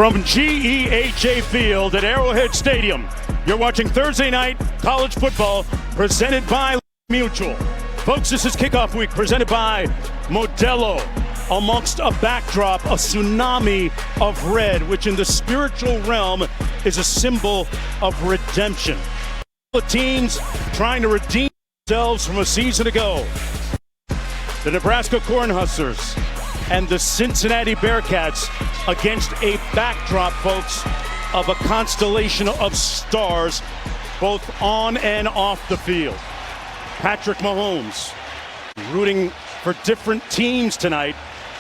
From GEHA Field at Arrowhead Stadium, you're watching Thursday night college football presented by Mutual. Folks, this is kickoff week presented by Modelo. Amongst a backdrop, a tsunami of red, which in the spiritual realm is a symbol of redemption. The teams trying to redeem themselves from a season ago. The Nebraska Cornhuskers and the Cincinnati Bearcats against a backdrop, folks, of a constellation of stars, both on and off the field. Patrick Mahomes rooting for different teams tonight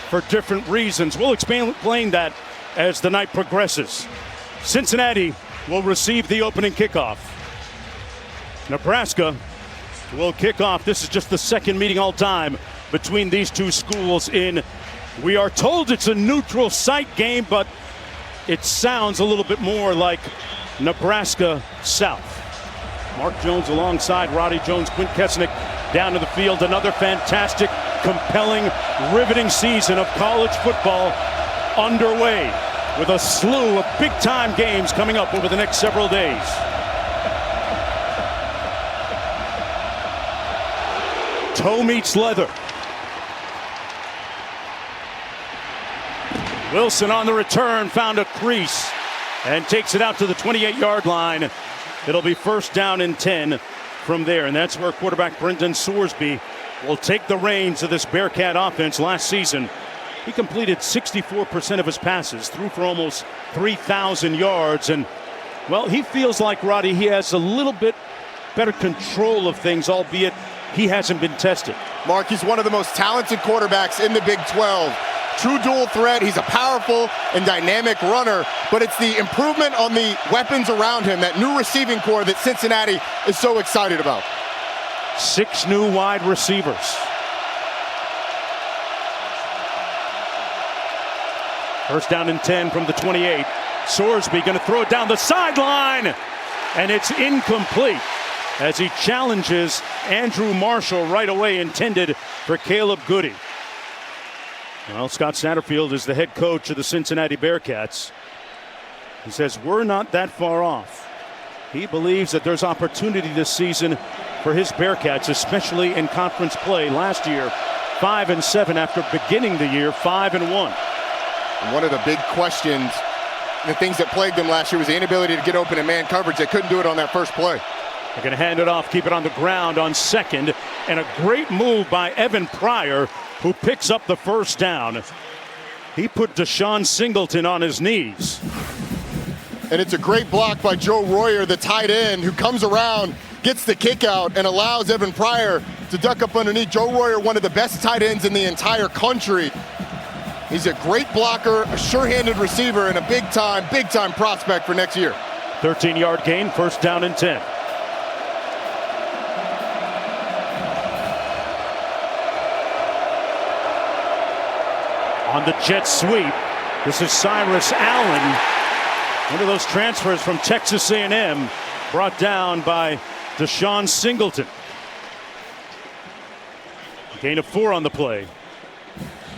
for different reasons. We'll explain that as the night progresses. Cincinnati will receive the opening kickoff. Nebraska will kick off. This is just the second meeting all time between these two schools in, we are told it's a neutral site game, but it sounds a little bit more like Nebraska South. Mark Jones alongside Roddy Jones, Quint Kesnick down to the field. Another fantastic, compelling, riveting season of college football underway with a slew of big-time games coming up over the next several days. Toe meets leather. Wilson on the return found a crease and takes it out to the 28-yard line. It'll be first down and 10 from there, and that's where quarterback Brendan Sorsby will take the reins of this Bearcat offense. Last season, he completed 64% of his passes, threw for almost 3,000 yards, and, well, he feels like, Roddy, he has a little bit better control of things, albeit he hasn't been tested. Mark, he's one of the most talented quarterbacks in the Big 12. True dual threat. He's a powerful and dynamic runner, but it's the improvement on the weapons around him, that new receiving core that Cincinnati is so excited about. 6 new wide receivers. First down and 10 from the 28. Sorsby going to throw it down the sideline, and it's incomplete as he challenges Andrew Marshall right away, intended for Caleb Goody. Well, Scott Satterfield is the head coach of the Cincinnati Bearcats. He says we're not that far off. He believes that there's opportunity this season for his Bearcats, especially in conference play. Last year, 5-7 after beginning the year 5-1. And one of the big questions, the things that plagued them last year, was the inability to get open in man coverage. They couldn't do it on that first play. They're going to hand it off, keep it on the ground on second, and a great move by Evan Pryor, who picks up the first down. He put Deshaun Singleton on his knees. And it's a great block by Joe Royer, the tight end, who comes around, gets the kick out, and allows Evan Pryor to duck up underneath. Joe Royer, one of the best tight ends in the entire country. He's a great blocker, a sure-handed receiver, and a big-time prospect for next year. 13-yard gain, first down and 10. On the jet sweep, this is Cyrus Allen, one of those transfers from Texas A&M, brought down by Deshaun Singleton. Gain of 4 on the play.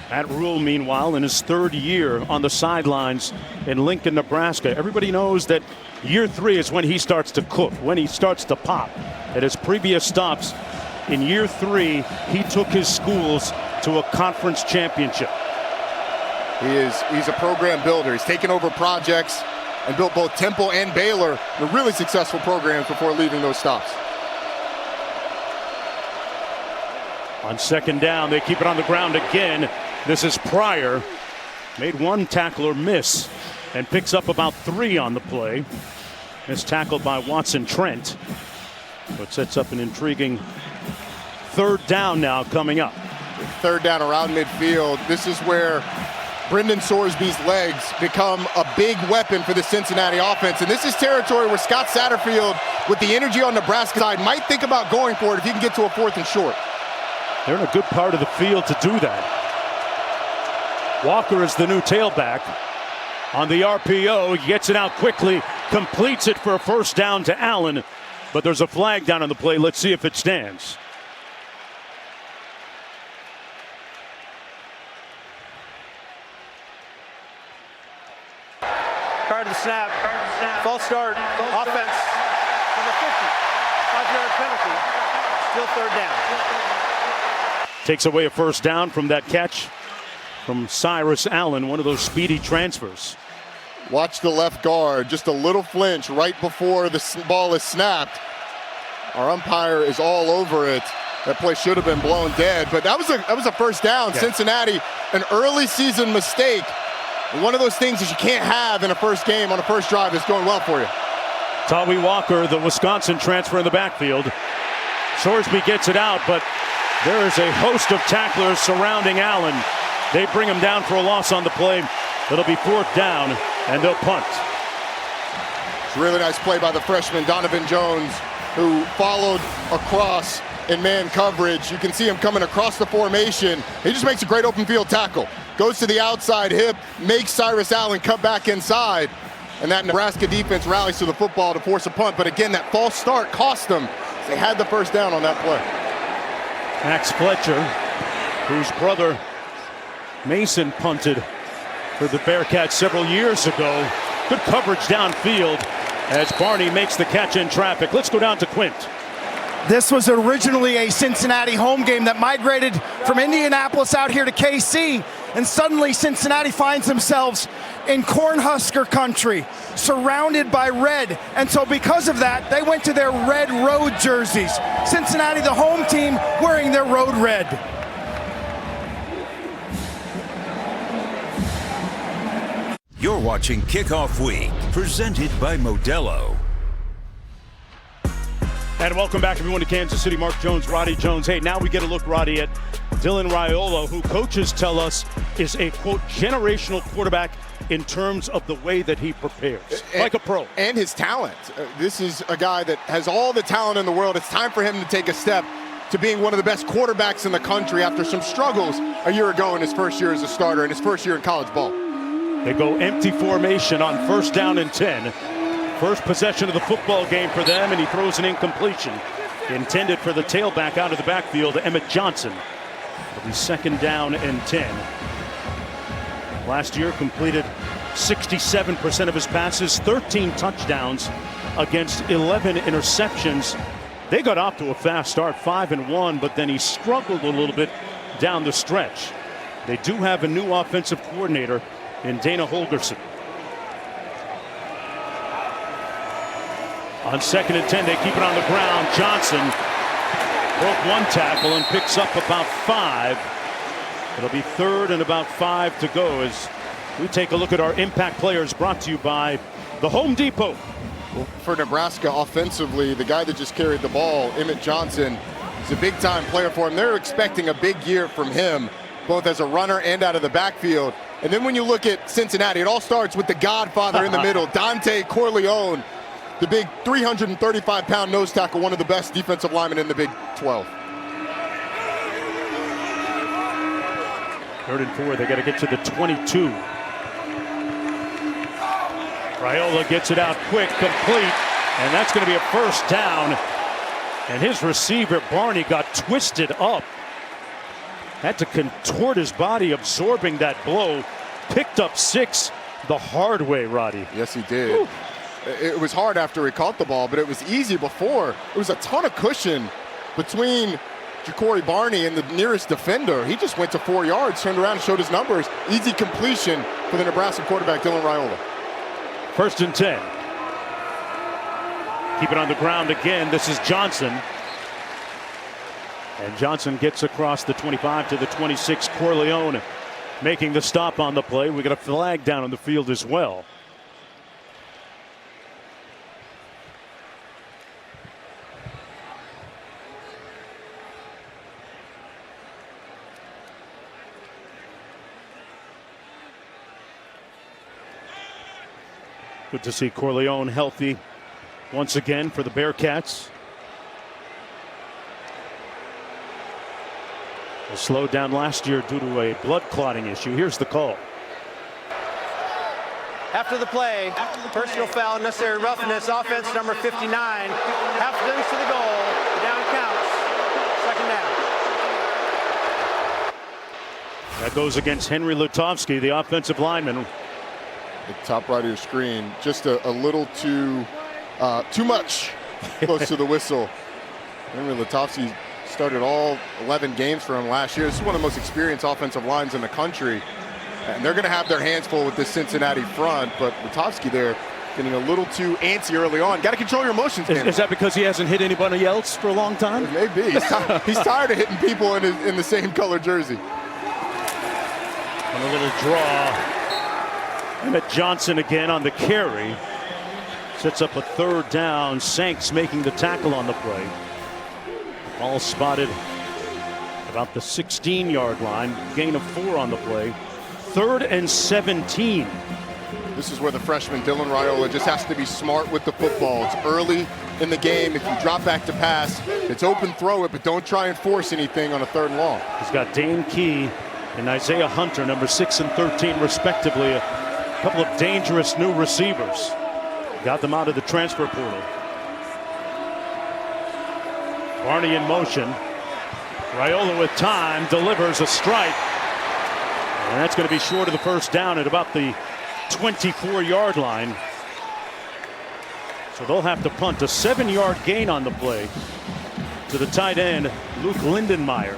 Matt Rule, meanwhile, in his third year on the sidelines in Lincoln, Nebraska. Everybody knows that year 3 is when he starts to cook, when he starts to pop. At his previous stops in year 3, he took his schools to a conference championship. He's a program builder. He's taken over projects and built both Temple and Baylor, the really successful programs, before leaving those stops. On second down, they keep it on the ground again. This is Pryor. Made one tackler miss and picks up about 3 on the play. It's tackled by Watson Trent. So it sets up an intriguing third down now coming up. Third down around midfield. This is where Brendan Sorsby's legs become a big weapon for the Cincinnati offense. And this is territory where Scott Satterfield, with the energy on Nebraska side, might think about going for it if he can get to a 4th and short. They're in a good part of the field to do that. Walker is the new tailback. On the RPO, he gets it out quickly, completes it for a first down to Allen, but there's a flag down on the play. Let's see if it stands. Prior to the snap. False start. Offense. Number 50. 5-yard penalty. Still third down. Takes away a first down from that catch from Cyrus Allen, one of those speedy transfers. Watch the left guard, just a little flinch right before the ball is snapped. Our umpire is all over it. That play should have been blown dead, but that was a first down. Yeah. Cincinnati, an early season mistake. One of those things that you can't have in a first game on a first drive is going well for you. Tawi Walker, the Wisconsin transfer in the backfield. Sorsby gets it out, but there is a host of tacklers surrounding Allen. They bring him down for a loss on the play. It'll be fourth down, and they'll punt. It's a really nice play by the freshman, Donovan Jones, who followed across in man coverage. You can see him coming across the formation. He just makes a great open field tackle. Goes to the outside hip, makes Cyrus Allen cut back inside. And that Nebraska defense rallies to the football to force a punt. But again, that false start cost them. They had the first down on that play. Max Fletcher, whose brother Mason punted for the Bearcats several years ago. Good coverage downfield as Barney makes the catch in traffic. Let's go down to Quint. This was originally a Cincinnati home game that migrated from Indianapolis out here to KC, and suddenly Cincinnati finds themselves in Cornhusker country, surrounded by red, and so because of that, they went to their red road jerseys. Cincinnati, the home team, wearing their road red. You're watching Kickoff Week, presented by Modelo. And welcome back, everyone, to Kansas City. Mark Jones, Roddy Jones. Hey, now we get a look, Roddy, at Dylan Raiola, who coaches tell us is a, quote, generational quarterback in terms of the way that he prepares, like a pro. And his talent. This is a guy that has all the talent in the world. It's time for him to take a step to being one of the best quarterbacks in the country after some struggles a year ago in his first year as a starter and his first year in college ball. They go empty formation on first down and 10. First possession of the football game for them, and he throws an incompletion intended for the tailback out of the backfield, Emmett Johnson. It'll be second down and 10. Last year completed 67% of his passes, 13 touchdowns against 11 interceptions. They got off to a fast start, 5-1, but then he struggled a little bit down the stretch. They do have a new offensive coordinator in Dana Holgerson. On second and 10, they keep it on the ground. Johnson broke one tackle and picks up about 5. It'll be third and about 5 to go as we take a look at our impact players, brought to you by the Home Depot. Well, for Nebraska offensively, the guy that just carried the ball, Emmett Johnson, is a big-time player for him. They're expecting a big year from him, both as a runner and out of the backfield. And then when you look at Cincinnati, it all starts with the godfather in the middle, Dante Corleone. The big 335-pound nose tackle, one of the best defensive linemen in the Big 12. Third and 4, they got to get to the 22. Raiola gets it out quick, complete, and that's going to be a first down. And his receiver, Barney, got twisted up. Had to contort his body, absorbing that blow. Picked up 6 the hard way, Roddy. Yes, he did. Whew. It was hard after he caught the ball, but it was easy before. It was a ton of cushion between Ja'Cory Barney and the nearest defender. He just went to 4 yards, turned around and showed his numbers. Easy completion for the Nebraska quarterback, Dylan Raiola. First and 10. Keep it on the ground again. This is Johnson. And Johnson gets across the 25 to the 26. Corleone making the stop on the play. We got a flag down on the field as well. Good to see Corleone healthy once again for the Bearcats. Was slowed down last year due to a blood clotting issue. Here's the call. After the play, personal foul, necessary roughness, offense number 59. Half distance to the goal. The down counts. Second down. That goes against Henry Lutovsky, the offensive lineman. the top right of your screen, just a little too much close to the whistle. Remember, Litovsky started all 11 games for him last year. This is one of the most experienced offensive lines in the country. And they're going to have their hands full with this Cincinnati front, but Litovsky there getting a little too antsy early on. Got to control your emotions, man. Is that because he hasn't hit anybody else for a long time? Maybe. He's tired of hitting people in the same color jersey. And a little draw. Emmett Johnson again on the carry. Sets up a third down. Sanks making the tackle on the play. Ball spotted about the 16-yard line. Gain of 4 on the play. 3rd and 17. This is where the freshman Dylan Raiola just has to be smart with the football. It's early in the game. If you drop back to pass, it's open, throw it, but don't try and force anything on a 3rd and long. He's got Dane Key and Isaiah Hunter, number 6 and 13 respectively. A couple of dangerous new receivers. Got them out of the transfer portal. Barney in motion. Raiola with time, delivers a strike. And that's going to be short of the first down at about the 24-yard line. So they'll have to punt. A 7-yard gain on the play to the tight end, Luke Lindenmeyer.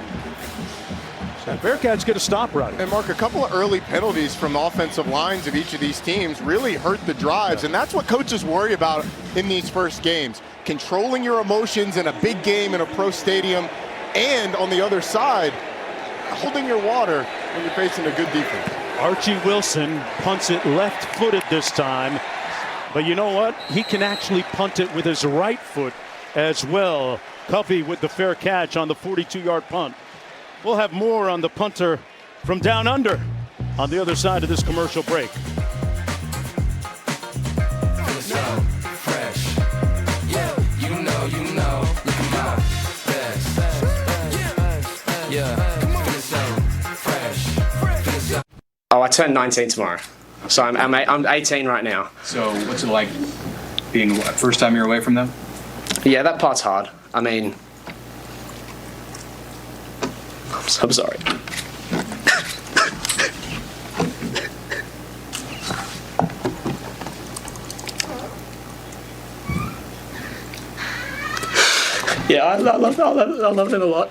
So Bearcats get a stop right. And Mark, a couple of early penalties from the offensive lines of each of these teams really hurt the drives. And that's what coaches worry about in these first games. Controlling your emotions in a big game in a pro stadium, and on the other side, holding your water when you're facing a good defense. Archie Wilson punts it left-footed this time. But you know what? He can actually punt it with his right foot as well. Covey with the fair catch on the 42-yard punt. We'll have more on the punter from down under on the other side of this commercial break. Oh, I turn 19 tomorrow, so I'm 18 right now. So what's it like being first time you're away from them? Yeah, that part's hard. I mean, I'm so sorry. Yeah, I loved it a lot.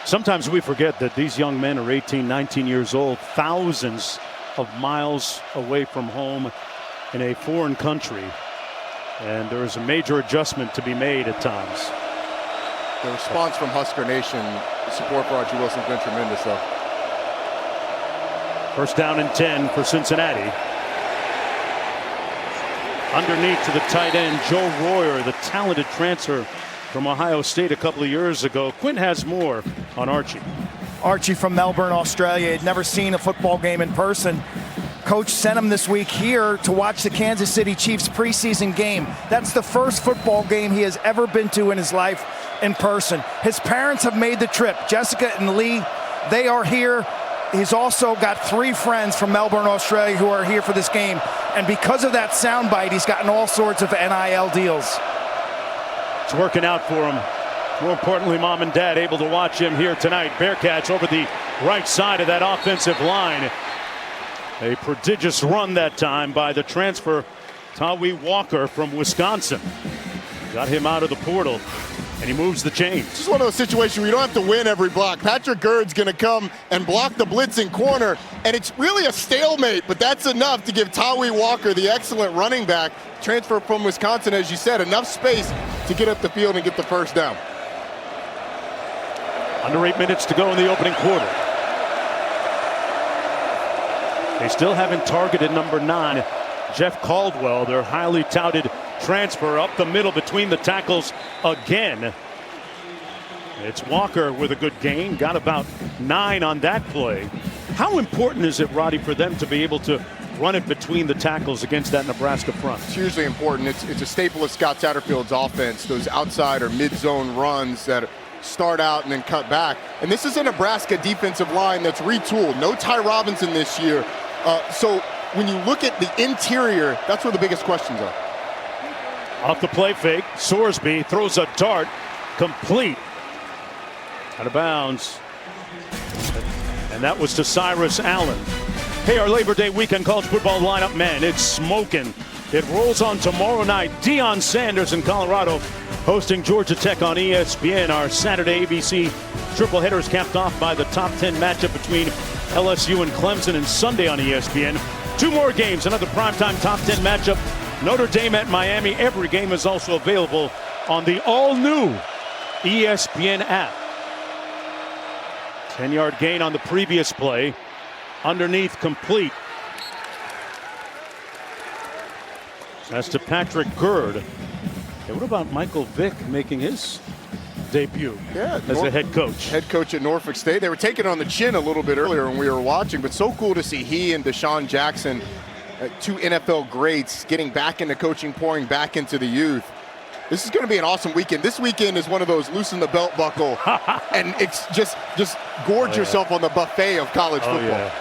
Sometimes we forget that these young men are 18, 19 years old, thousands of miles away from home in a foreign country. And there is a major adjustment to be made at times. The response from Husker Nation, the support for Archie Wilson's been tremendous, though. First down and 10 for Cincinnati. Underneath to the tight end, Joe Royer, the talented transfer from Ohio State a couple of years ago. Quinn has more on Archie. Archie from Melbourne, Australia, had never seen a football game in person. Coach sent him this week here to watch the Kansas City Chiefs preseason game. That's the first football game he has ever been to in his life in person. His parents have made the trip. Jessica and Lee, they are here. He's also got 3 friends from Melbourne, Australia who are here for this game. And because of that soundbite, he's gotten all sorts of NIL deals. It's working out for him. More importantly, mom and dad able to watch him here tonight. Bearcats over the right side of that offensive line. A prodigious run that time by the transfer, Tawi Walker from Wisconsin. Got him out of the portal, and he moves the chains. This is one of those situations where you don't have to win every block. Patrick Gird's going to come and block the blitzing corner, and it's really a stalemate, but that's enough to give Tawi Walker, the excellent running back, transfer from Wisconsin, as you said, enough space to get up the field and get the first down. Under 8 minutes to go in the opening quarter. They still haven't targeted number 9, Jeff Caldwell, their highly touted transfer up the middle between the tackles again. It's Walker with a good gain, got about 9 on that play. How important is it, Roddy, for them to be able to run it between the tackles against that Nebraska front? It's hugely important. It's a staple of Scott Satterfield's offense, those outside or mid-zone runs that start out and then cut back. And this is a Nebraska defensive line that's retooled. No Ty Robinson this year. So when you look at the interior, that's where the biggest questions are. Off the play fake, Sorsby throws a dart, complete. Out of bounds. And that was to Cyrus Allen. Hey, our Labor Day weekend college football lineup, man, it's smoking. It rolls on tomorrow night. Deion Sanders in Colorado hosting Georgia Tech on ESPN. Our Saturday ABC triple header is capped off by the top 10 matchup between LSU and Clemson, and Sunday on ESPN. 2 more games, another primetime top 10 matchup. Notre Dame at Miami. Every game is also available on the all-new ESPN app. 10-yard gain on the previous play. Underneath, complete. That's to Patrick Gerd. Okay, what about Michael Vick making his debut as a head coach? Head coach at Norfolk State. They were taking it on the chin a little bit earlier when we were watching, but so cool to see he and Deshaun Jackson, 2 NFL greats, getting back into coaching, pouring back into the youth. This is going to be an awesome weekend. This weekend is one of those loosen the belt buckle and it's just gorge yourself on the buffet of college football. Yeah.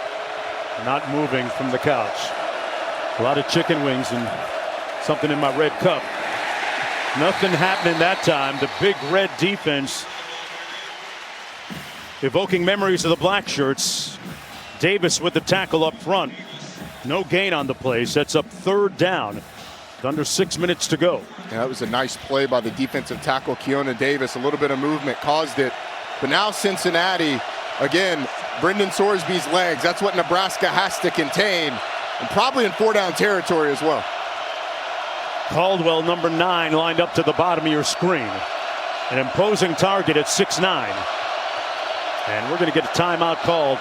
Not moving from the couch. A lot of chicken wings and something in my red cup. Nothing happening that time. The big red defense evoking memories of the black shirts. Davis with the tackle up front. No gain on the play. Sets up 3rd down. With under 6 minutes to go. Yeah, that was a nice play by the defensive tackle, Keona Davis. A little bit of movement caused it. But now Cincinnati, again, Brendan Sorsby's legs. That's what Nebraska has to contain. And probably in 4-down territory as well. Caldwell, number 9, lined up to the bottom of your screen. An imposing target at 6'9". And we're going to get a timeout called.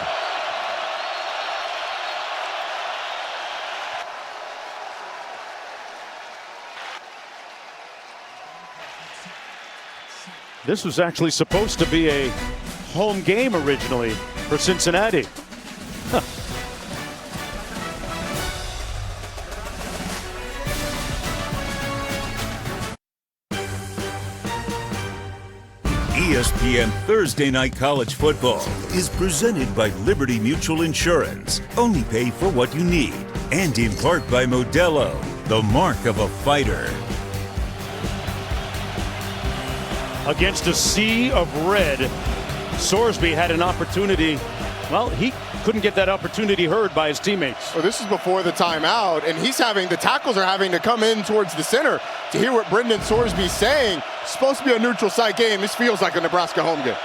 This was actually supposed to be a home game originally for Cincinnati. ESPN Thursday Night College Football is presented by Liberty Mutual Insurance. Only pay for what you need. And in part by Modelo, the mark of a fighter. Against a sea of red, Sorsby had an opportunity. Well, he couldn't get that opportunity heard by his teammates. Well, this is before the timeout, and the tackles are having to come in towards the center to hear what Brendan Sorsby's saying. It's supposed to be a neutral site game. This feels like a Nebraska home game.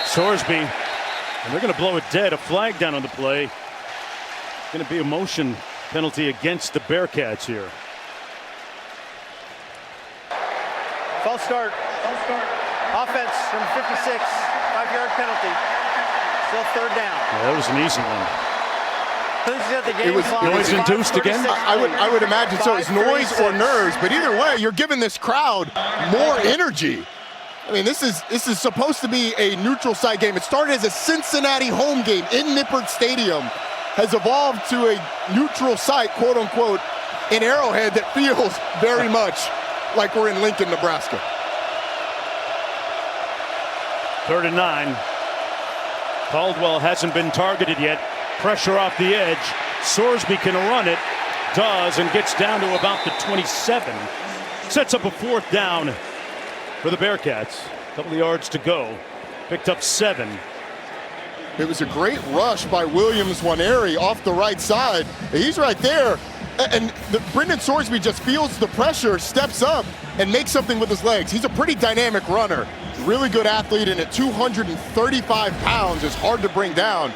Sorsby, and they're going to blow it dead. A flag down on the play. Going to be a motion penalty against the Bearcats here. False start. Offense, number 56, 5-yard penalty. Still 3rd down. Yeah, that was an easy one. It was noise induced again? I would imagine so. It's noise or nerves, but either way, you're giving this crowd more energy. I mean, this is supposed to be a neutral site game. It started as a Cincinnati home game in Nippert Stadium, has evolved to a neutral site, quote unquote, in Arrowhead that feels very much like we're in Lincoln, Nebraska. 3rd and 9. Caldwell hasn't been targeted yet. Pressure off the edge. Sorsby can run it. Does, and gets down to about the 27. Sets up a 4th down for the Bearcats. A couple of yards to go. Picked up 7. It was a great rush by Williams Nwaneri off the right side. He's right there. And Brendan Sorsby just feels the pressure, steps up, and makes something with his legs. He's a pretty dynamic runner. Really good athlete, and at 235 pounds, is hard to bring down.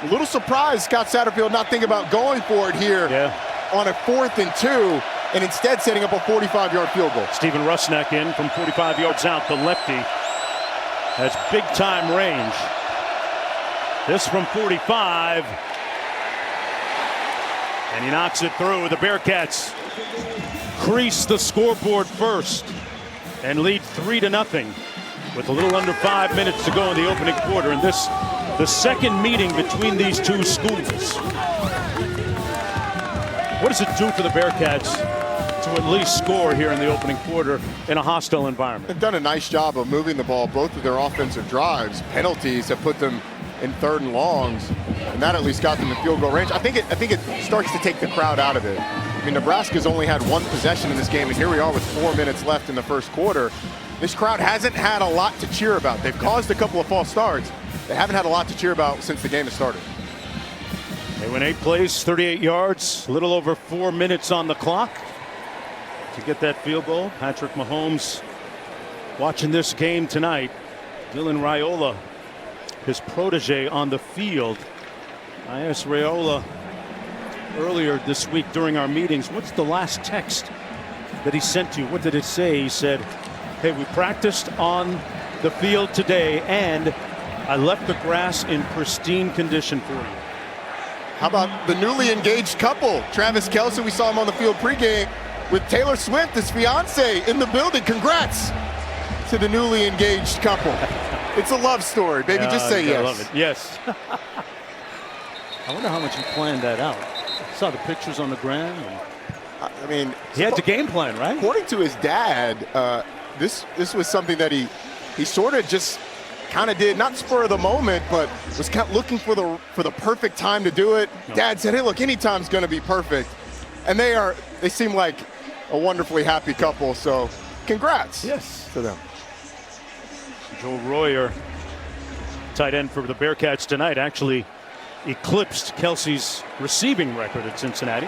A little surprised Scott Satterfield not thinking about going for it here on a 4th and 2, and instead setting up a 45-yard field goal. Stephen Rusnak in from 45 yards out. The lefty has big-time range. This from 45. And he knocks it through. The Bearcats crease the scoreboard first and lead 3-0 with a little under 5 minutes to go in the opening quarter. And this, the second meeting between these two schools. What does it do for the Bearcats to at least score here in the opening quarter in a hostile environment? They've done a nice job of moving the ball. Both of their offensive drives, penalties have put them in 3rd and longs, and that at least got them in field goal range. I think it starts to take the crowd out of it. I mean, Nebraska's only had 1 possession in this game, and here we are with 4 minutes left in the first quarter. this crowd hasn't had a lot to cheer about. They've caused a couple of false starts. They haven't had a lot to cheer about since the game has started. They went 8 plays, 38 yards, a little over 4 minutes on the clock to get that field goal. Patrick Mahomes watching this game tonight. Dylan Raiola, his protege on the field. I asked Raiola earlier this week during our meetings, what's the last text that he sent you? What did it say? He said, hey, we practiced on the field today and I left the grass in pristine condition for you. How about the newly engaged couple? Travis Kelce, we saw him on the field pregame with Taylor Swift, his fiance, in the building. Congrats to the newly engaged couple. It's a love story, baby. Just say yes. I love it. Yes. I wonder how much he planned that out. I saw the pictures on the gram. I mean, he had the game plan, right? According to his dad, this was something that he sort of just kind of did, not spur of the moment, but was kind of looking for the perfect time to do it. No. Dad said, hey, look, any time's going to be perfect. And they seem like a wonderfully happy couple, so congrats. Yes. To them. Joe Royer, tight end for the Bearcats tonight, actually eclipsed Kelce's receiving record at Cincinnati.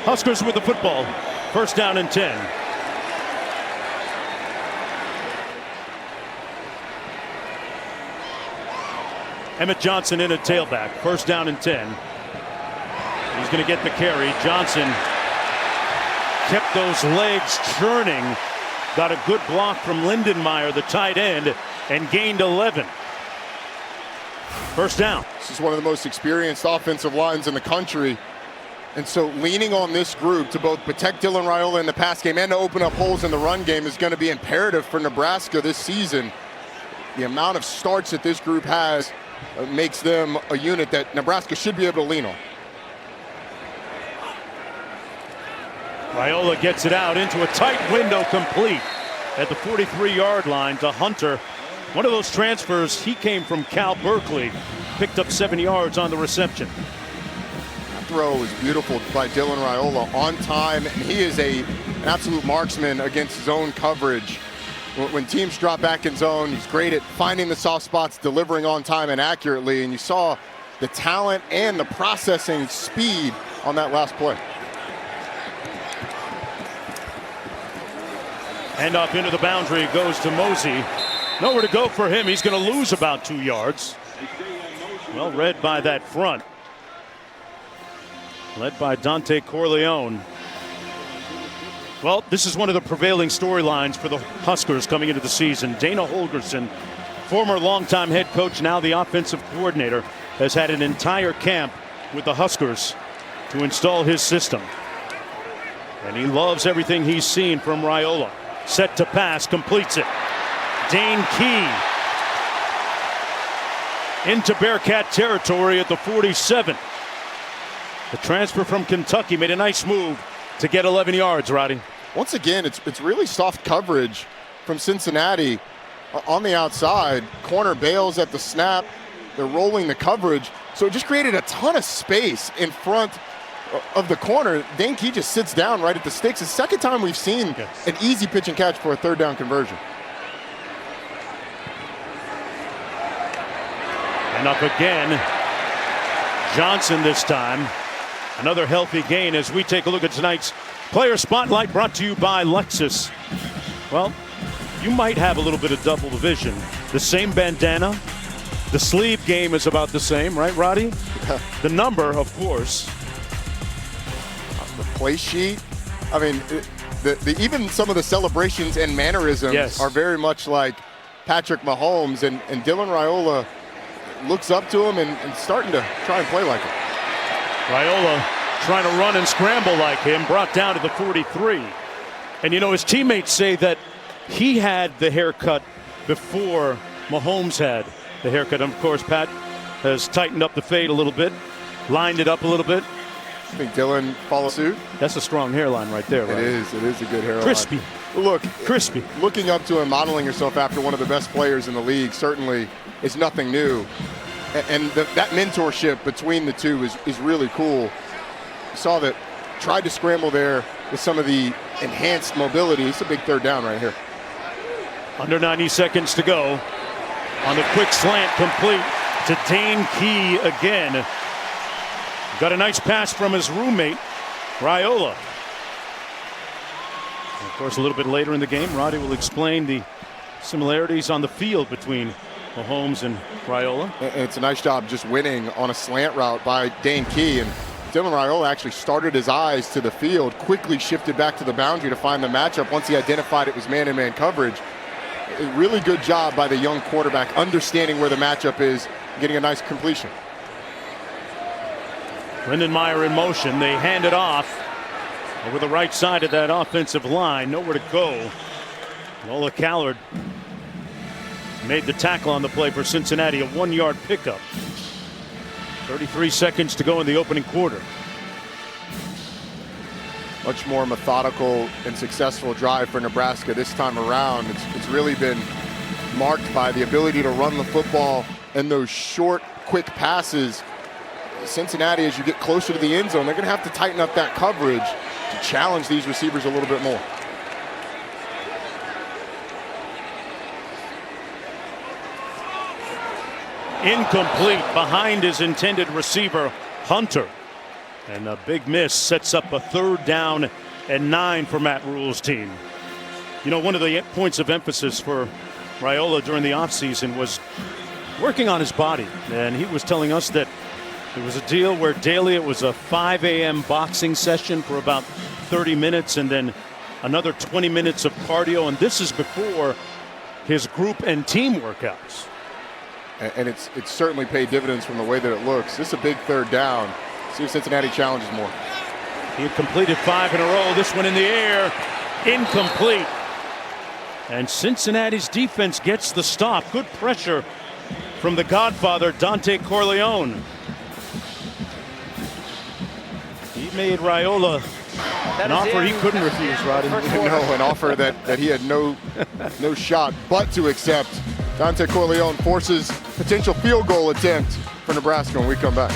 Huskers with the football, 1st down and 10. Emmett Johnson in at tailback, 1st down and 10. He's going to get the carry. Johnson kept those legs churning, got a good block from Lindenmeyer, the tight end, and gained 11. 1st down. This is one of the most experienced offensive lines in the country. And so leaning on this group to both protect Dylan Raiola in the pass game and to open up holes in the run game is going to be imperative for Nebraska this season. The amount of starts that this group has makes them a unit that Nebraska should be able to lean on. Raiola gets it out into a tight window, complete at the 43-yard line to Hunter. One of those transfers, he came from Cal Berkeley, picked up 7 yards on the reception. That throw was beautiful by Dylan Raiola, on time, and he is an absolute marksman against zone coverage. When teams drop back in zone, he's great at finding the soft spots, delivering on time and accurately, and you saw the talent and the processing speed on that last play. Hand off into the boundary, goes to Mosey. Nowhere to go for him. He's going to lose about 2 yards. Well read by that front. Led by Dante Corleone. Well, this is one of the prevailing storylines for the Huskers coming into the season. Dana Holgorsen, former longtime head coach, now the offensive coordinator, has had an entire camp with the Huskers to install his system. And he loves everything he's seen from Raiola. Set to pass, completes it. Dane Key into Bearcat territory at the 47. The transfer from Kentucky made a nice move to get 11 yards, Roddy. Once again, it's really soft coverage from Cincinnati on the outside. Corner bails at the snap. They're rolling the coverage. So it just created a ton of space in front of the corner. Dane Key just sits down right at the sticks. The second time we've seen an easy pitch and catch for a 3rd down conversion. And up again. Johnson this time. Another healthy gain as we take a look at tonight's Player Spotlight, brought to you by Lexus. Well, you might have a little bit of double vision. The same bandana. The sleeve game is about the same, right, Roddy? The number, of course. The play sheet. I mean, even some of the celebrations and mannerisms are very much like Patrick Mahomes. And Dylan Raiola looks up to him and starting to try and play like him. Raiola trying to run and scramble like him, brought down to the 43. And, you know, his teammates say that he had the haircut before Mahomes had the haircut. And, of course, Pat has tightened up the fade a little bit, lined it up a little bit. I think Dylan follows suit. That's a strong hairline right there, right? It is a good hairline. Crispy. Look, crispy. Looking up to him, modeling yourself after one of the best players in the league certainly is nothing new. And that mentorship between the two is really cool. You saw that tried to scramble there with some of the enhanced mobility. It's a big third down right here. Under 90 seconds to go. On the quick slant, complete to Dane Key again. Got a nice pass from his roommate, Raiola. And of course, a little bit later in the game, Roddy will explain the similarities on the field between Mahomes and Raiola. And it's a nice job just winning on a slant route by Dane Key. And Dylan Raiola actually started his eyes to the field, quickly shifted back to the boundary to find the matchup once he identified it was man-to-man coverage. A really good job by the young quarterback, understanding where the matchup is, getting a nice completion. Lindenmeyer in motion. They hand it off over the right side of that offensive line. Nowhere to go. Nola Callard made the tackle on the play for Cincinnati, a 1-yard pickup. 33 seconds to go in the opening quarter. Much more methodical and successful drive for Nebraska this time around. It's really been marked by the ability to run the football and those short, quick passes. Cincinnati, as you get closer to the end zone, they're going to have to tighten up that coverage to challenge these receivers a little bit more. Incomplete behind his intended receiver, Hunter. And a big miss sets up a 3rd down and 9 for Matt Rule's team. You know, one of the points of emphasis for Raiola during the offseason was working on his body. And he was telling us that it was a deal where daily it was a 5 a.m. boxing session for about 30 minutes and then another 20 minutes of cardio. And this is before his group and team workouts. And it's certainly paid dividends from the way that it looks. This is a big 3rd down. See if Cincinnati challenges more. He had completed 5 in a row. This one in the air, incomplete. And Cincinnati's defense gets the stop. Good pressure from the Godfather, Dante Corleone. He made Raiola an offer he couldn't refuse, Roddy. No, an offer that he had no shot but to accept. Dante Corleone forces potential field goal attempt for Nebraska when we come back.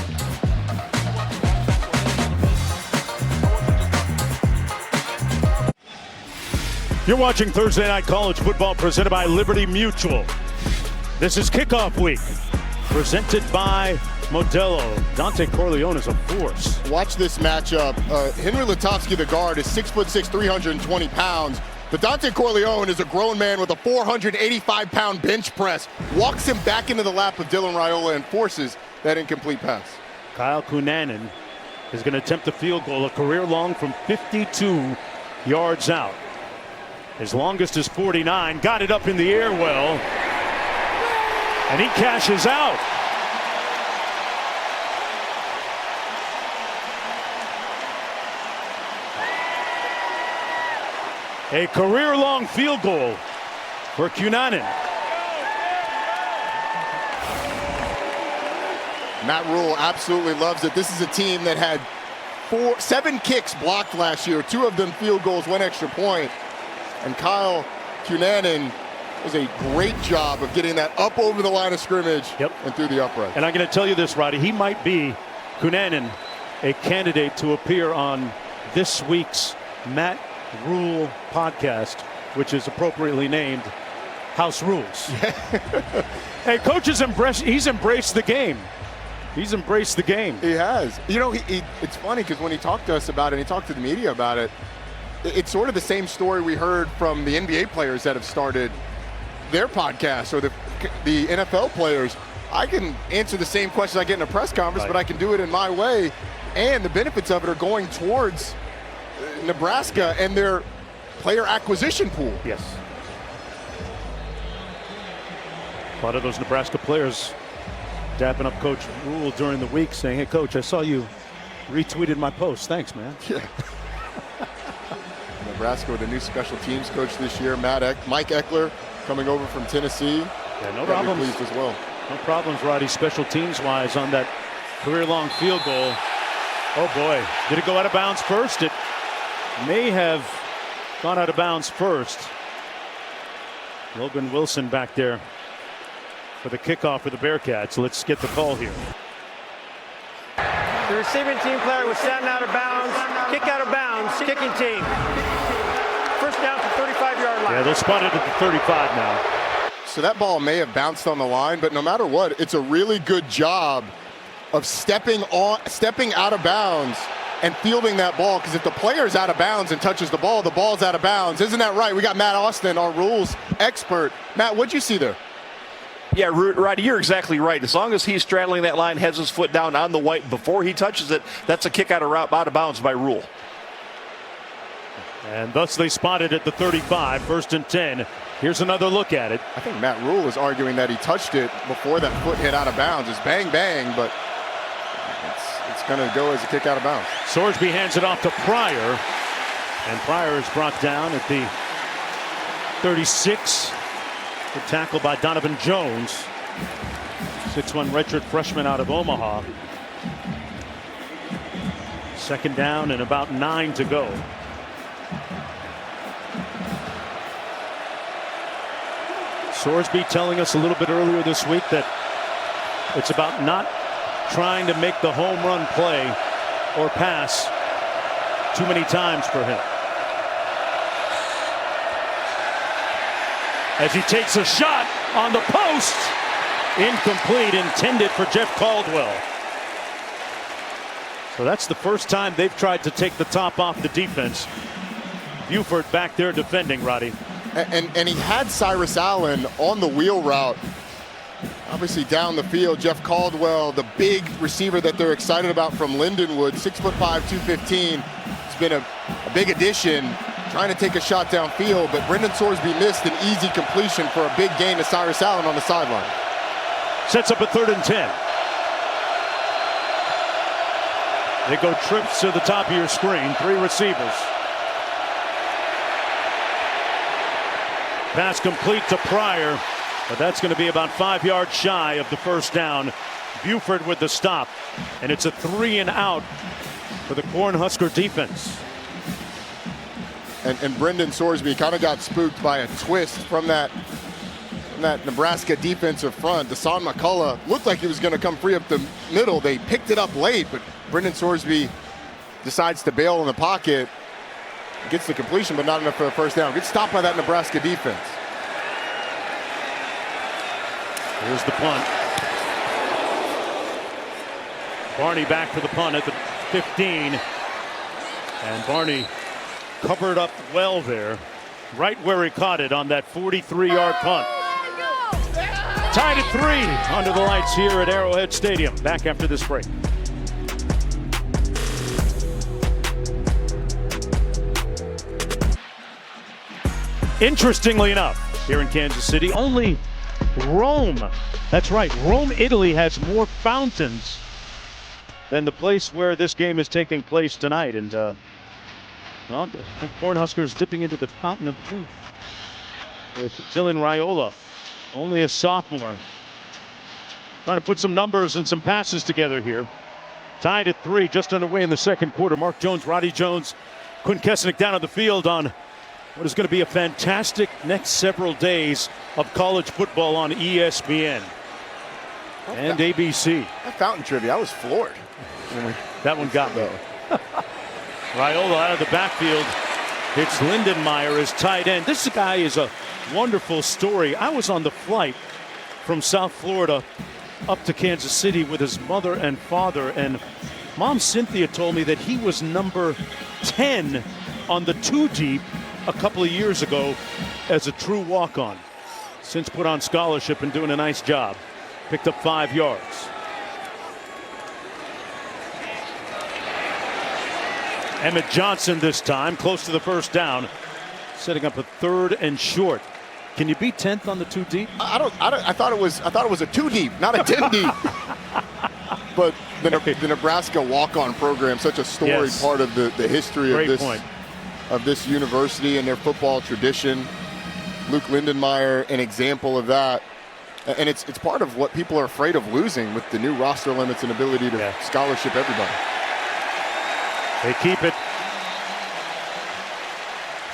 You're watching Thursday Night College Football presented by Liberty Mutual. This is kickoff week presented by Modelo. Dante Corleone is a force. Watch this matchup. Henry Lutovsky, the guard, is 6'6", 320 pounds. But Dante Corleone is a grown man with a 485-pound bench press. Walks him back into the lap of Dylan Raiola and forces that incomplete pass. Kyle Kunanen is going to attempt a field goal, a career long from 52 yards out. His longest is 49. Got it up in the air well. And he cashes out. A career-long field goal for Kunanen. Matt Rule absolutely loves it. This is a team that had 7 kicks blocked last year. 2 of them field goals, 1 extra point. And Kyle Kunanen does a great job of getting that up over the line of scrimmage and through the upright. And I'm going to tell you this, Roddy, he might be, Kunanen, a candidate to appear on this week's Matt Rule podcast, which is appropriately named House Rules. Hey, coach has embraced the game. He's embraced the game. He has. You know, it's funny because when he talked to us about it, and he talked to the media about it, it's sort of the same story we heard from the NBA players that have started their podcasts, or the NFL players. I can answer the same questions I get in a press conference, but I can do it in my way. And the benefits of it are going towards Nebraska and their player acquisition pool. Yes. A lot of those Nebraska players dapping up Coach Rule during the week saying, hey, Coach, I saw you retweeted my post. Thanks, man. Yeah. Nebraska with a new special teams coach this year, Mike Eckler, coming over from Tennessee. Yeah, no problems. Pleased as well. No problems, Roddy, special teams-wise on that career-long field goal. Oh, boy. Did it go out of bounds first? It may have gone out of bounds first. Logan Wilson back there for the kickoff for the Bearcats. Let's get the call here. The receiving team player was sent out of bounds. Kick out of bounds. Kicking team. down to the 35-yard line. Yeah, they'll spot it at the 35 now. So that ball may have bounced on the line, but no matter what, it's a really good job of stepping out of bounds and fielding that ball, because if the player's out of bounds and touches the ball's out of bounds. Isn't that right? We got Matt Austin, our rules expert. Matt, what'd you see there? Yeah, Roddy, you're exactly right. As long as he's straddling that line, has his foot down on the white before he touches it, that's a kick out of bounds by rule. And thus they spotted at the 35, 1st and 10. Here's another look at it. I think Matt Rule is arguing that he touched it before that foot hit out of bounds. It's bang, bang, but it's going to go as a kick out of bounds. Sorsby hands it off to Pryor. And Pryor is brought down at the 36. Good tackle by Donovan Jones. 6'1" redshirt freshman out of Omaha. 2nd down and about 9 to go. Sorsby telling us a little bit earlier this week that it's about not trying to make the home run play or pass too many times for him. As he takes a shot on the post, incomplete, intended for Jeff Caldwell. So that's the first time they've tried to take the top off the defense. Buford back there defending, Roddy. And he had Cyrus Allen on the wheel route. Obviously down the field, Jeff Caldwell, the big receiver that they're excited about from Lindenwood, 6'5", 215. It's been a big addition, trying to take a shot downfield, but Brendan Sorsby missed an easy completion for a big gain to Cyrus Allen on the sideline. Sets up a 3rd and 10. They go trips to the top of your screen, 3 receivers. Pass complete to Pryor, but that's going to be about 5 yards shy of the 1st down. Buford with the stop, and it's a 3 and out for the Cornhusker defense. And Brendan Sorsby kind of got spooked by a twist from that Nebraska defensive front. Deshaun McCullough looked like he was going to come free up the middle. They picked it up late, but Brendan Sorsby decides to bail in the pocket. Gets the completion, but not enough for the 1st down. Gets stopped by that Nebraska defense. Here's the punt. Barney back for the punt at the 15. And Barney covered up well there, right where he caught it on that 43-yard punt. Tied at 3 under the lights here at Arrowhead Stadium. Back after this break. Interestingly enough, here in Kansas City, only Rome, that's right, Rome, Italy has more fountains than the place where this game is taking place tonight. And well, the Cornhuskers dipping into the fountain of youth with Dylan Raiola, only a sophomore. Trying to put some numbers and some passes together here. Tied at 3, just underway in the 2nd quarter. Mark Jones, Roddy Jones, Quinn Kesnick down on the field on what is going to be a fantastic next several days of college football on ESPN and ABC. That fountain trivia, I was floored. That one got me. Raiola out of the backfield. It's Lindenmeyer as tight end. This guy is a wonderful story. I was on the flight from South Florida up to Kansas City with his mother and father, and Mom Cynthia told me that he was number 10 on the 2 deep a couple of years ago as a true walk-on. Since put on scholarship and doing a nice job. Picked up 5 yards. Emmett Johnson this time, close to the 1st down, setting up a 3rd and short. Can you beat 10th on the 2 deep? I thought it was a 2 deep, not a 10 deep. But the Nebraska walk-on program, such a storied part of the history of this university and their football tradition. Luke Lindenmeyer, an example of that. And it's part of what people are afraid of losing with the new roster limits and ability to scholarship everybody. They keep it.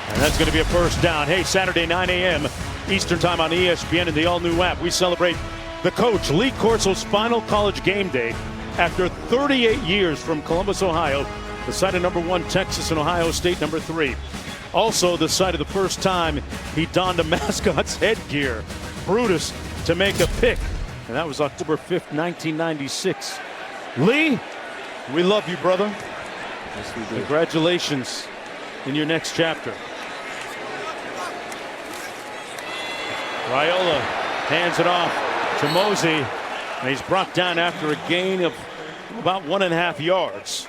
And that's going to be a 1st down. Hey, Saturday, 9 a.m. Eastern time on ESPN and the all-new app. We celebrate the coach, Lee Corso's final college game day after 38 years from Columbus, Ohio, the site of number 1 Texas and Ohio State number 3. Also the site of the first time he donned a mascot's headgear. Brutus to make a pick. And that was October 5th, 1996. Lee, we love you, brother. Yes, we do. Congratulations in your next chapter. Raiola hands it off to Mosey, and he's brought down after a gain of about 1.5 yards.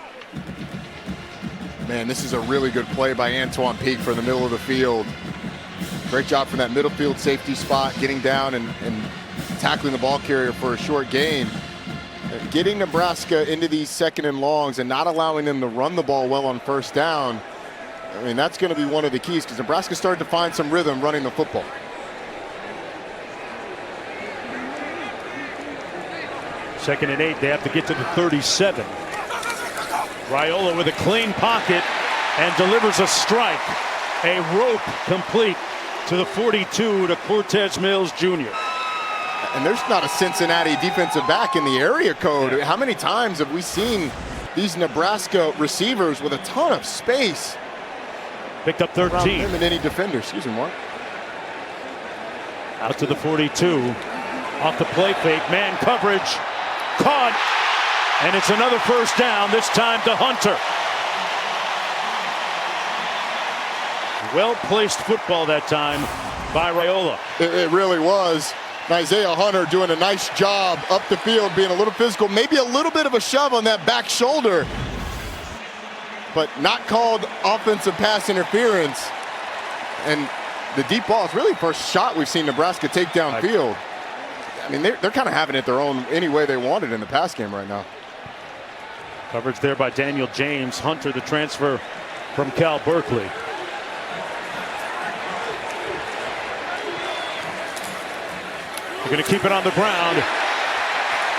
Man, this is a really good play by Antoine Peak for the middle of the field. Great job from that middle field safety spot, getting down and tackling the ball carrier for a short gain. Getting Nebraska into these 2nd and longs and not allowing them to run the ball well on first down, I mean, that's going to be one of the keys, because Nebraska started to find some rhythm running the football. Second and 8, they have to get to the 37. Raiola with a clean pocket and delivers a strike. A rope complete to the 42 to Cortez Mills Jr. And there's not a Cincinnati defensive back in the area code. Yeah. How many times have we seen these Nebraska receivers with a ton of space? Picked up 13. Around him and any defender. Excuse me, Mark. Out to the 42. Off the play fake. Man coverage. Caught. And it's another first down, this time to Hunter. Well-placed football that time by Raiola. It really was. Isaiah Hunter doing a nice job up the field, being a little physical, maybe a little bit of a shove on that back shoulder, but not called offensive pass interference. And the deep ball is really the first shot we've seen Nebraska take downfield. I mean, they're kind of having it their own any way they want it in the pass game right now. Coverage there by Daniel James. Hunter, the transfer from Cal Berkeley. They're going to keep it on the ground.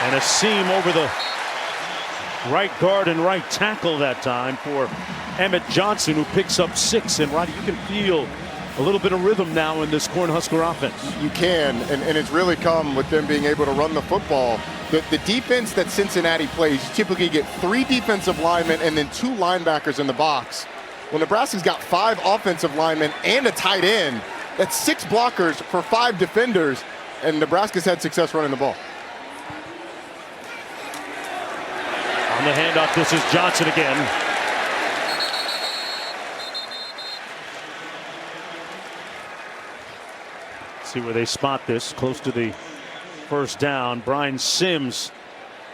And a seam over the right guard and right tackle that time for Emmett Johnson, who picks up 6. And Roddy, you can feel a little bit of rhythm now in this Cornhusker offense. You can, and it's really come with them being able to run the football. The defense that Cincinnati plays, you typically get 3 defensive linemen and then 2 linebackers in the box. Well, Nebraska's got 5 offensive linemen and a tight end. That's 6 blockers for 5 defenders, and Nebraska's had success running the ball. On the handoff, this is Johnson again. See where they spot this, close to the first down. Brian Sims,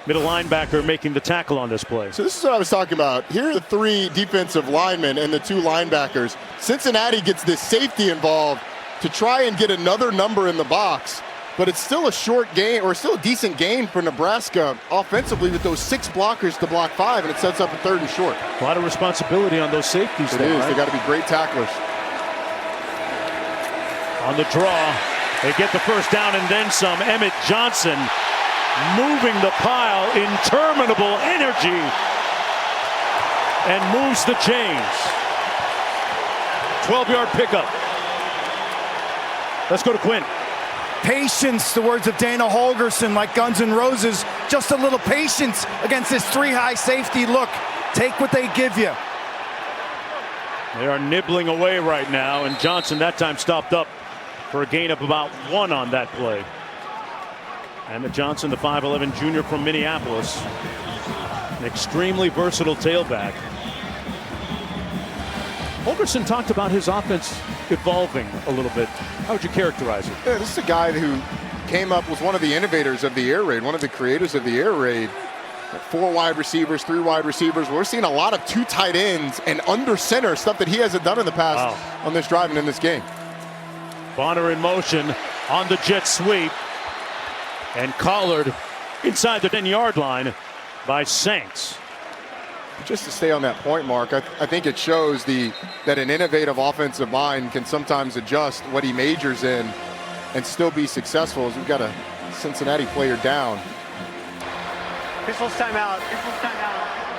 middle linebacker, making the tackle on this play. So this is what I was talking about. Here are the 3 defensive linemen and the 2 linebackers. Cincinnati gets this safety involved to try and get another number in the box, but it's still a short gain, or still a decent gain for Nebraska offensively with those 6 blockers to block 5, and it sets up a 3rd and short. A lot of responsibility on those safeties. It is. Right? They got to be great tacklers. On the draw, they get the first down and then some. Emmett Johnson moving the pile, interminable energy, and moves the chains. 12-yard pickup. Let's go to Quinn. Patience, the words of Dana Holgerson, like Guns N' Roses. Just a little patience against this 3-high safety look. Take what they give you. They are nibbling away right now, and Johnson that time stopped up for a gain of about 1 on that play. Emmett Johnson, the 5'11 junior from Minneapolis, an extremely versatile tailback. Holgerson talked about his offense evolving a little bit. How would you characterize it? Yeah, this is a guy who came up, was one of the innovators of the air raid, one of the creators of the air raid. 4 wide receivers, 3 wide receivers. We're seeing a lot of 2 tight ends and under center, stuff that he hasn't done in the past on this drive and in this game. Bonner in motion on the jet sweep, and collared inside the 10-yard line by Saints. Just to stay on that point, Mark, I think it shows that an innovative offensive mind can sometimes adjust what he majors in and still be successful, as we've got a Cincinnati player down. Officials timeout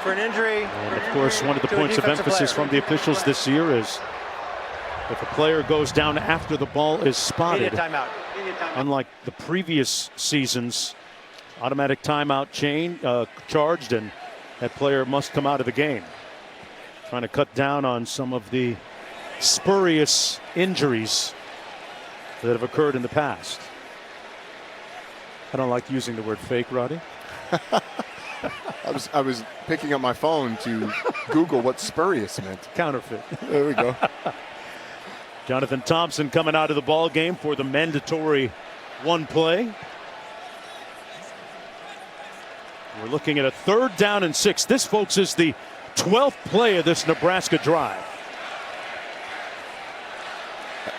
for an injury. And of course, one of the points of emphasis from the officials this year is if a player goes down after the ball is spotted, unlike the previous seasons, automatic timeout charged, and that player must come out of the game. Trying to cut down on some of the spurious injuries that have occurred in the past. I don't like using the word fake, Roddy. I was picking up my phone to Google what spurious meant. Counterfeit. There we go. Jonathan Thompson coming out of the ball game for the mandatory one play. We're looking at a 3rd down and 6. This, folks, is the 12th play of this Nebraska drive.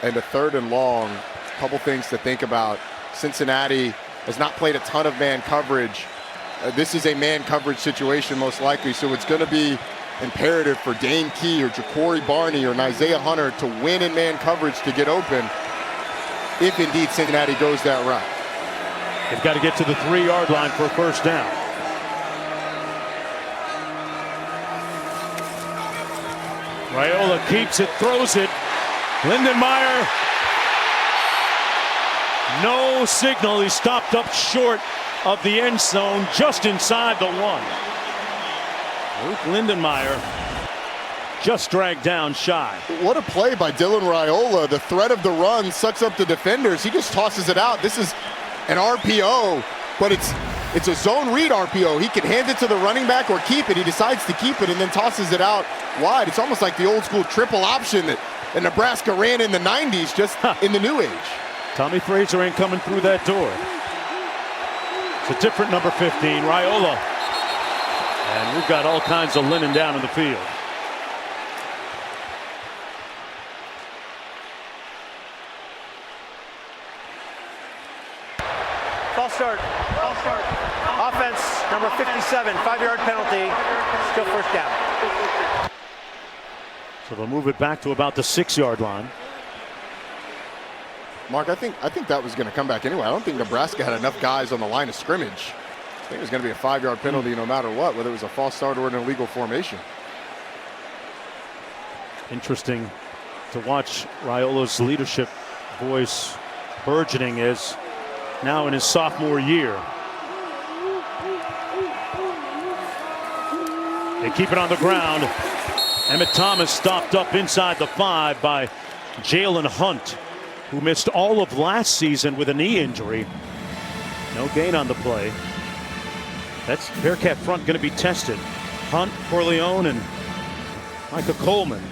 And a 3rd and long. A couple things to think about. Cincinnati has not played a ton of man coverage. This is a man coverage situation most likely, so it's going to be imperative for Dane Key or Ja'Cory Barney or Isaiah Hunter to win in man coverage to get open if indeed Cincinnati goes that route. They've got to get to the 3-yard line for a 1st down. Raiola keeps it, throws it. Lindenmeyer, no signal. He stopped up short of the end zone, just inside the 1. Luke Lindenmeyer just dragged down shy. What a play by Dylan Raiola. The threat of the run sucks up the defenders. He just tosses it out. This is an RPO, but it's a zone read RPO. He can hand it to the running back or keep it. He decides to keep it and then tosses it out wide. It's almost like the old school triple option that Nebraska ran in the 90s, just in the new age. Tommy Fraser ain't coming through that door. It's a different number 15, Raiola. And we've got all kinds of linen down in the field. False start. False start. Offense, number 57, 5-yard penalty. Still 1st down. So they'll move it back to about the 6-yard line. Mark, I think that was going to come back anyway. I don't think Nebraska had enough guys on the line of scrimmage. I think it was going to be a 5-yard penalty no matter what, whether it was a false start or an illegal formation. Interesting to watch Raiola's leadership voice burgeoning as now in his sophomore year. They keep it on the ground. Emmett Thomas stopped up inside the 5 by Jalen Hunt, who missed all of last season with a knee injury. No gain on the play. That's Bearcat front going to be tested. Hunt, Corleone, and Micah Coleman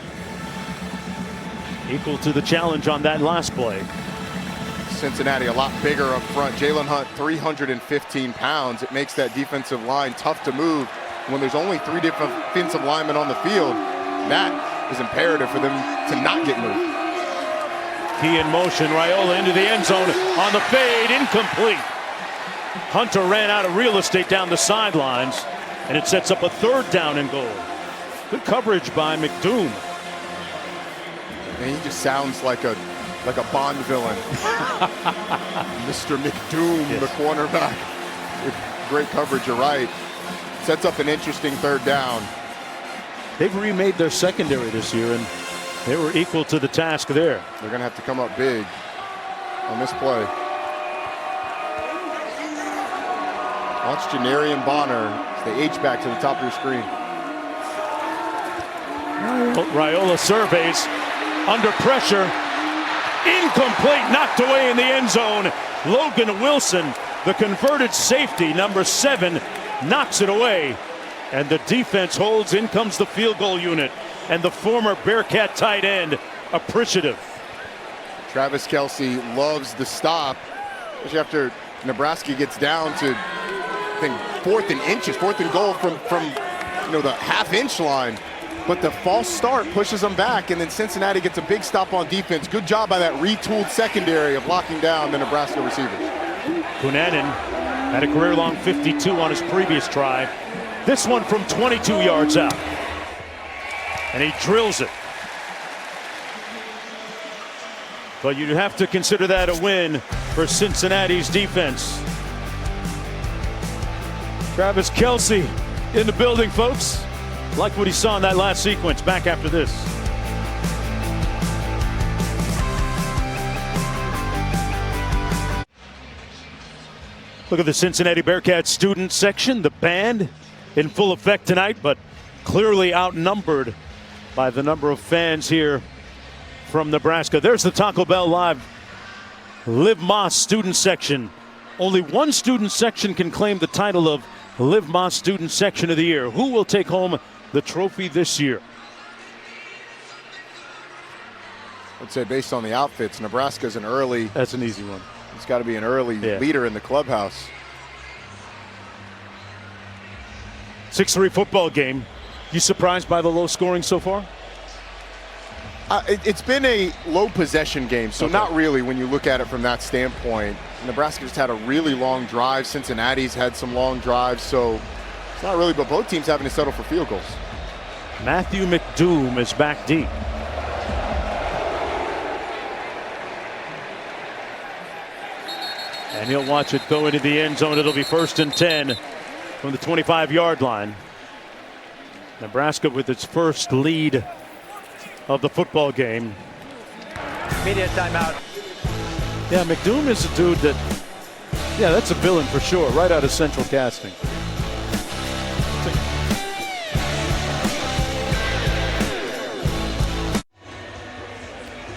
equal to the challenge on that last play. Cincinnati a lot bigger up front. Jalen Hunt, 315 pounds. It makes that defensive line tough to move when there's only 3 different defensive linemen on the field. That is imperative for them to not get moved. Key in motion, Raiola into the end zone on the fade, incomplete. Hunter ran out of real estate down the sidelines, and it sets up a 3rd down and goal. Good coverage by McDoom. And he just sounds like a Bond villain. Mr. McDoom, yes. The cornerback. With great coverage, you're right. Sets up an interesting 3rd down. They've remade their secondary this year, and they were equal to the task there. They're going to have to come up big on this play. Watch Janarian Bonner as they H-back to the top of your screen. Raiola surveys, under pressure, incomplete, knocked away in the end zone. Logan Wilson, the converted safety, number 7, knocks it away. And the defense holds. In comes the field goal unit. And the former Bearcat tight end appreciative. Travis Kelce loves the stop, especially after Nebraska gets down to, I think, 4th and inches, 4th and goal from the half-inch line. But the false start pushes them back, and then Cincinnati gets a big stop on defense. Good job by that retooled secondary of locking down the Nebraska receivers. Kunanen had a career-long 52 on his previous try. This one from 22 yards out. And he drills it. But you'd have to consider that a win for Cincinnati's defense. Travis Kelce in the building, folks. Like what he saw in that last sequence. Back after this. Look at the Cincinnati Bearcats student section. The band in full effect tonight, but clearly outnumbered by the number of fans here from Nebraska. There's the Taco Bell Live Liv Moss student section. Only one student section can claim the title of Liv Moss Student Section of the Year. Who will take home the trophy this year? I'd say based on the outfits, Nebraska's an early. That's an easy one. He's got to be an early leader in the clubhouse. 6-3 football game. You surprised by the low scoring so far? It's been a low possession game, so not really when you look at it from that standpoint. Nebraska's had a really long drive. Cincinnati's had some long drives, so it's not really, but both teams having to settle for field goals. Matthew McDoom is back deep. And he'll watch it go into the end zone. It'll be 1st and 10 from the 25-yard line. Nebraska with its first lead of the football game. Media timeout. Yeah, McDoom is a dude that, yeah, that's a villain for sure, right out of Central Casting.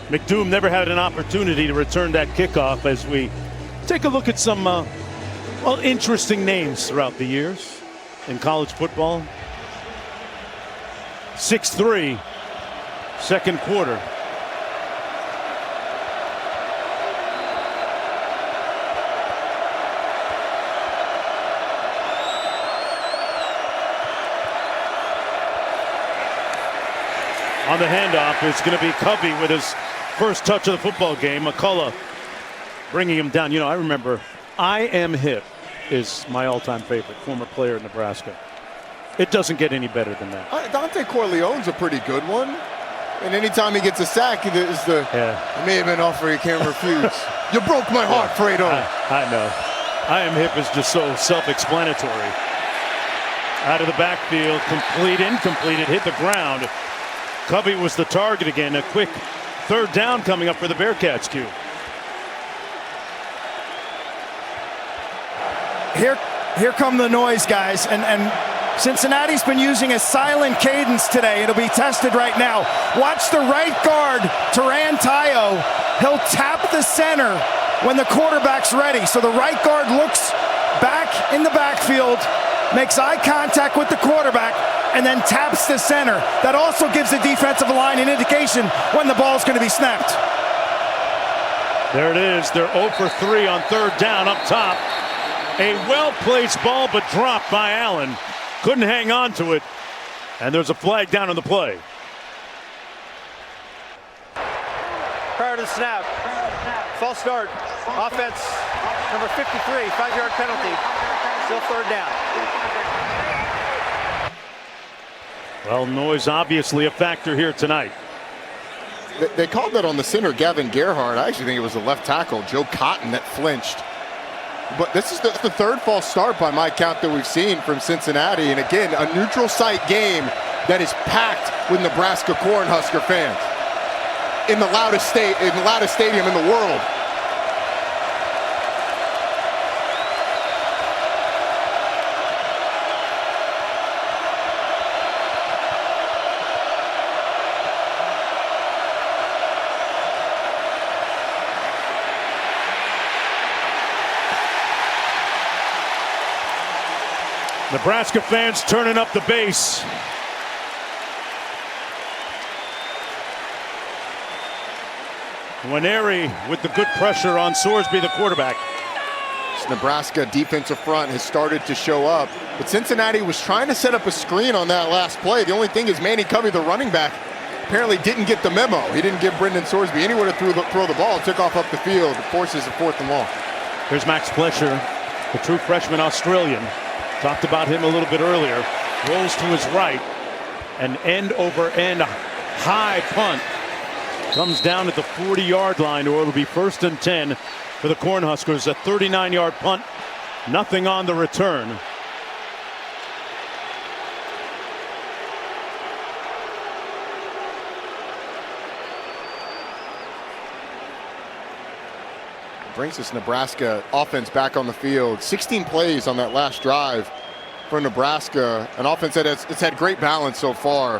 McDoom never had an opportunity to return that kickoff as we take a look at some, well, interesting names throughout the years in college football. 6-3, second quarter. On the handoff is going to be Covey with his first touch of the football game. McCullough bringing him down. You know, I remember I Am Hip is my all-time favorite, former player in Nebraska. It doesn't get any better than that. Dante Corleone's a pretty good one. And anytime he gets a sack, there's the, I may have been offer you can't refuse. You broke my heart, Fredo. I know. I Am Hip is just so self-explanatory. Out of the backfield, complete, incomplete, it hit the ground. Covey was the target again. A quick third down coming up for the Bearcats, Q. Here come the noise, guys, and Cincinnati's been using a silent cadence today. It'll be tested right now. Watch the right guard, Taran Tayo. He'll tap the center when the quarterback's ready. So the right guard looks back in the backfield, makes eye contact with the quarterback, and then taps the center. That also gives the defensive line an indication when the ball's going to be snapped. There it is. They're 0 for 3 on third down up top. A well-placed ball, but dropped by Allen. Couldn't hang on to it. And there's a flag down on the play. Prior to the snap, false start, offense, number 53, 5-yard penalty, still third down. Well, noise obviously a factor here tonight. They called that on the center, Gavin Gerhardt. I actually think it was the left tackle, Joe Cotton, that flinched. But this is the third false start by my count that we've seen from Cincinnati. And again, a neutral site game that is packed with Nebraska Cornhusker fans in the loudest stadium in the world. Nebraska fans turning up the bass. Nwaneri with the good pressure on Sorsby, the quarterback. This Nebraska defensive front has started to show up, but Cincinnati was trying to set up a screen on that last play. The only thing is Manny Covey, the running back, apparently didn't get the memo. He didn't give Brendan Sorsby anywhere to throw the ball. Took off up the field. It forces a 4th and long. Here's Max Fletcher, the true freshman Australian. Talked about him a little bit earlier. Rolls to his right. An end-over-end high punt. Comes down at the 40-yard line, or it'll be 1st and 10 for the Cornhuskers. A 39-yard punt. Nothing on the return. Brings this Nebraska offense back on the field. 16 plays on that last drive for Nebraska. An offense that it's had great balance so far.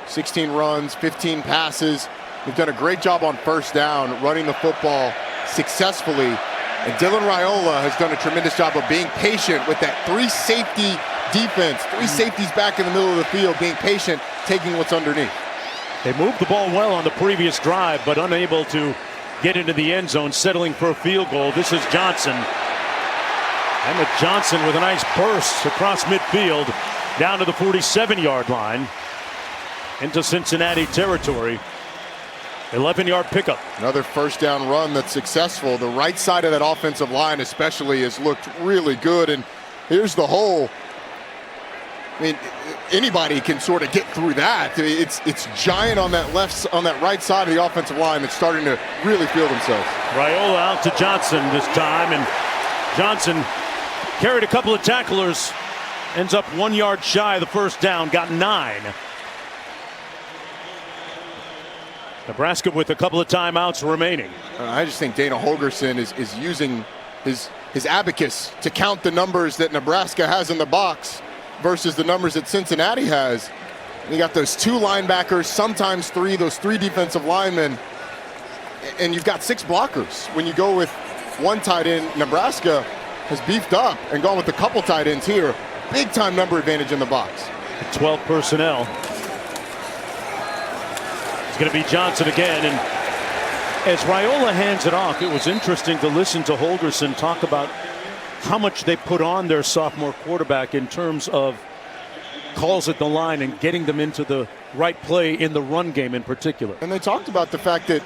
16 runs, 15 passes. They've done a great job on first down, running the football successfully. And Dylan Raiola has done a tremendous job of being patient with that three-safety defense. Three safeties back in the middle of the field, being patient, taking what's underneath. They moved the ball well on the previous drive, but unable to get into the end zone, settling for a field goal. This is Johnson. Emmett Johnson with a nice burst across midfield, down to the 47-yard line, into Cincinnati territory. 11-yard pickup. Another first down run that's successful. The right side of that offensive line especially has looked really good. And here's the hole. I mean, anybody can sort of get through that. It's giant on that right side of the offensive line that's starting to really feel themselves. Raiola out to Johnson this time, and Johnson carried a couple of tacklers, ends up 1 yard shy of the first down, got 9. Nebraska with a couple of timeouts remaining. I just think Dana Holgorsen is using his abacus to count the numbers that Nebraska has in the box versus the numbers that Cincinnati has. You got those 2 linebackers, sometimes 3, those 3 defensive linemen, and you've got 6 blockers. When you go with 1 tight end, Nebraska has beefed up and gone with a couple tight ends here. Big time number advantage in the box. 12 personnel. It's going to be Johnson again, and as Raiola hands it off, it was interesting to listen to Holgorsen talk about how much they put on their sophomore quarterback in terms of calls at the line and getting them into the right play in the run game in particular. And they talked about the fact that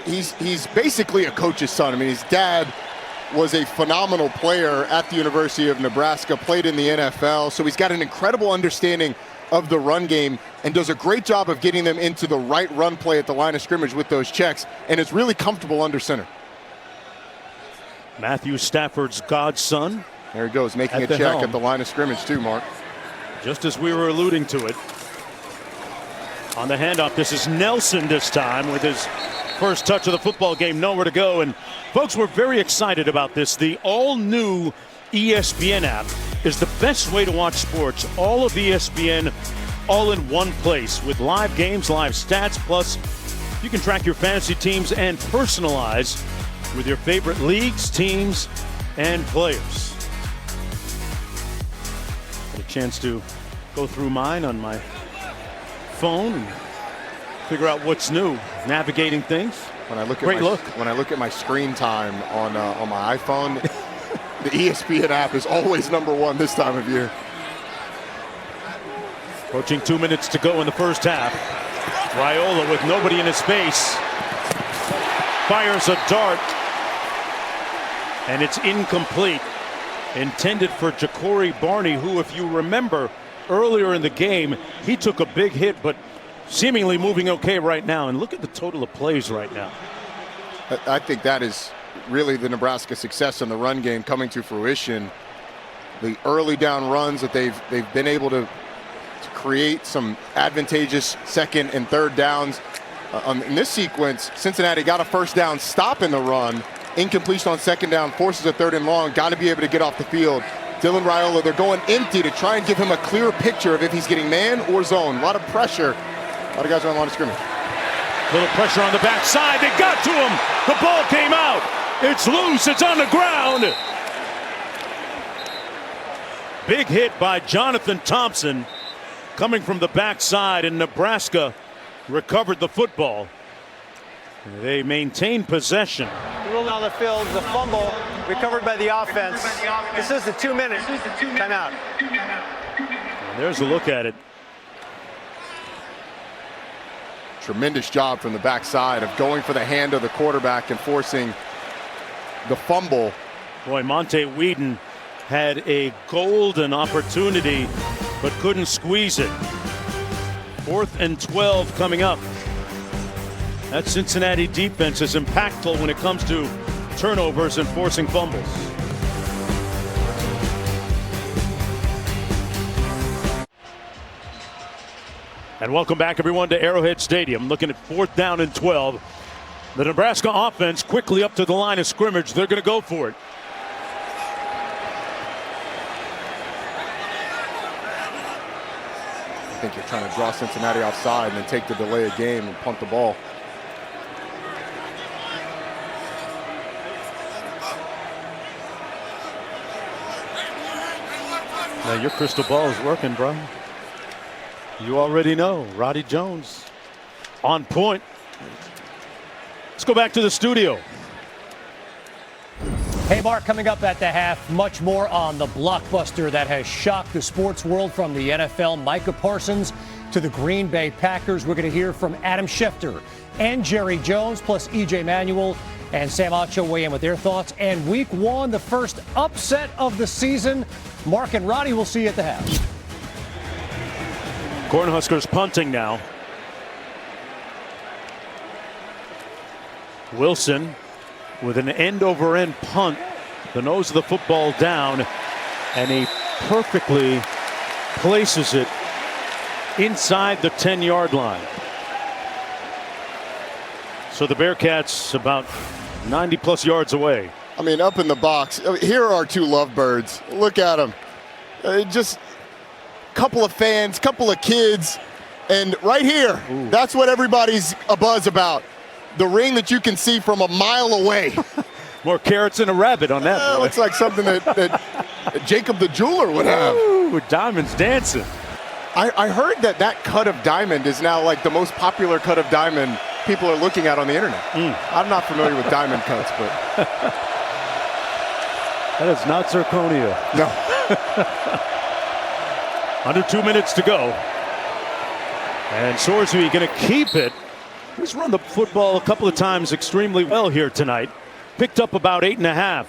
he's basically a coach's son. I mean, his dad was a phenomenal player at the University of Nebraska, played in the NFL, so he's got an incredible understanding of the run game and does a great job of getting them into the right run play at the line of scrimmage with those checks, and is really comfortable under center. Matthew Stafford's godson. There he goes, making a check at the line of scrimmage too, Mark. Just as we were alluding to it. On the handoff, this is Nelson this time with his first touch of the football game, nowhere to go. And folks, we're very excited about this. The all-new ESPN app is the best way to watch sports. All of ESPN, all in one place with live games, live stats, plus you can track your fantasy teams and personalize with your favorite leagues, teams, and players. Got a chance to go through mine on my phone and figure out what's new, navigating things. When I look at my screen time on my iPhone, the ESPN app is always #1 this time of year. Approaching 2 minutes to go in the first half. Raiola with nobody in his face fires a dart, and it's incomplete. Intended for Ja'Cory Barney, who, if you remember earlier in the game, he took a big hit, but seemingly moving okay right now. And look at the total of plays right now. I think that is really the Nebraska success in the run game coming to fruition. The early down runs that they've been able to create some advantageous second and third downs. In this sequence, Cincinnati got a first down stop in the run. Incompletion on second down, forces a 3rd and long. Got to be able to get off the field. Dylan Raiola, they're going empty to try and give him a clear picture of if he's getting man or zone. A lot of pressure. A lot of guys are on the line of scrimmage. Little pressure on the backside. They got to him. The ball came out. It's loose. It's on the ground. Big hit by Jonathan Thompson coming from the backside, and Nebraska recovered the football. They maintained possession. Ruled on the field, the fumble recovered by the offense. This is the 2-minute timeout. And there's a look at it. Tremendous job from the backside of going for the hand of the quarterback and forcing the fumble. Boy, Monte Whedon had a golden opportunity, but couldn't squeeze it. 4th and 12 coming up. That Cincinnati defense is impactful when it comes to turnovers and forcing fumbles. And welcome back, everyone, to Arrowhead Stadium. Looking at 4th down and 12. The Nebraska offense quickly up to the line of scrimmage. They're going to go for it. I think you're trying to draw Cincinnati offside and then take the delay of game and punt the ball. Now your crystal ball is working, bro. You already know. Roddy Jones on point. Let's go back to the studio. Hey, Mark, coming up at the half, much more on the blockbuster that has shocked the sports world, from the NFL, Micah Parsons, to the Green Bay Packers. We're going to hear from Adam Schefter and Jerry Jones, plus E.J. Manuel and Sam Acho weigh in with their thoughts. And week one, the first upset of the season. Mark and Roddy will see you at the half. Cornhuskers punting now. Wilson with an end-over-end punt. The nose of the football down, and he perfectly places it inside the 10-yard line. So the Bearcats about 90-plus yards away. I mean, up in the box. Here are our two lovebirds. Look at them. Just a couple of fans, couple of kids, and right here, that's what everybody's abuzz about. The ring that you can see from a mile away. More carrots than a rabbit on that. Looks like something that Jacob the jeweler would have. Ooh, diamonds dancing. I heard that cut of diamond is now like the most popular cut of diamond people are looking at on the internet. I'm not familiar with diamond cuts, but that is not zirconia. No. Under 2 minutes to go. And Sorsby going to keep it. He's run the football a couple of times extremely well here tonight. Picked up about 8.5.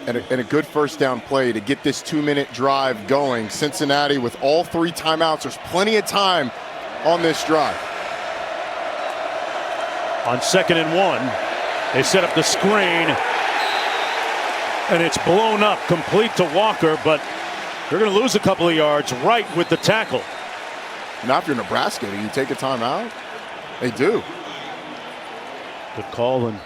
And a good first down play to get this 2-minute drive going. Cincinnati with all 3 timeouts. There's plenty of time on this drive. On 2nd and 1, they set up the screen, and it's blown up complete to Walker, but they're going to lose a couple of yards right with the tackle. Now if you're Nebraska, do you take a timeout? They do. Good call and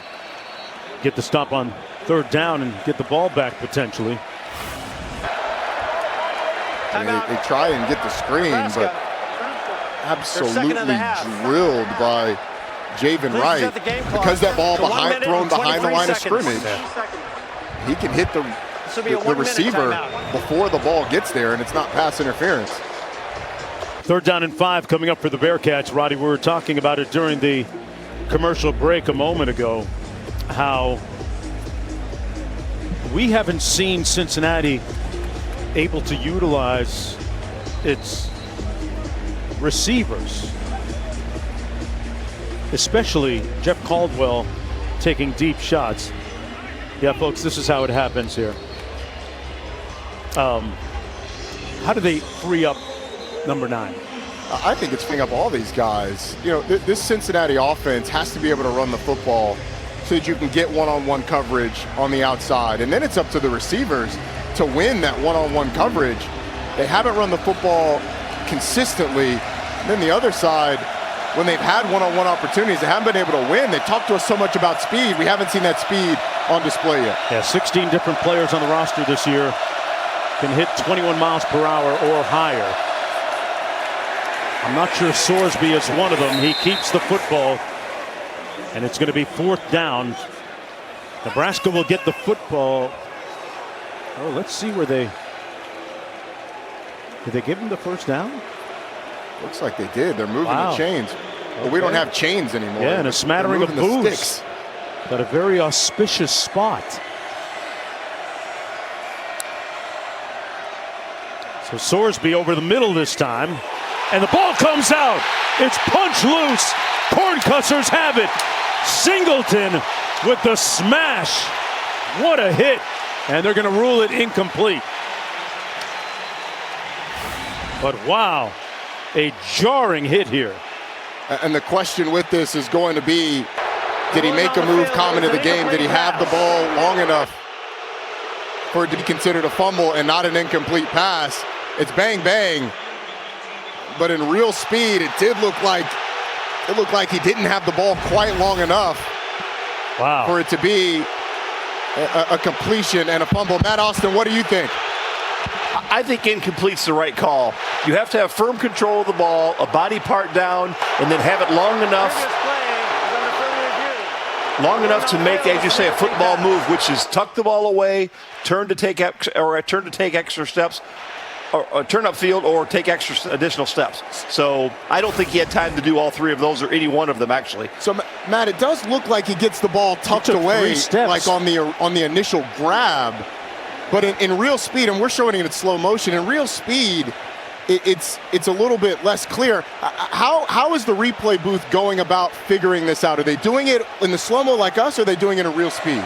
get the stop on 3rd down and get the ball back potentially. They try and get the screen, but absolutely drilled by Javen Wright, because that ball thrown behind the line of scrimmage. He can hit the receiver before the ball gets there, and it's not pass interference. 3rd down and 5 coming up for the Bearcats. Roddy, we were talking about it during the commercial break a moment ago, how we haven't seen Cincinnati able to utilize its receivers, especially Jeff Caldwell taking deep shots. Yeah, folks, this is how it happens here. How do they free up number 9? I think it's freeing up all these guys. You know, this Cincinnati offense has to be able to run the football so that you can get one-on-one coverage on the outside. And then it's up to the receivers to win that one-on-one coverage. They haven't run the football consistently. And then the other side, when they've had one-on-one opportunities, they haven't been able to win. They talk to us so much about speed. We haven't seen that speed on display yet. Yeah, 16 different players on the roster this year can hit 21 miles per hour or higher. I'm not sure Sorsby is one of them. He keeps the football, and it's going to be 4th down. Nebraska will get the football. Oh, let's see where did they give him the first down? Looks like they did. They're moving the chains. But we don't have chains anymore. Yeah, and a smattering of booze. Sticks. Got a very auspicious spot. So Sorsby over the middle this time. And the ball comes out. It's punch loose. Cornhuskers have it. Singleton with the smash. What a hit. And they're going to rule it incomplete. But wow, a jarring hit here. And the question with this is going to be, did he make a move common to the game? Did he have the ball long enough for it to be considered a fumble and not an incomplete pass? It's bang, bang. But in real speed, it looked like he didn't have the ball quite long enough for it to be a completion and a fumble. Matt Austin, what do you think? I think incomplete's the right call. You have to have firm control of the ball, a body part down, and then have it long enough. long enough to make, as you say, a football move, which is tuck the ball away, turn to take extra steps, or turn upfield, or take additional steps. So I don't think he had time to do all three of those, or any one of them actually. So Matt, it does look like he gets the ball tucked away, like on the initial grab, but in real speed, and we're showing it in slow motion. In real speed, it's a little bit less clear. How is the replay booth going about figuring this out? Are they doing it in the slow-mo like us, or are they doing it at real speed?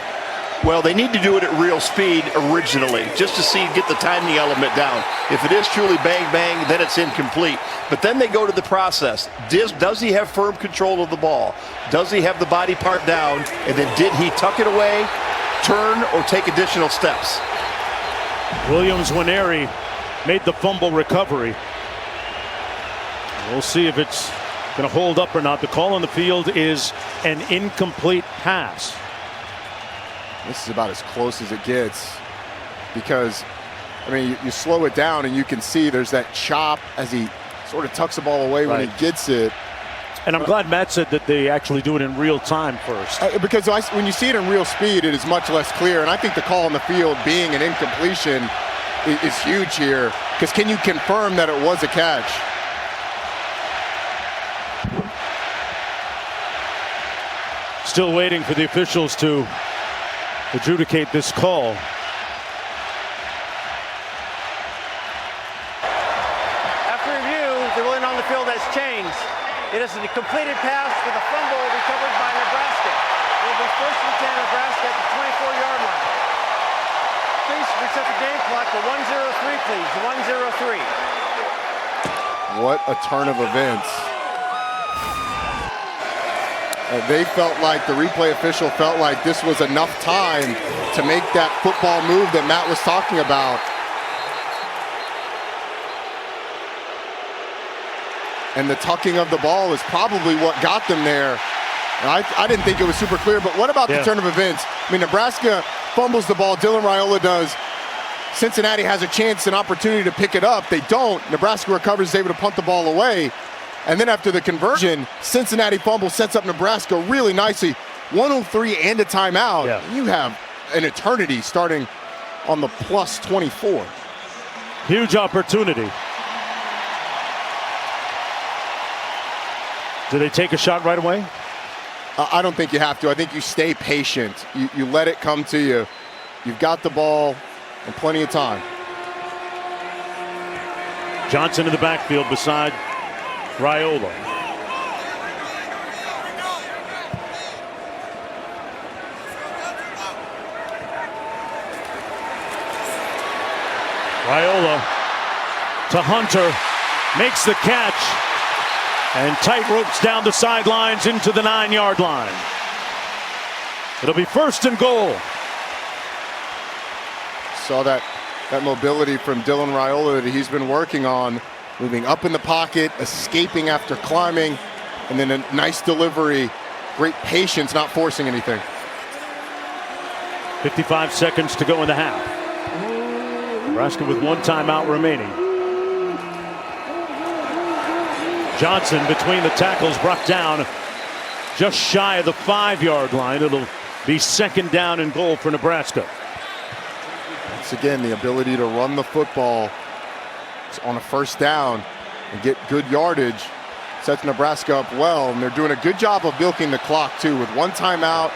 Well, they need to do it at real speed originally, just to get the timing element down. If it is truly bang, bang, then it's incomplete. But then they go to the process. Does he have firm control of the ball? Does he have the body part down? And then did he tuck it away, turn, or take additional steps? Williams-Nwaneri made the fumble recovery. We'll see if it's going to hold up or not. The call on the field is an incomplete pass. This is about as close as it gets, because, I mean, you slow it down and you can see there's that chop as he sort of tucks the ball away when he gets it. And I'm glad Matt said that they actually do it in real time first. Because when you see it in real speed, it is much less clear. And I think the call on the field being an incompletion is huge here, because can you confirm that it was a catch? Still waiting for the officials to adjudicate this call. After review, the ruling on the field has changed. It is a completed pass with a fumble recovered by Nebraska. It will be first and 10 Nebraska at the 24-yard line. Please reset the game clock to 1:03, please. 1:03. What a turn of events. They felt like, the replay official felt like this was enough time to make that football move that Matt was talking about. And the tucking of the ball is probably what got them there. I didn't think it was super clear, but what about the turn of events? I mean, Nebraska fumbles the ball, Dylan Raiola does. Cincinnati has a chance, an opportunity to pick it up. They don't. Nebraska recovers, is able to punt the ball away. And then after the conversion, Cincinnati fumble sets up Nebraska really nicely. 1:03 and a timeout. Yeah. You have an eternity starting on the plus 24. Huge opportunity. Do they take a shot right away? I don't think you have to. I think you stay patient. You let it come to you. You've got the ball and plenty of time. Johnson in the backfield beside Raiola. Raiola to Hunter, makes the catch, and tight ropes down the sidelines into the 9-yard line. It'll be first and goal. Saw that mobility from Dylan Raiola that he's been working on, moving up in the pocket, escaping after climbing, and then a nice delivery. Great patience, not forcing anything. 55 seconds to go in the half. Nebraska with one timeout remaining. Johnson between the tackles, brought down just shy of the 5-yard line. It'll be second down and goal for Nebraska. Once again, the ability to run the football on a first down and get good yardage sets Nebraska up well, and they're doing a good job of milking the clock too. With one timeout,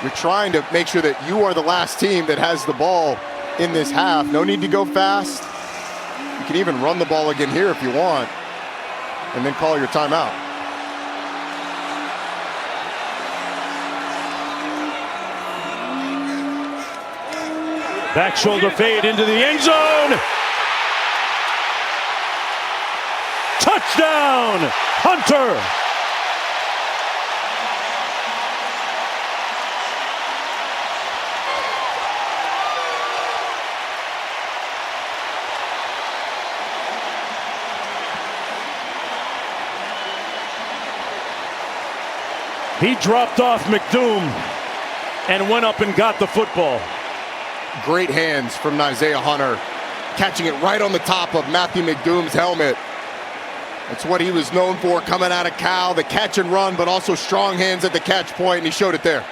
you're trying to make sure that you are the last team that has the ball in this half. No need to go fast. You can even run the ball again here if you want, and then call your timeout. Back shoulder fade into the end zone. Touchdown, Hunter. He dropped off McDoom and went up and got the football. Great hands from Isaiah Hunter, catching it right on the top of Matthew McDoom's helmet. That's what he was known for coming out of Cal, the catch and run, but also strong hands at the catch point, and he showed it there.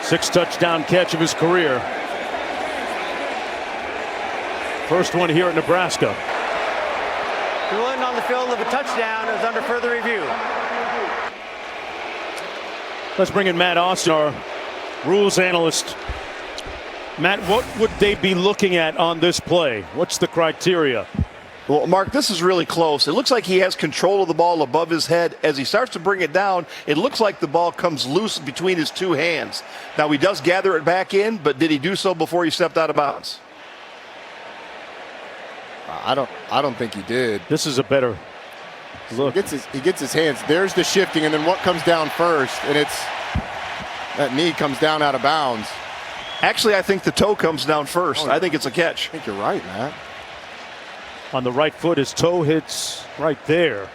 6th touchdown catch of his career. First one here at Nebraska. The ruling on the field of a touchdown is under further review. Let's bring in Matt Austin, our rules analyst. Matt, what would they be looking at on this play? What's the criteria? Well, Mark, this is really close. It looks like he has control of the ball above his head. As he starts to bring it down, it looks like the ball comes loose between his two hands. Now, he does gather it back in, but did he do so before he stepped out of bounds? I don't think he did. This is a better look. He gets his hands. There's the shifting, and then what comes down first? And it's that knee comes down out of bounds. Actually, I think the toe comes down first. I think it's a catch. I think you're right, Matt. On the right foot, his toe hits right there.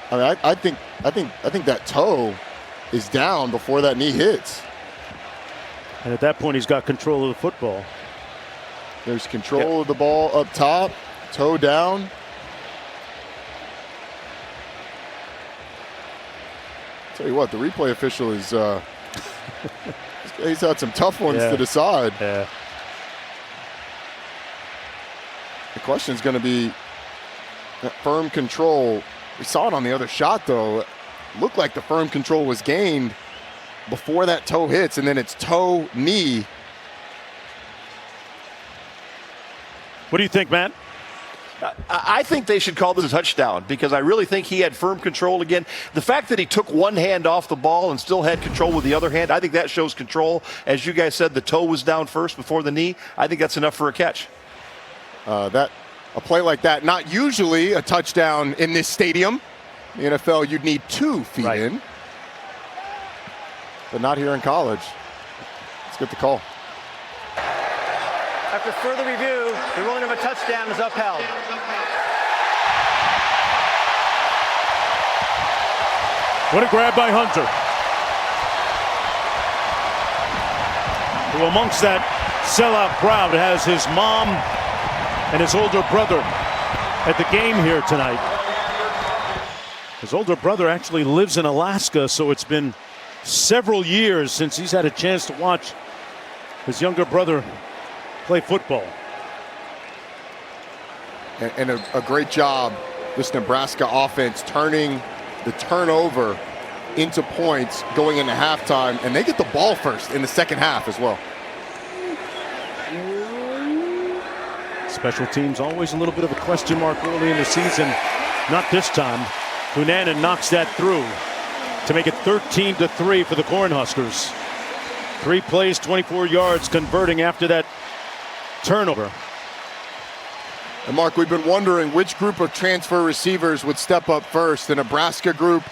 I mean, I think that toe is down before that knee hits. And at that point, he's got control of the football. There's control of the ball up top, toe down. Tell you what, the replay official is he's had some tough ones to decide. Yeah. The question is going to be that firm control. We saw it on the other shot, though. It looked like the firm control was gained before that toe hits, and then it's toe, knee. What do you think, Matt? I think they should call this a touchdown because I really think he had firm control again. The fact that he took one hand off the ball and still had control with the other hand, I think that shows control. As you guys said, the toe was down first before the knee. I think that's enough for a catch. A play like that, not usually a touchdown in this stadium. In the NFL, you'd need 2 feet in. But not here in college. Let's get the call. After further review, the ruling of a touchdown is upheld. What a grab by Hunter. Who amongst that sellout crowd has his mom and his older brother at the game here tonight. His older brother actually lives in Alaska, so it's been several years since he's had a chance to watch his younger brother play football. And a great job, this Nebraska offense, turning the turnover into points going into halftime, and they get the ball first in the second half as well. Special teams always a little bit of a question mark early in the season. Not this time. Hunanan knocks that through to make it 13-3 for the Cornhuskers. 3 plays, 24 yards, converting after that turnover. And Mark, we've been wondering which group of transfer receivers would step up first, the Nebraska group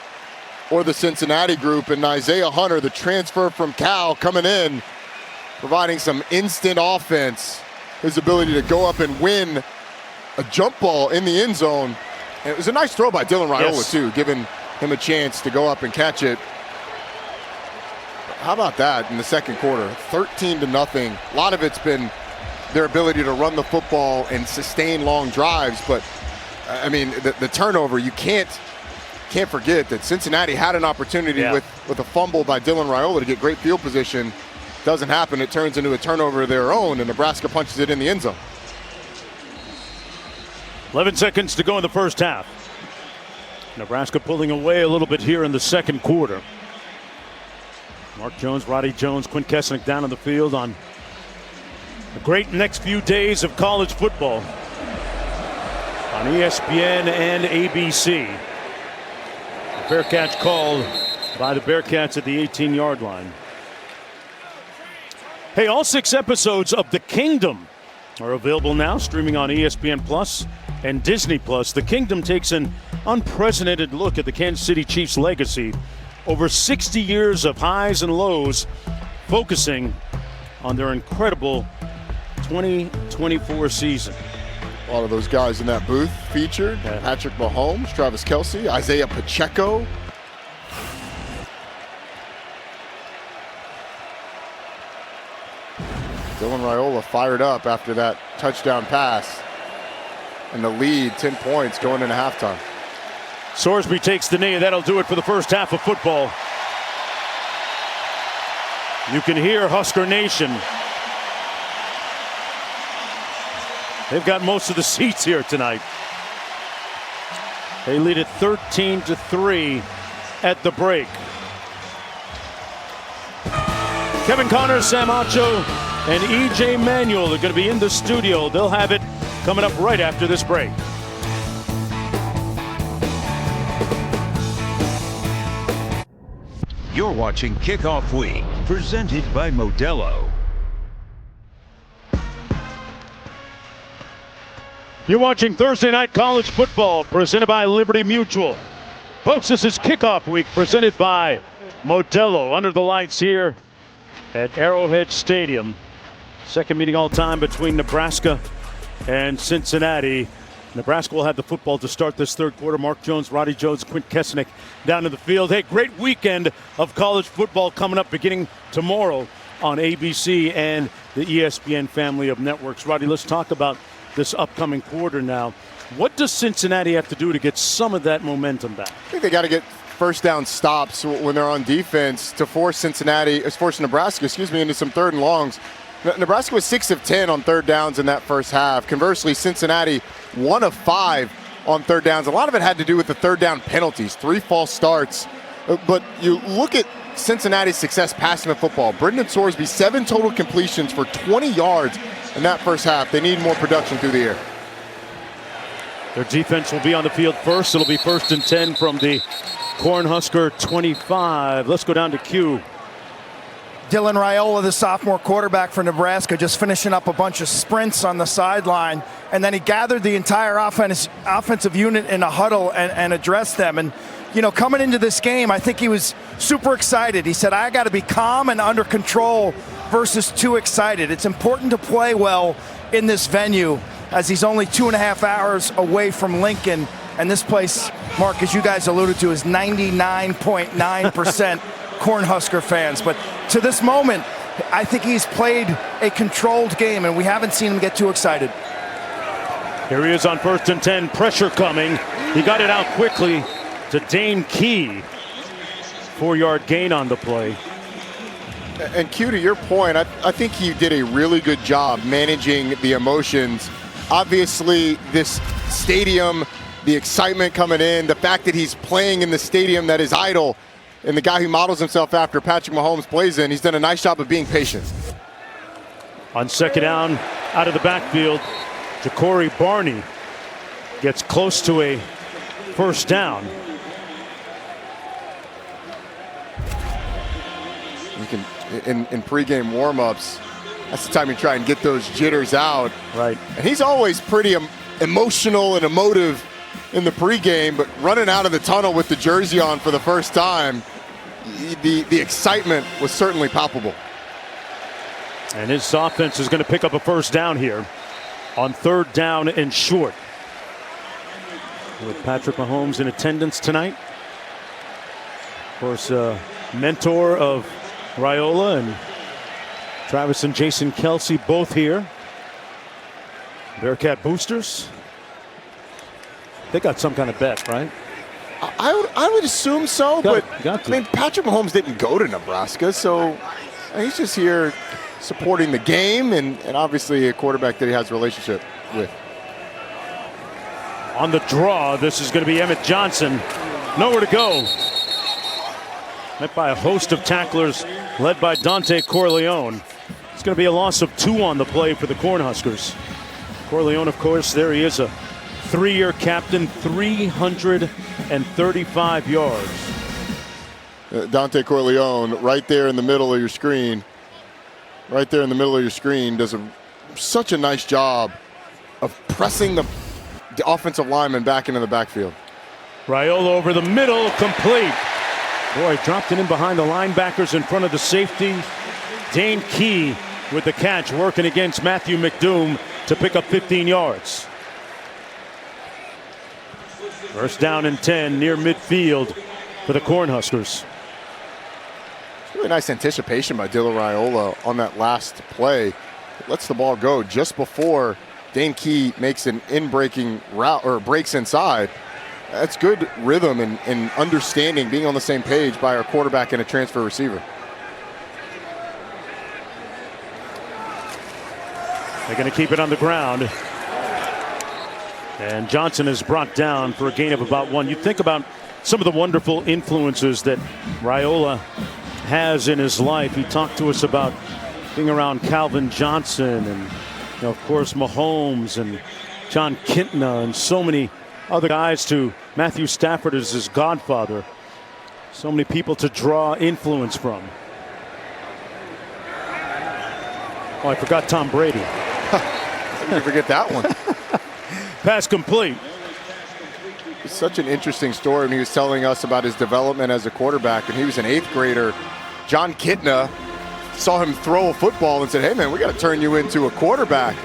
or the Cincinnati group. And Isaiah Hunter, the transfer from Cal, coming in, providing some instant offense. His ability to go up and win a jump ball in the end zone. And it was a nice throw by Dylan Raiola, too, giving him a chance to go up and catch it. How about that in the second quarter? 13-0. A lot of it's been their ability to run the football and sustain long drives, but I mean the turnover, you can't forget that Cincinnati had an opportunity with a fumble by Dylan Raiola to get great field position. Doesn't happen. It turns into a turnover of their own, and Nebraska punches it in the end zone. 11 seconds to go in the first half. Nebraska pulling away a little bit here in the second quarter. Mark Jones, Roddy Jones, Quinn Kesnick down on the field on a great next few days of college football on ESPN and ABC. A fair catch called by the Bearcats at the 18-yard line. Hey, all 6 episodes of The Kingdom are available now, streaming on ESPN Plus and Disney Plus. The Kingdom takes an unprecedented look at the Kansas City Chiefs' legacy over 60 years of highs and lows, focusing on their incredible 2024 season. A lot of those guys in that booth featured. Patrick Mahomes, Travis Kelce, Isaiah Pacheco. Dylan Raiola fired up after that touchdown pass. And the lead, 10 points going into halftime. Sorsby takes the knee. That'll do it for the first half of football. You can hear Husker Nation. They've got most of the seats here tonight. They lead it 13-3 at the break. Kevin Connors, Sam Acho, and E.J. Manuel are going to be in the studio. They'll have it coming up right after this break. You're watching Kickoff Week, presented by Modelo. You're watching Thursday Night College Football, presented by Liberty Mutual. Folks, this is Kickoff Week, presented by Modelo. Under the lights here at Arrowhead Stadium. Second meeting all time between Nebraska and Cincinnati. Nebraska will have the football to start this third quarter. Mark Jones, Roddy Jones, Quint Kesnick down in the field. Hey, great weekend of college football coming up beginning tomorrow on ABC and the ESPN family of networks. Roddy, let's talk about this upcoming quarter now. What does Cincinnati have to do to get some of that momentum back? I think they got to get first down stops when they're on defense to force Nebraska, into some third and longs. Nebraska was 6 of 10 on third downs in that first half. Conversely, Cincinnati 1 of 5 on third downs. A lot of it had to do with the third down penalties, 3 false starts. But you look at Cincinnati's success passing the football. Brendan Sorsby, 7 total completions for 20 yards in that first half. They need more production through the air. Their defense will be on the field first. It'll be 1st and 10 from the Cornhusker 25. Let's go down to Q. Dylan Raiola, the sophomore quarterback for Nebraska, just finishing up a bunch of sprints on the sideline, and then he gathered the entire offensive unit in a huddle and addressed them. And, you know, coming into this game, I think he was super excited. He said, I got to be calm and under control versus too excited. It's important to play well in this venue, as he's only 2.5 hours away from Lincoln. And this place, Mark, as you guys alluded to, is 99.9% Cornhusker fans. But to this moment, I think he's played a controlled game, and we haven't seen him get too excited. Here he is on 1st and 10. Pressure coming. He got it out quickly to Dane Key. 4-yard gain on the play. And Q, to your point, I think he did a really good job managing the emotions. Obviously, this stadium, the excitement coming in, the fact that he's playing in the stadium that is idle, and the guy who models himself after Patrick Mahomes plays in, he's done a nice job of being patient. On 2nd down, out of the backfield, Ja'Cory Barney gets close to a 1st down. You can, in pregame warm-ups, that's the time you try and get those jitters out. Right. And he's always pretty emotional and emotive in the pregame, but running out of the tunnel with the jersey on for the first time, the excitement was certainly palpable. And his offense is going to pick up a 1st down here on 3rd down and short. With Patrick Mahomes in attendance tonight. Of course, mentor of Raiola, and Travis and Jason Kelsey both here. Bearcat boosters. They got some kind of bet, right? I would assume so, but I mean, Patrick Mahomes didn't go to Nebraska, so he's just here supporting the game and obviously a quarterback that he has a relationship with. On the draw, this is going to be Emmett Johnson. Nowhere to go. Met by a host of tacklers led by Dante Corleone. It's going to be a loss of 2 on the play for the Cornhuskers. Corleone, of course, there he is, a 3-year captain, 335 yards. Dante Corleone right there in the middle of your screen. Right there in the middle of your screen does such a nice job of pressing the offensive lineman back into the backfield. Raiola over the middle, complete. Boy, dropped it in behind the linebackers in front of the safety. Dane Key with the catch, working against Matthew McDoom to pick up 15 yards. 1st down and 10 near midfield for the Cornhuskers. Really nice anticipation by Dylan Raiola on that last play. It lets the ball go just before Dane Key makes an in-breaking route or breaks inside. That's good rhythm and understanding, being on the same page by our quarterback and a transfer receiver. They're going to keep it on the ground. And Johnson is brought down for a gain of about 1. You think about some of the wonderful influences that Raiola has in his life. He talked to us about being around Calvin Johnson and, of course, Mahomes and John Kintna and so many other guys. To Matthew Stafford as his godfather. So many people to draw influence from. Oh, I forgot Tom Brady. You forget that one. Pass complete. It's such an interesting story. He was telling us about his development as a quarterback, and he was an 8th grader. John Kintna saw him throw a football and said, "Hey man, we got to turn you into a quarterback."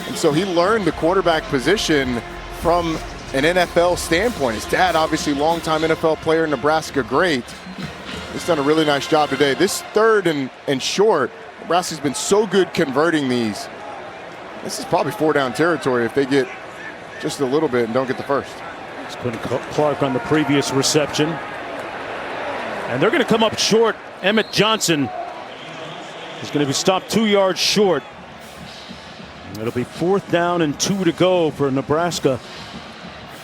And so he learned the quarterback position from an NFL standpoint. His dad, obviously longtime NFL player, Nebraska great. He's done a really nice job today. This 3rd and short, Nebraska's been so good converting these. This is probably 4-down territory if they get just a little bit and don't get the first. It's Quinn Clark on the previous reception. And they're going to come up short. Emmett Johnson is going to be stopped 2 yards short. It'll be 4th down and 2 to go for Nebraska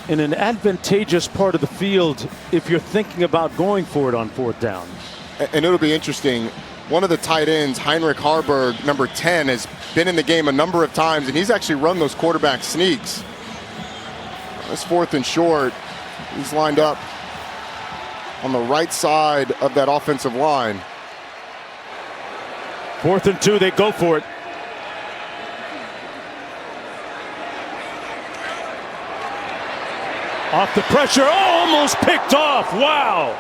in an advantageous part of the field if you're thinking about going for it on 4th down. And it'll be interesting. One of the tight ends, Heinrich Harburg, number 10, has been in the game a number of times, and he's actually run those quarterback sneaks. This 4th and short, he's lined up on the right side of that offensive line. 4th and 2, they go for it. Off the pressure, almost picked off. Wow.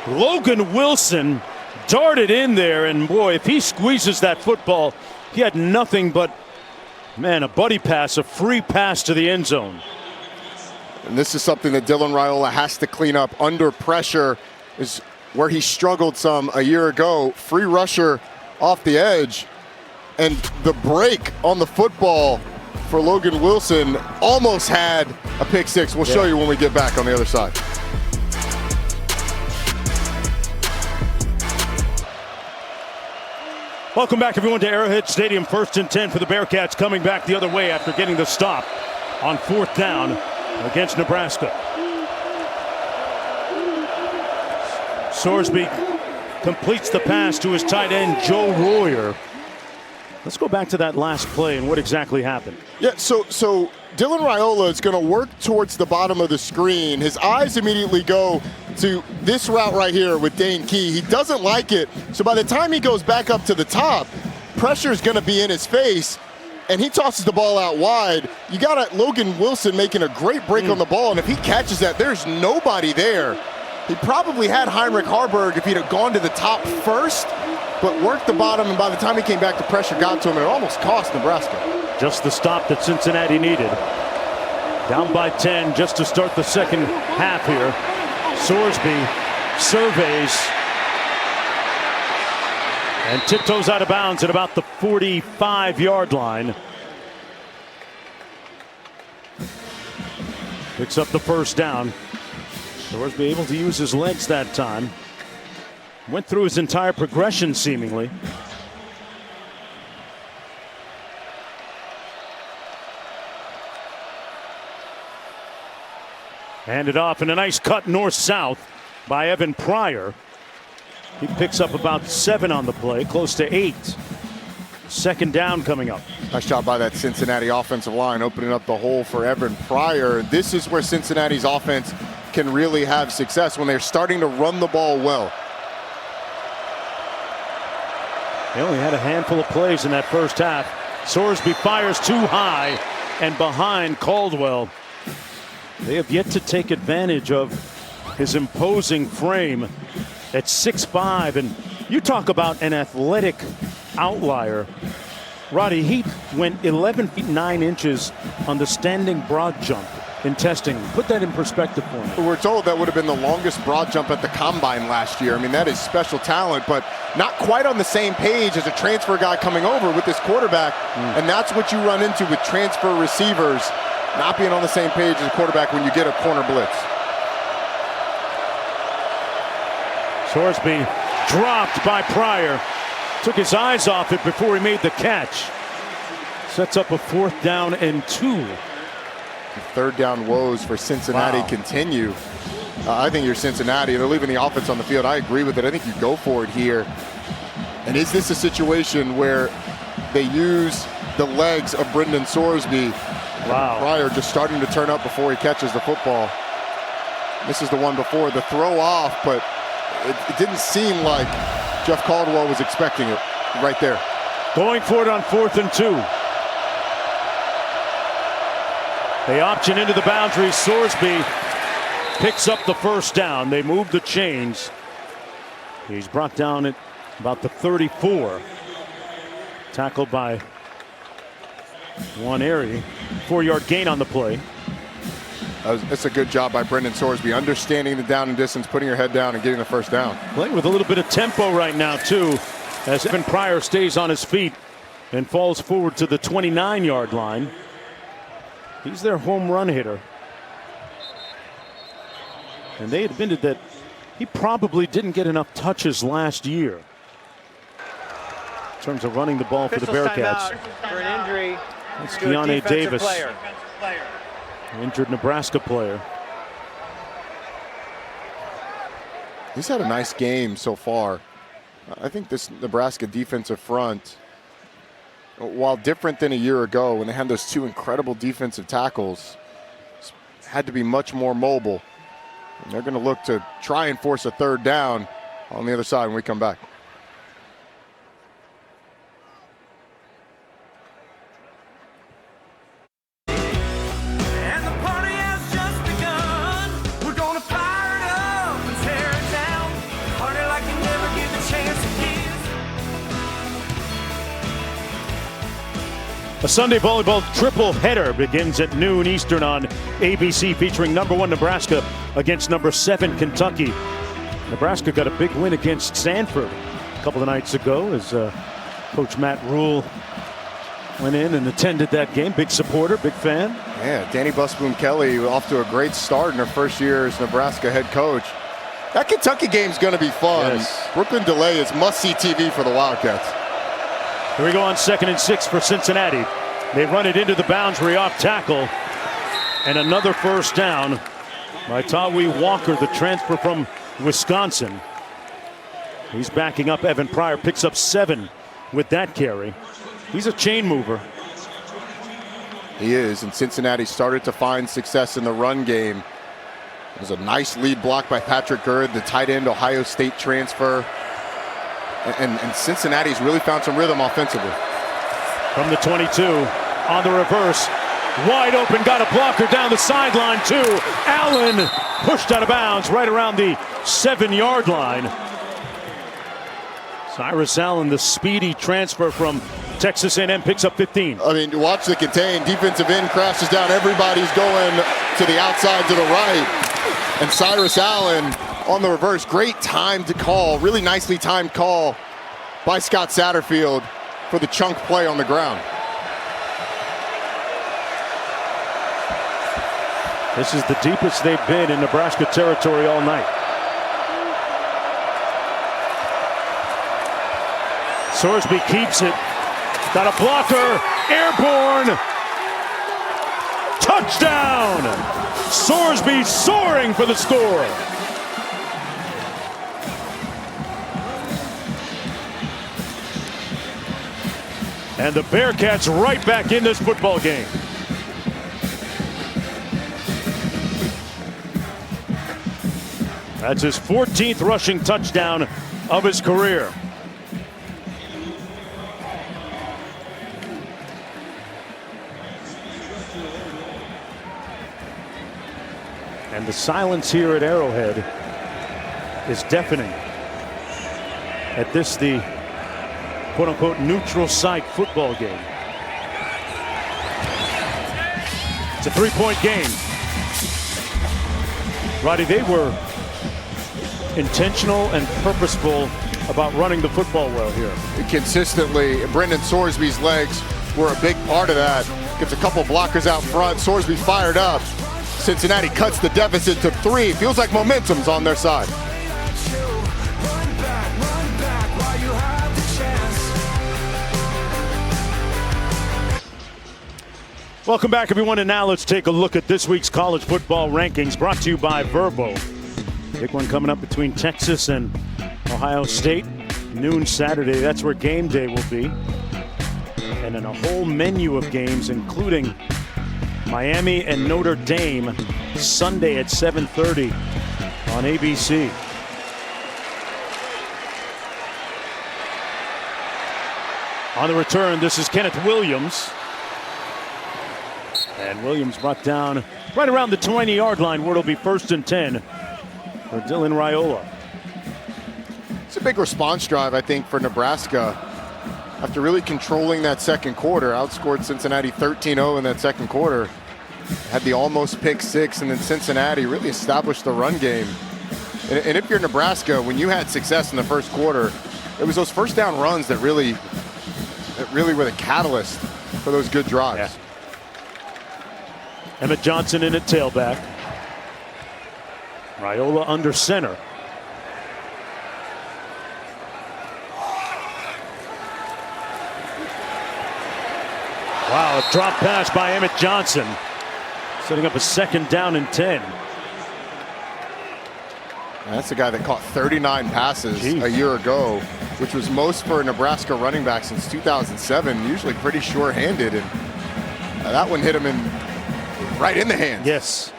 Logan Wilson darted in there, and boy, if he squeezes that football, he had nothing but, man, a buddy pass, a free pass to the end zone. And this is something that Dylan Raiola has to clean up. Under pressure is where he struggled some a year ago. Free rusher off the edge, and the break on the football for Logan Wilson almost had a pick six. We'll show you when we get back on the other side. Welcome back, everyone, to Arrowhead Stadium. 1st and 10 for the Bearcats, coming back the other way after getting the stop on 4th down against Nebraska. Sorsby completes the pass to his tight end, Joe Royer. Let's go back to that last play and what exactly happened. Yeah, so Dylan Raiola is going to work towards the bottom of the screen. His eyes immediately go to this route right here with Dane Key. He doesn't like it, so by the time he goes back up to the top, pressure is going to be in his face, and he tosses the ball out wide. You got Logan Wilson making a great break on the ball, and if he catches that, there's nobody there. He probably had Heinrich Harburg if he'd have gone to the top first, but worked the bottom, and by the time he came back, the pressure got to him, and it almost cost Nebraska. Just the stop that Cincinnati needed. Down by 10 just to start the second half here. Sorsby surveys and tiptoes out of bounds at about the 45-yard line. Picks up the first down. Sorsby able to use his legs that time. Went through his entire progression seemingly. Handed off, and a nice cut north-south by Evan Pryor. He picks up about 7 on the play, close to 8. 2nd down coming up. Nice job by that Cincinnati offensive line, opening up the hole for Evan Pryor. This is where Cincinnati's offense can really have success, when they're starting to run the ball well. They only had a handful of plays in that first half. Sorsby fires too high and behind Caldwell. They have yet to take advantage of his imposing frame at 6'5", and you talk about an athletic outlier. Roddy, he went 11 feet 9 inches on the standing broad jump in testing. Put that in perspective for me. We're told that would have been the longest broad jump at the combine last year. I mean, that is special talent, but not quite on the same page as a transfer guy coming over with this quarterback. And that's what you run into with transfer receivers, not being on the same page as a quarterback when you get a corner blitz. Sorsby dropped by Pryor. Took his eyes off it before he made the catch. Sets up a 4th down and 2. The 3rd down woes for Cincinnati continue. I think you're Cincinnati. They're leaving the offense on the field. I agree with it. I think you go for it here. And is this a situation where they use the legs of Brendan Sorsby? Pryor just starting to turn up before he catches the football. This is the one before the throw off, but it didn't seem like Jeff Caldwell was expecting it right there. Going for it on 4th and 2. They option into the boundary. Sorsby picks up the 1st down. They move the chains. He's brought down at about the 34. Tackled by one area. 4-yard gain on the play. It's a good job by Brendan Sorsby, understanding the down and distance, putting your head down and getting the 1st down. Playing with a little bit of tempo right now, too, as Evan Pryor stays on his feet and falls forward to the 29-yard line. He's their home run hitter. And they admitted that he probably didn't get enough touches last year in terms of running the ball for the Bearcats. For an injury. That's Keanu Davis, player. injured Nebraska player. He's had a nice game so far. I think this Nebraska defensive front, while different than a year ago when they had those 2 incredible defensive tackles, had to be much more mobile. And they're going to look to try and force a 3rd down on the other side when we come back. A Sunday volleyball triple header begins at noon Eastern on ABC, featuring #1 Nebraska against #7 Kentucky. Nebraska got a big win against Sanford a couple of nights ago as Coach Matt Rule went in and attended that game. Big supporter, big fan. Yeah, Danny Busboom Kelly off to a great start in her first year as Nebraska head coach. That Kentucky game's going to be fun. Yes. Brooklyn delay is must-see TV for the Wildcats. Here we go on 2nd and 6 for Cincinnati. They run it into the boundary off tackle. And another 1st down by Tawi Walker, the transfer from Wisconsin. He's backing up Evan Pryor, picks up 7 with that carry. He's a chain mover. He is, and Cincinnati started to find success in the run game. It was a nice lead block by Patrick Gerd, the tight end Ohio State transfer. And Cincinnati's really found some rhythm offensively. From the 22, on the reverse, wide open, got a blocker down the sideline too. Allen pushed out of bounds right around the 7-yard line. Cyrus Allen, the speedy transfer from Texas A&M, picks up 15. I mean, watch the contain. Defensive end crashes down. Everybody's going to the outside to the right. And Cyrus Allen on the reverse. Great time to call. Really nicely timed call by Scott Satterfield for the chunk play on the ground. This is the deepest they've been in Nebraska territory all night. Sorsby keeps it. Got a blocker. Airborne. Touchdown! Sorsby soaring for the score. And the Bearcats right back in this football game. That's his 14th rushing touchdown of his career. And the silence here at Arrowhead is deafening. At this, the quote-unquote neutral site football game. It's a 3-point game. Roddy, they were intentional and purposeful about running the football well here. Consistently, Brendan Sorsby's legs were a big part of that. Gets a couple blockers out front. Sorsby fired up. Cincinnati cuts the deficit to 3. Feels like momentum's on their side. Welcome back, everyone, and now let's take a look at this week's college football rankings brought to you by Verbo. Big one coming up between Texas and Ohio State, noon Saturday. That's where game day will be. And then a whole menu of games, including Miami and Notre Dame, Sunday at 7:30 on ABC. On the return, this is Kenneth Williams. And Williams brought down right around the 20-yard line, where it'll be 1st and 10 for Dylan Raiola. It's a big response drive, I think, for Nebraska. After really controlling that second quarter, outscored Cincinnati 13-0 in that second quarter. Had the almost pick six, and then Cincinnati really established the run game. And if you're Nebraska, when you had success in the first quarter, it was those first down runs that really were the catalyst for those good drives. Yeah. Emmett Johnson in at tailback. Raiola under center. Wow, a drop pass by Emmett Johnson, setting up a 2nd down and 10. That's the guy that caught 39 passes a year ago, which was most for a Nebraska running back since 2007. Usually pretty sure-handed, and that one hit him right in the hands. Yes.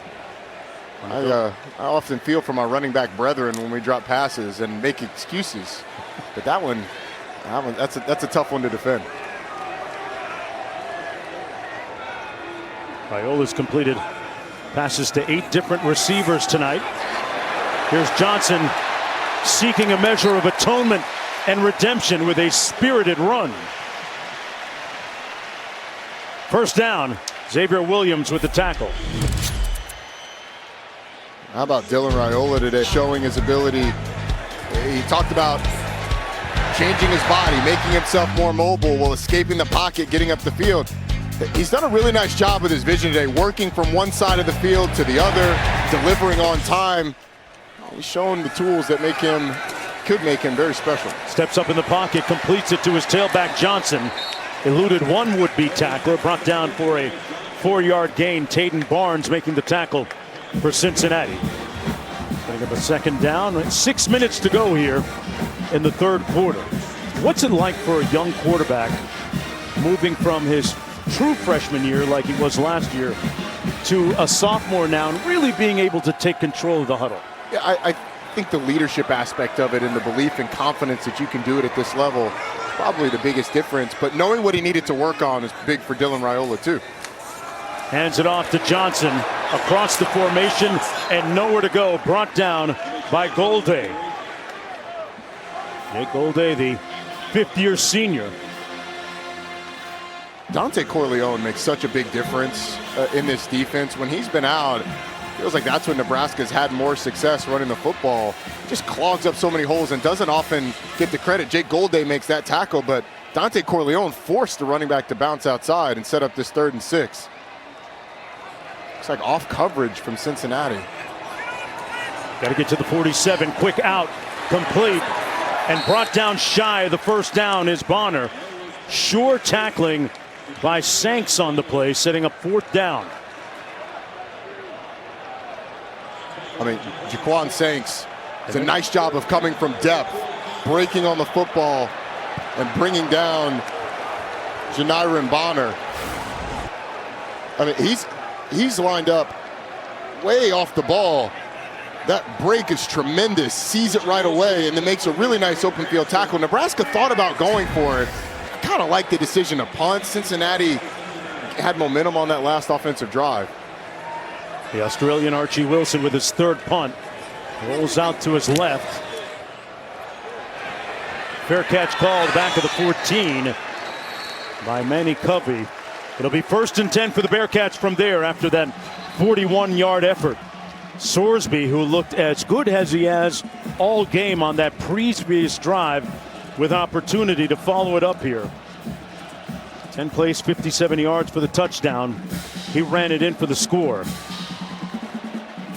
I often feel for my running back brethren when we drop passes and make excuses, but that one that's a tough one to defend. Raiola's completed passes to 8 different receivers tonight. Here's Johnson seeking a measure of atonement and redemption with a spirited run. 1st down, Xavier Williams with the tackle. How about Dylan Raiola today, showing his ability? He talked about changing his body, making himself more mobile while escaping the pocket, getting up the field. He's done a really nice job with his vision today, working from one side of the field to the other, delivering on time. He's shown the tools that could make him very special. Steps up in the pocket, completes it to his tailback Johnson. Eluded one would-be tackler, brought down for a 4-yard gain. Taden Barnes making the tackle for Cincinnati. Setting up a 2nd down. 6 minutes to go here in the 3rd quarter. What's it like for a young quarterback moving from his true freshman year, like he was last year, to a sophomore now, and really being able to take control of the huddle? Yeah, I think the leadership aspect of it and the belief and confidence that you can do it at this level is probably the biggest difference. But knowing what he needed to work on is big for Dylan Raiola, too. Hands it off to Johnson across the formation and nowhere to go. Brought down by Golday. Jake Golday, the 5th-year senior. Dante Corleone makes such a big difference in this defense. When he's been out, feels like that's when Nebraska's had more success running the football. Just clogs up so many holes and doesn't often get the credit. Jake Golday makes that tackle, but Dante Corleone forced the running back to bounce outside and set up this 3rd and 6. Looks like off coverage from Cincinnati. Got to get to the 47. Quick out, complete, and brought down shy of the 1st down is Bonner. Sure tackling by Sanks on the play, setting up 4th down. I mean, Jaquan Sanks does a nice job of coming from depth, breaking on the football, and bringing down Janiran Bonner. I mean, he's lined up way off the ball. That break is tremendous, sees it right away, and then makes a really nice open field tackle. Nebraska thought about going for it. I kind of like the decision to punt. Cincinnati had momentum on that last offensive drive. The Australian Archie Wilson with his 3rd punt. Rolls out to his left. Fair catch called back of the 14 by Manny Covey. It'll be 1st and 10 for the Bearcats from there after that 41-yard effort. Sorsby, who looked as good as he has all game on that previous drive, with opportunity to follow it up here. 10 plays, 57 yards for the touchdown. He ran it in for the score.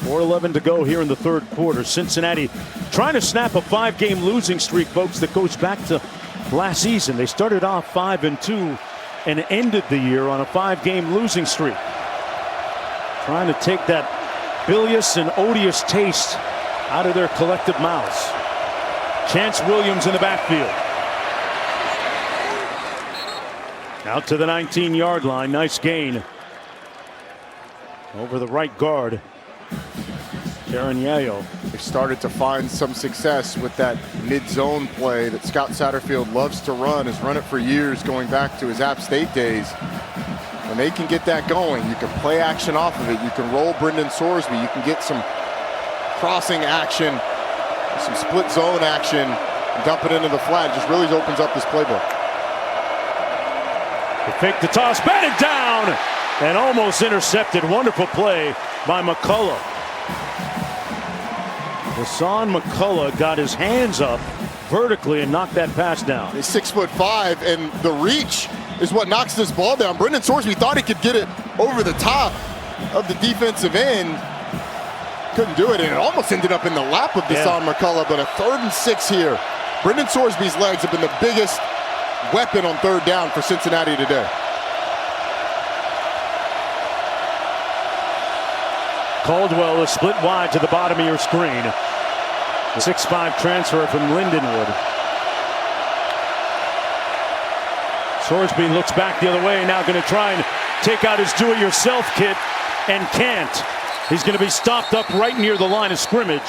4:11 to go here in the 3rd quarter. Cincinnati trying to snap a 5-game losing streak, folks, that goes back to last season. They started off 5-2 and ended the year on a 5-game losing streak. Trying to take that bilious and odious taste out of their collective mouths. Chance Williams in the backfield. Out to the 19-yard line. Nice gain over the right guard, Darren Yayo. They started to find some success with that mid-zone play that Scott Satterfield loves to run, has run it for years going back to his App State days. When they can get that going, you can play action off of it. You can roll Brendan Sorsby. You can get some crossing action, some split zone action, and dump it into the flat. It just really opens up this playbook. They fake the toss, batted down, and almost intercepted. Wonderful play by McCullough. Hassan McCullough got his hands up vertically and knocked that pass down. He's 6'5", and the reach is what knocks this ball down. Brendan Sorsby thought he could get it over the top of the defensive end. Couldn't do it, and it almost ended up in the lap of Hassan McCullough, but a 3rd and 6 here. Brendan Sorsby's legs have been the biggest weapon on 3rd down for Cincinnati today. Caldwell is split wide to the bottom of your screen. The 6'5" transfer from Lindenwood. Sorsby looks back the other way, now going to try and take out his do-it-yourself kit, and can't. He's going to be stopped up right near the line of scrimmage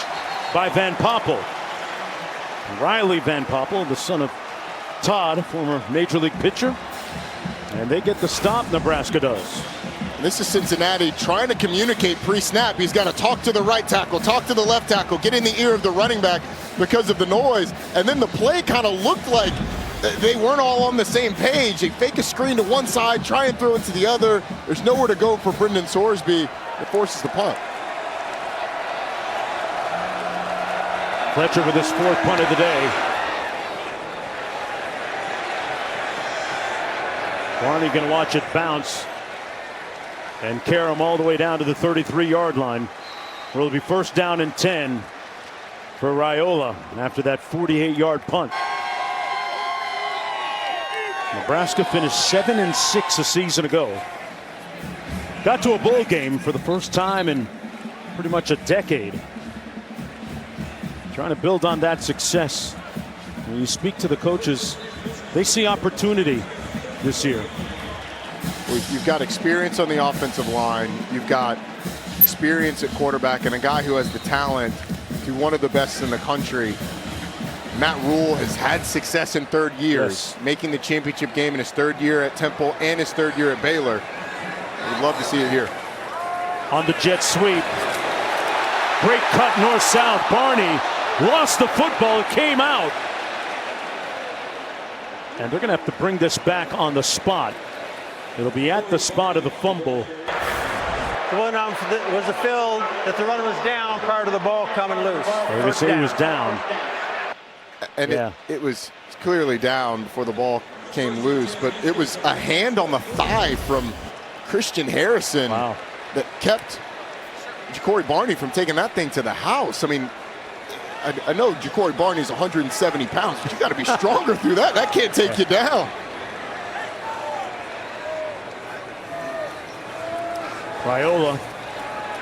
by Van Poppel. Riley Van Poppel, the son of Todd, former Major League pitcher. And they get the stop, Nebraska does. And this is Cincinnati trying to communicate pre-snap. He's got to talk to the right tackle, talk to the left tackle, get in the ear of the running back because of the noise. And then the play kind of looked like they weren't all on the same page. They fake a screen to one side, try and throw it to the other. There's nowhere to go for Brendan Sorsby. It forces the punt. Fletcher with his 4th punt of the day. Barney going to watch it bounce and carry him all the way down to the 33-yard line, where it'll be 1st down and 10 for Raiola after that 48-yard punt. Nebraska finished 7-6 a season ago. Got to a bowl game for the first time in pretty much a decade. Trying to build on that success. When you speak to the coaches, they see opportunity this year. You've got experience on the offensive line. You've got experience at quarterback and a guy who has the talent to be one of the best in the country. Matt Rule has had success in 3rd years, making the championship game in his 3rd year at Temple and his 3rd year at Baylor. We'd love to see it here. On the jet sweep. Great cut north-south. Barney lost the football. It came out. And they're going to have to bring this back on the spot. It'll be at the spot of the fumble. The one was a field that the runner was down prior to the ball coming loose. They would say he was down. And it was clearly down before the ball came loose, but it was a hand on the thigh from Christian Harrison that kept Ja'Cory Barney from taking that thing to the house. I mean, I know Ja'Cory Barney's 170 pounds, but you got to be stronger through that. That can't take you down. Raiola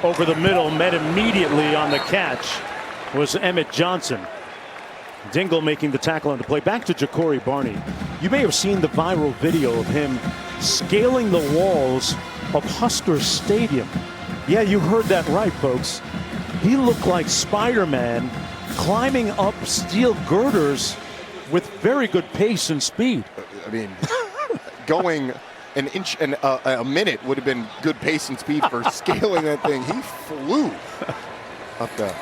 over the middle, met immediately on the catch was Emmett Johnson. Dingle making the tackle on the play. Back to Ja'Cory Barney. You may have seen the viral video of him scaling the walls of Husker Stadium. Yeah, you heard that right, folks. He looked like Spider-Man climbing up steel girders with very good pace and speed. I mean, going an inch and a minute would have been good pace and speed for scaling that thing. He flew up there.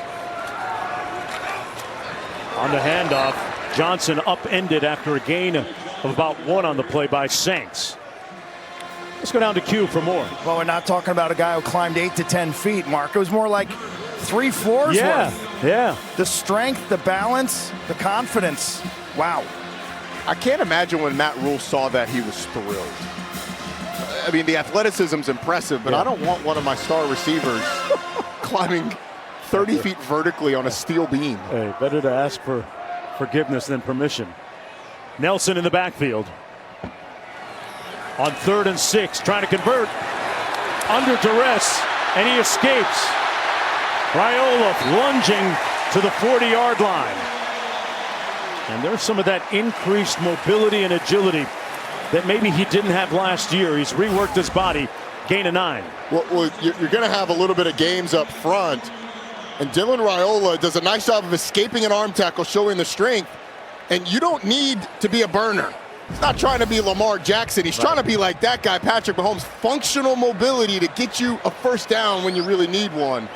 On the handoff, Johnson upended after a gain of about 1 on the play by Saints. Let's go down to Q for more. Well, we're not talking about a guy who climbed 8 to 10 feet, Mark. It was more like 3 floors worth. Yeah. The strength, the balance, the confidence. Wow. I can't imagine when Matt Rule saw that he was thrilled. I mean, the athleticism's impressive, but I don't want one of my star receivers climbing 30 feet vertically on a steel beam. Hey, better to ask for forgiveness than permission. Nelson in the backfield. on 3rd and 6, trying to convert under duress, and he escapes. Raiola lunging to the 40-yard line. And there's some of that increased mobility and agility that maybe he didn't have last year. He's reworked his body, gain of 9. Well, you're going to have a little bit of games up front. And Dylan Raiola does a nice job of escaping an arm tackle, showing the strength. And you don't need to be a burner. He's not trying to be Lamar Jackson. He's trying to be like that guy, Patrick Mahomes. Functional mobility to get you a first down when you really need one.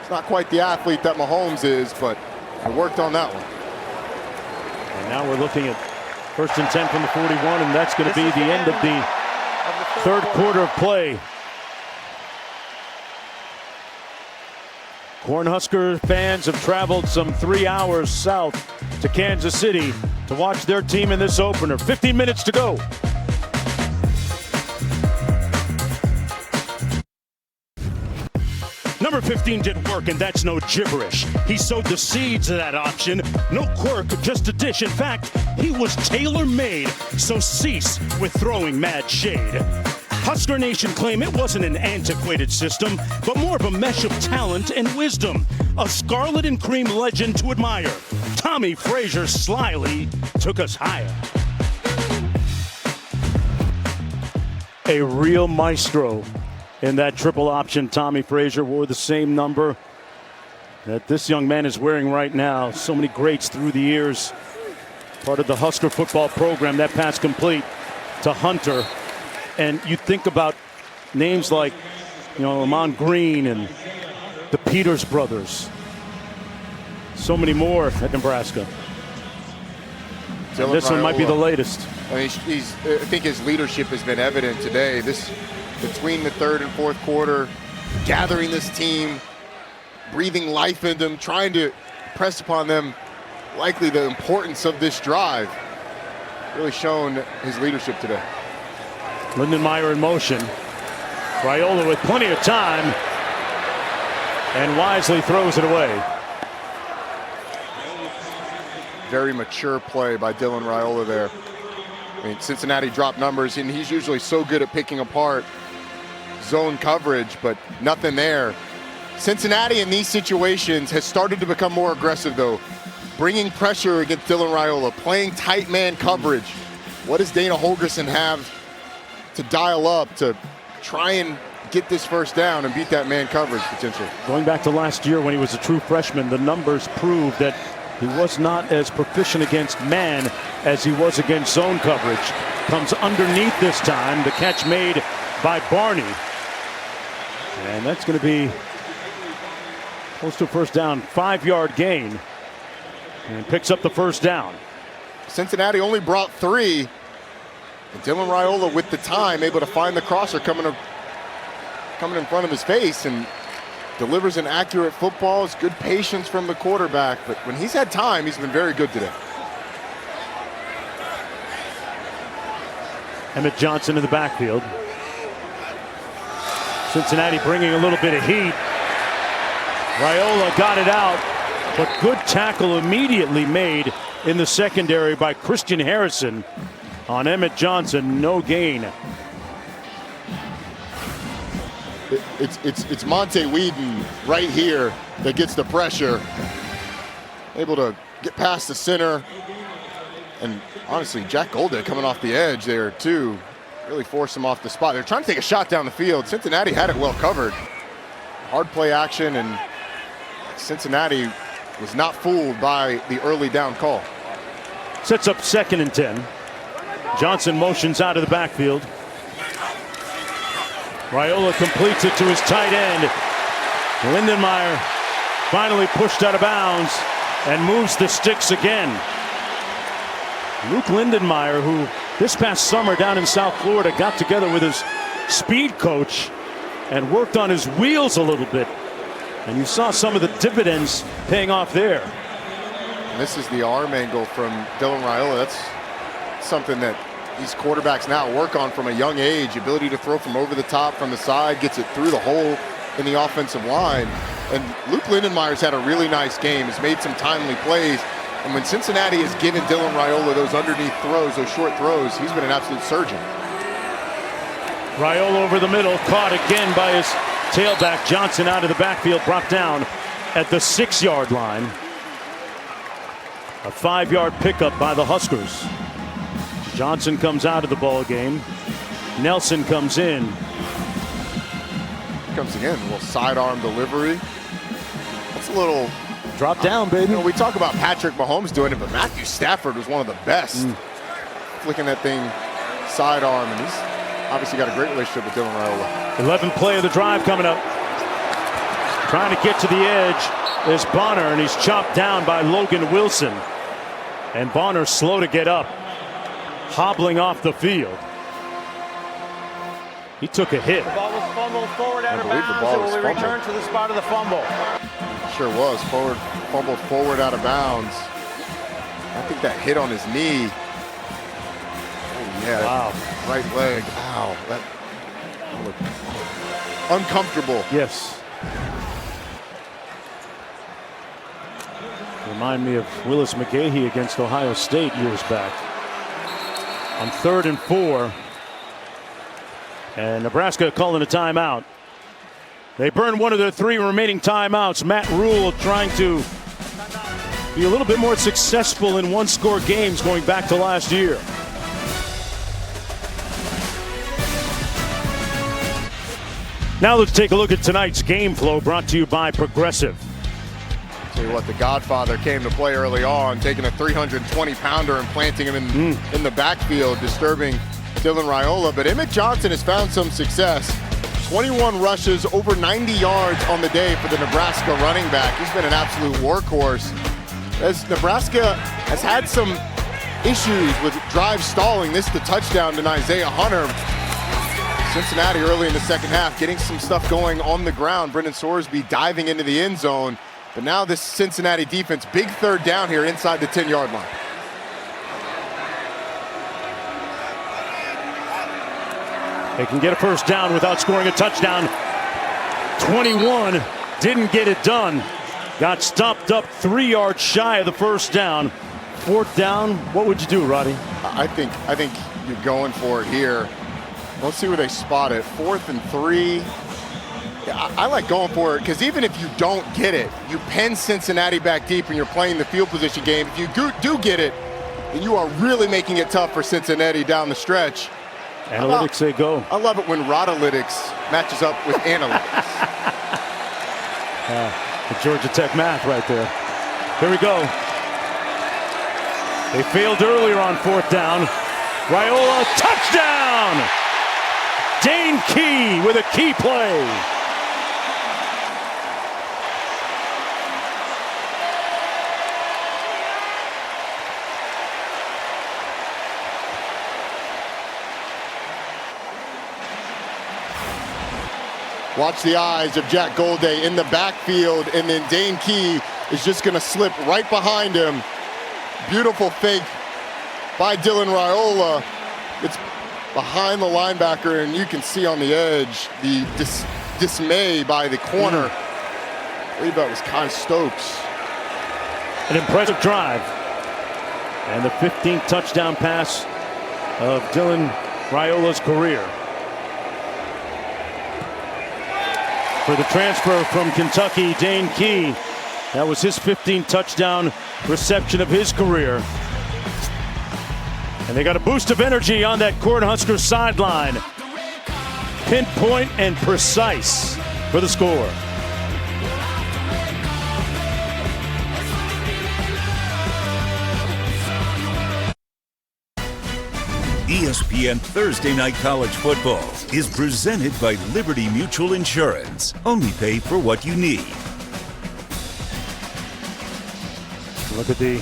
It's not quite the athlete that Mahomes is, but I worked on that one. And now we're looking at 1st and 10 from the 41, and that's going to be the end of the third quarter of play. Cornhusker fans have traveled some 3 hours south to Kansas City to watch their team in this opener. 15 minutes to go. Number 15 did work, and that's no gibberish. He sowed the seeds of that option. No quirk, just a dish. In fact, he was tailor-made, so cease with throwing mad shade. Husker Nation claim it wasn't an antiquated system, but more of a mesh of talent and wisdom. A scarlet and cream legend to admire. Tommy Frazier slyly took us higher. A real maestro in that triple option. Tommy Frazier wore the same number that this young man is wearing right now. So many greats through the years. Part of the Husker football program. That pass complete to Hunter. And you think about names like, Lamont Green and the Peters brothers. So many more at Nebraska. And this one might be the latest. I think his leadership has been evident today. This between the 3rd and 4th quarter, gathering this team, breathing life into them, trying to press upon them likely the importance of this drive. Really shown his leadership today. Lindenmeyer in motion. Raiola with plenty of time and wisely throws it away. Very mature play by Dylan Raiola there. Cincinnati dropped numbers, and he's usually so good at picking apart zone coverage, but nothing there. Cincinnati in these situations has started to become more aggressive, though. Bringing pressure against Dylan Raiola, playing tight man coverage. What does Dana Holgorsen have to dial up to try and get this first down and beat that man coverage potentially? Going back to last year when he was a true freshman, the numbers prove that he was not as proficient against man as he was against zone coverage. Comes underneath this time. The catch made by Barney. And that's going to be close to a first down, 5-yard gain. And picks up the first down. Cincinnati only brought 3. And Dylan Raiola with the time, able to find the crosser coming in front of his face and delivers an accurate football. It's good patience from the quarterback, but when he's had time, he's been very good today. Emmett Johnson in the backfield. Cincinnati bringing a little bit of heat. Raiola got it out, but good tackle immediately made in the secondary by Christian Harrison on Emmett Johnson. No gain. It's Monte Whedon right here that gets the pressure. Able to get past the center. And honestly, Jack Golden coming off the edge there too. Really forced him off the spot. They're trying to take a shot down the field. Cincinnati had it well covered. Hard play action, and Cincinnati was not fooled by the early down call. Sets up 2nd and 10. Johnson motions out of the backfield. Raiola completes it to his tight end. Lindenmeyer finally pushed out of bounds and moves the sticks again. Luke Lindenmeyer, who this past summer down in South Florida got together with his speed coach and worked on his wheels a little bit. And you saw some of the dividends paying off there. And this is the arm angle from Dylan Raiola. That's something that these quarterbacks now work on from a young age. Ability to throw from over the top, from the side, gets it through the hole in the offensive line. And Luke Lindenmeyer's had a really nice game. Has made some timely plays. And when Cincinnati has given Dylan Raiola those underneath throws, those short throws, he's been an absolute surgeon. Raiola over the middle, caught again by his tailback. Johnson out of the backfield, brought down at the 6-yard line. A 5-yard pickup by the Huskers. Johnson comes out of the ball game. Nelson comes in. Comes again, a little sidearm delivery. That's a little drop down, baby. We talk about Patrick Mahomes doing it, but Matthew Stafford was one of the best. Flicking that thing sidearm, and he's obviously got a great relationship with Dylan Raiola. 11th play of the drive coming up. Trying to get to the edge is Bonner, and he's chopped down by Logan Wilson. And Bonner slow to get up, hobbling off the field. He took a hit. The ball was fumbled forward out of bounds, and we return to the spot of the fumble. Sure was. Fumbled forward out of bounds. I think that hit on his knee. Oh, yeah. Wow. Right leg. Ow. That looked uncomfortable. Yes. Remind me of Willis McGahee against Ohio State years back. On 3rd and 4. And Nebraska calling a timeout. They burn one of their 3 remaining timeouts. Matt Rule trying to be a little bit more successful in one-score games going back to last year. Now let's take a look at tonight's game flow, brought to you by Progressive. Tell you what, the Godfather came to play early on, taking a 320-pounder and planting him in the backfield, disturbing Dylan Raiola. But Emmett Johnson has found some success. 21 rushes, over 90 yards on the day for the Nebraska running back. He's been an absolute workhorse. As Nebraska has had some issues with drive stalling, this is the touchdown to Isaiah Hunter. Cincinnati early in the second half getting some stuff going on the ground. Brendan Sorsby diving into the end zone. But now this Cincinnati defense, big 3rd down here inside the 10-yard line. They can get a first down without scoring a touchdown. 21 didn't get it done. Got stopped up 3 yards shy of the first down. 4th down, what would you do, Roddy? I think you're going for it here. Let's see where they spot it. 4th and 3. Yeah, I like going for it because even if you don't get it, you pen Cincinnati back deep and you're playing the field position game. If you do get it, then you are really making it tough for Cincinnati down the stretch. Analytics say go. I love it when Rodalytics matches up with analytics. The Georgia Tech math right there. Here we go. They failed earlier on 4th down. Raiola, touchdown! Dane Key with a key play. Watch the eyes of Jack Golday in the backfield, and then Dane Key is just going to slip right behind him. Beautiful fake by Dylan Raiola. It's behind the linebacker, and you can see on the edge the dismay by the corner. I believe that was Kai Stokes. An impressive drive. And the 15th touchdown pass of Dylan Raiola's career. For the transfer from Kentucky, Dane Key, that was his 15th touchdown reception of his career. And they got a boost of energy on that Cornhusker sideline. Pinpoint and precise for the score. ESPN Thursday Night College Football is presented by Liberty Mutual Insurance. Only pay for what you need. Look at the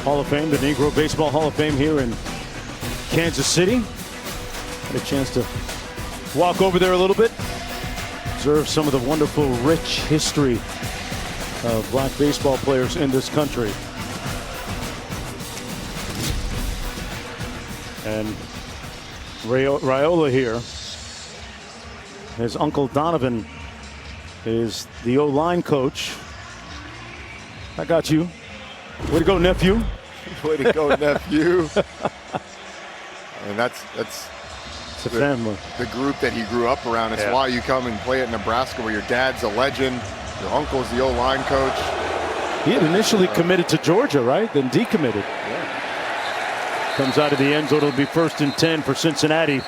Hall of Fame, the Negro Baseball Hall of Fame here in Kansas City. Had a chance to walk over there a little bit, observe some of the wonderful, rich history of black baseball players in this country. And Raiola here, his uncle Donovan is the O-line coach. I got you. Way to go, nephew. Way to go, nephew. And that's It's a family. The group that he grew up around. It's why you come and play at Nebraska, where your dad's a legend, your uncle's the O-line coach. He had initially committed to Georgia, right? Then decommitted. Comes out of the end zone. It'll be 1st and 10 for Cincinnati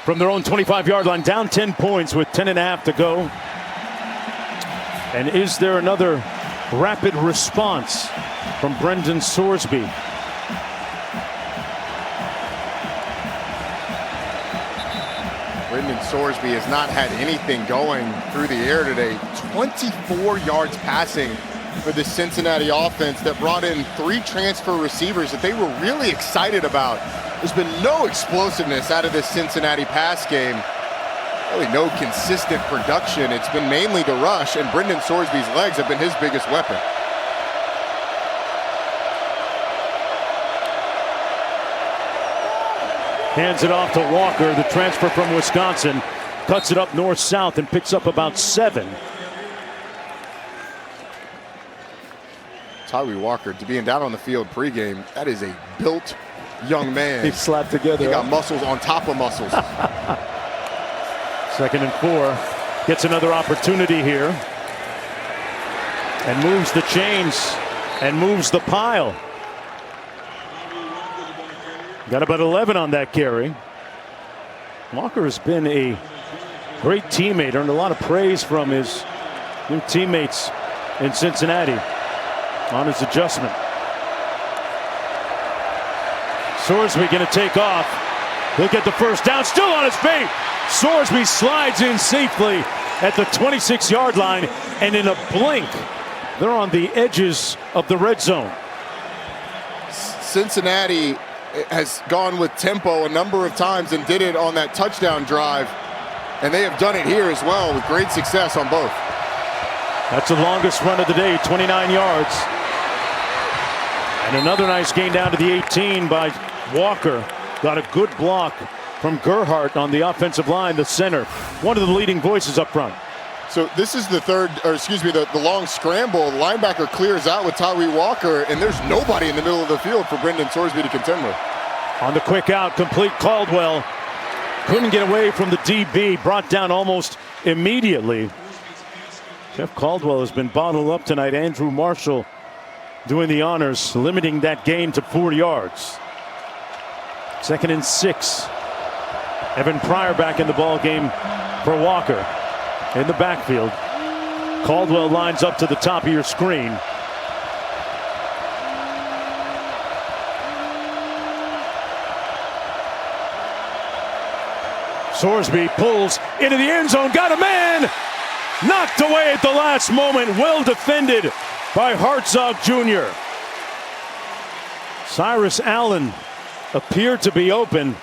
from their own 25-yard line, down 10 points with 10.5 to go. And is there another rapid response from Brendan Sorsby? Brendan Sorsby has not had anything going through the air today. 24 yards passing for the Cincinnati offense that brought in 3 transfer receivers that they were really excited about. There's been no explosiveness out of this Cincinnati pass game. Really no consistent production. It's been mainly the rush, and Brendan Sorsby's legs have been his biggest weapon. Hands it off to Walker, the transfer from Wisconsin. Cuts it up north-south and picks up about 7. Tyree Walker, to being down on the field pregame, that is a built young man. He slapped together. He got muscles on top of muscles. 2nd and 4. Gets another opportunity here. And moves the chains and moves the pile. Got about 11 on that carry. Walker has been a great teammate, earned a lot of praise from his new teammates in Cincinnati on his adjustment. Sorsby going to take off. He'll get the first down, still on his feet. Sorsby slides in safely at the 26-yard line, and in a blink, they're on the edges of the red zone. Cincinnati has gone with tempo a number of times and did it on that touchdown drive, and they have done it here as well with great success on both. That's the longest run of the day, 29 yards. And another nice gain down to the 18 by Walker. Got a good block from Gerhardt on the offensive line, the center. One of the leading voices up front. So this is the the long scramble. The linebacker clears out with Tyree Walker, and there's nobody in the middle of the field for Brendan Sorsby to contend with. On the quick out, complete. Caldwell couldn't get away from the DB, brought down almost immediately. Jeff Caldwell has been bottled up tonight. Andrew Marshall doing the honors, limiting that gain to 4 yards. 2nd and 6. Evan Pryor back in the ball game for Walker. In the backfield. Caldwell lines up to the top of your screen. Sorsby pulls into the end zone, got a man! Knocked away at the last moment, well defended by Hartzog Jr. Cyrus Allen appeared to be open.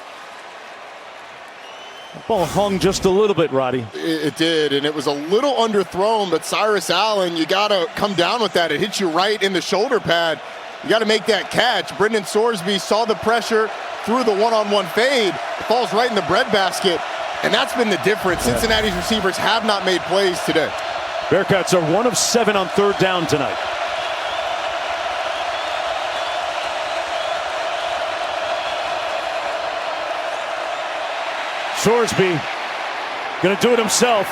The ball hung just a little bit, Roddy. It did, and it was a little underthrown, but Cyrus Allen, you got to come down with that. It hits you right in the shoulder pad. You got to make that catch. Brendan Sorsby saw the pressure, threw the one-on-one fade, falls right in the breadbasket, and that's been the difference. Cincinnati's receivers have not made plays today. Bearcats are 1 of 7 on 3rd down tonight. Sorsby going to do it himself,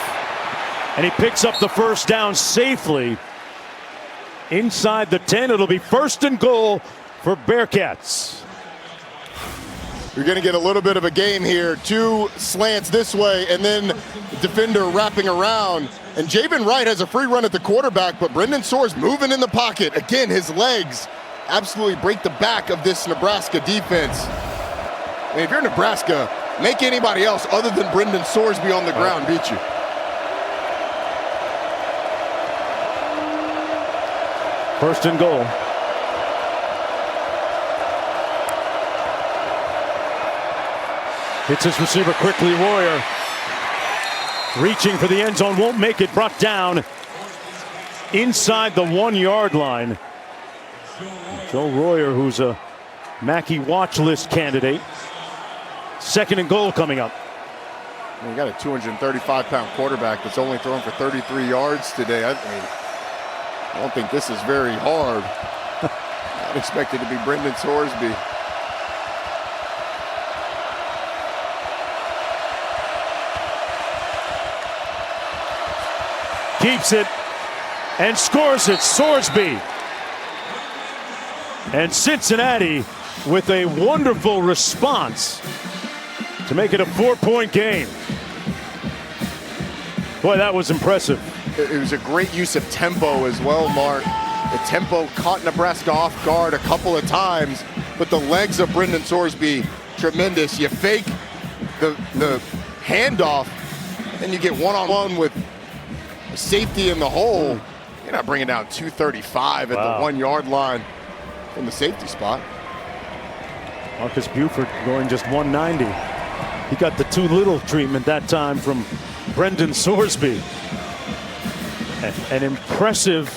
and he picks up the first down safely inside the 10. It'll be 1st and goal for Bearcats. You're going to get a little bit of a gain here. 2 slants this way, and then the defender wrapping around. And Javen Wright has a free run at the quarterback, but Brendan Sorsby moving in the pocket. Again, his legs absolutely break the back of this Nebraska defense. And if you're Nebraska, make anybody else other than Brendan Sorsby on the ground beat you. First and goal. Hits his receiver quickly. Royer reaching for the end zone, won't make it. Brought down inside the 1-yard line. Joe Royer, who's a Mackey watch list candidate. 2nd and goal coming up. You got a 235-pound quarterback that's only thrown for 33 yards today. I don't think this is very hard. Not expected to be Brendan Sorsby. keeps it and scores it. Sorsby. And Cincinnati with a wonderful response to make it a 4-point game. Boy, that was impressive. It was a great use of tempo as well, Mark. The tempo caught Nebraska off guard a couple of times, but the legs of Brendan Sorsby, tremendous. You fake the handoff, and you get one-on-one with safety in the hole. You're not bringing down 235 at the 1 yard line from the safety spot. Marcus Buford going just 190. He got the too little treatment that time from Brendan Sorsby. An impressive,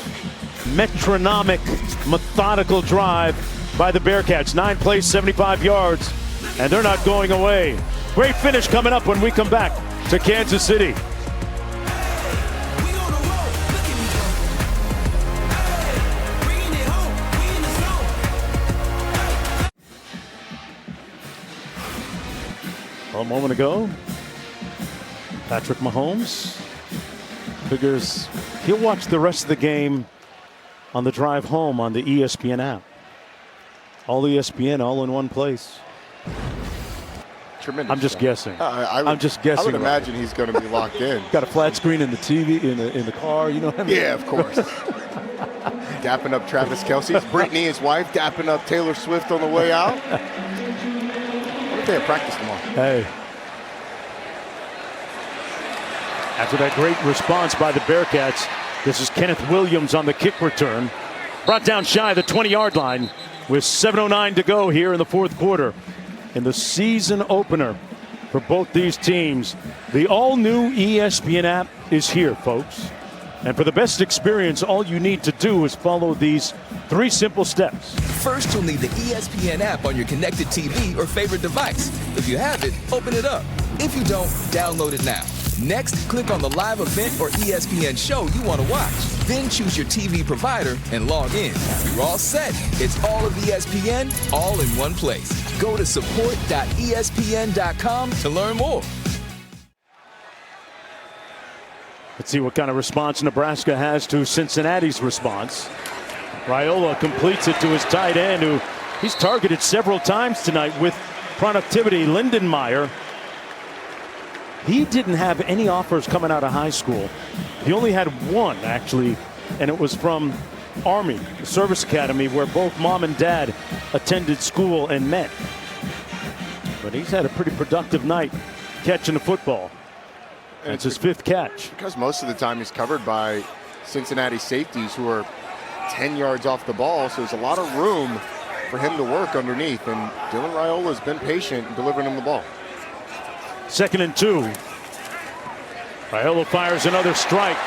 metronomic, methodical drive by the Bearcats. 9 plays, 75 yards, and they're not going away. Great finish coming up when we come back to Kansas City. A moment ago, Patrick Mahomes figures he'll watch the rest of the game on the drive home on the ESPN app. All ESPN, all in one place. Tremendous. I'm just guessing. I'm just guessing. I would imagine he's going to be locked in. Got a flat screen in the TV in the car. You know what I mean? Yeah, of course. Dapping up Travis Kelce. Brittany, his wife, dapping up Taylor Swift on the way out. What if they have practice tomorrow? Hey. After that great response by the Bearcats, this is Kenneth Williams on the kick return. Brought down shy of the 20-yard line with 7:09 to go here in the fourth quarter. In the season opener for both these teams, the all-new ESPN app is here, folks. And for the best experience, all you need to do is follow these 3 simple steps. First, you'll need the ESPN app on your connected TV or favorite device. If you have it, open it up. If you don't, download it now. Next, click on the live event or ESPN show you want to watch. Then choose your TV provider and log in. You're all set. It's all of ESPN, all in one place. Go to support.espn.com to learn more. Let's see what kind of response Nebraska has to Cincinnati's response. Raiola completes it to his tight end, who he's targeted several times tonight with productivity. Lindenmeyer. He didn't have any offers coming out of high school. He only had one, actually, and it was from Army, the service academy, where both mom and dad attended school and met. But he's had a pretty productive night catching the football. That's his 5th catch. Because most of the time he's covered by Cincinnati safeties who are 10 yards off the ball, so there's a lot of room for him to work underneath, and Dylan Raiola has been patient in delivering him the ball. 2nd and 2. Raiola fires another strike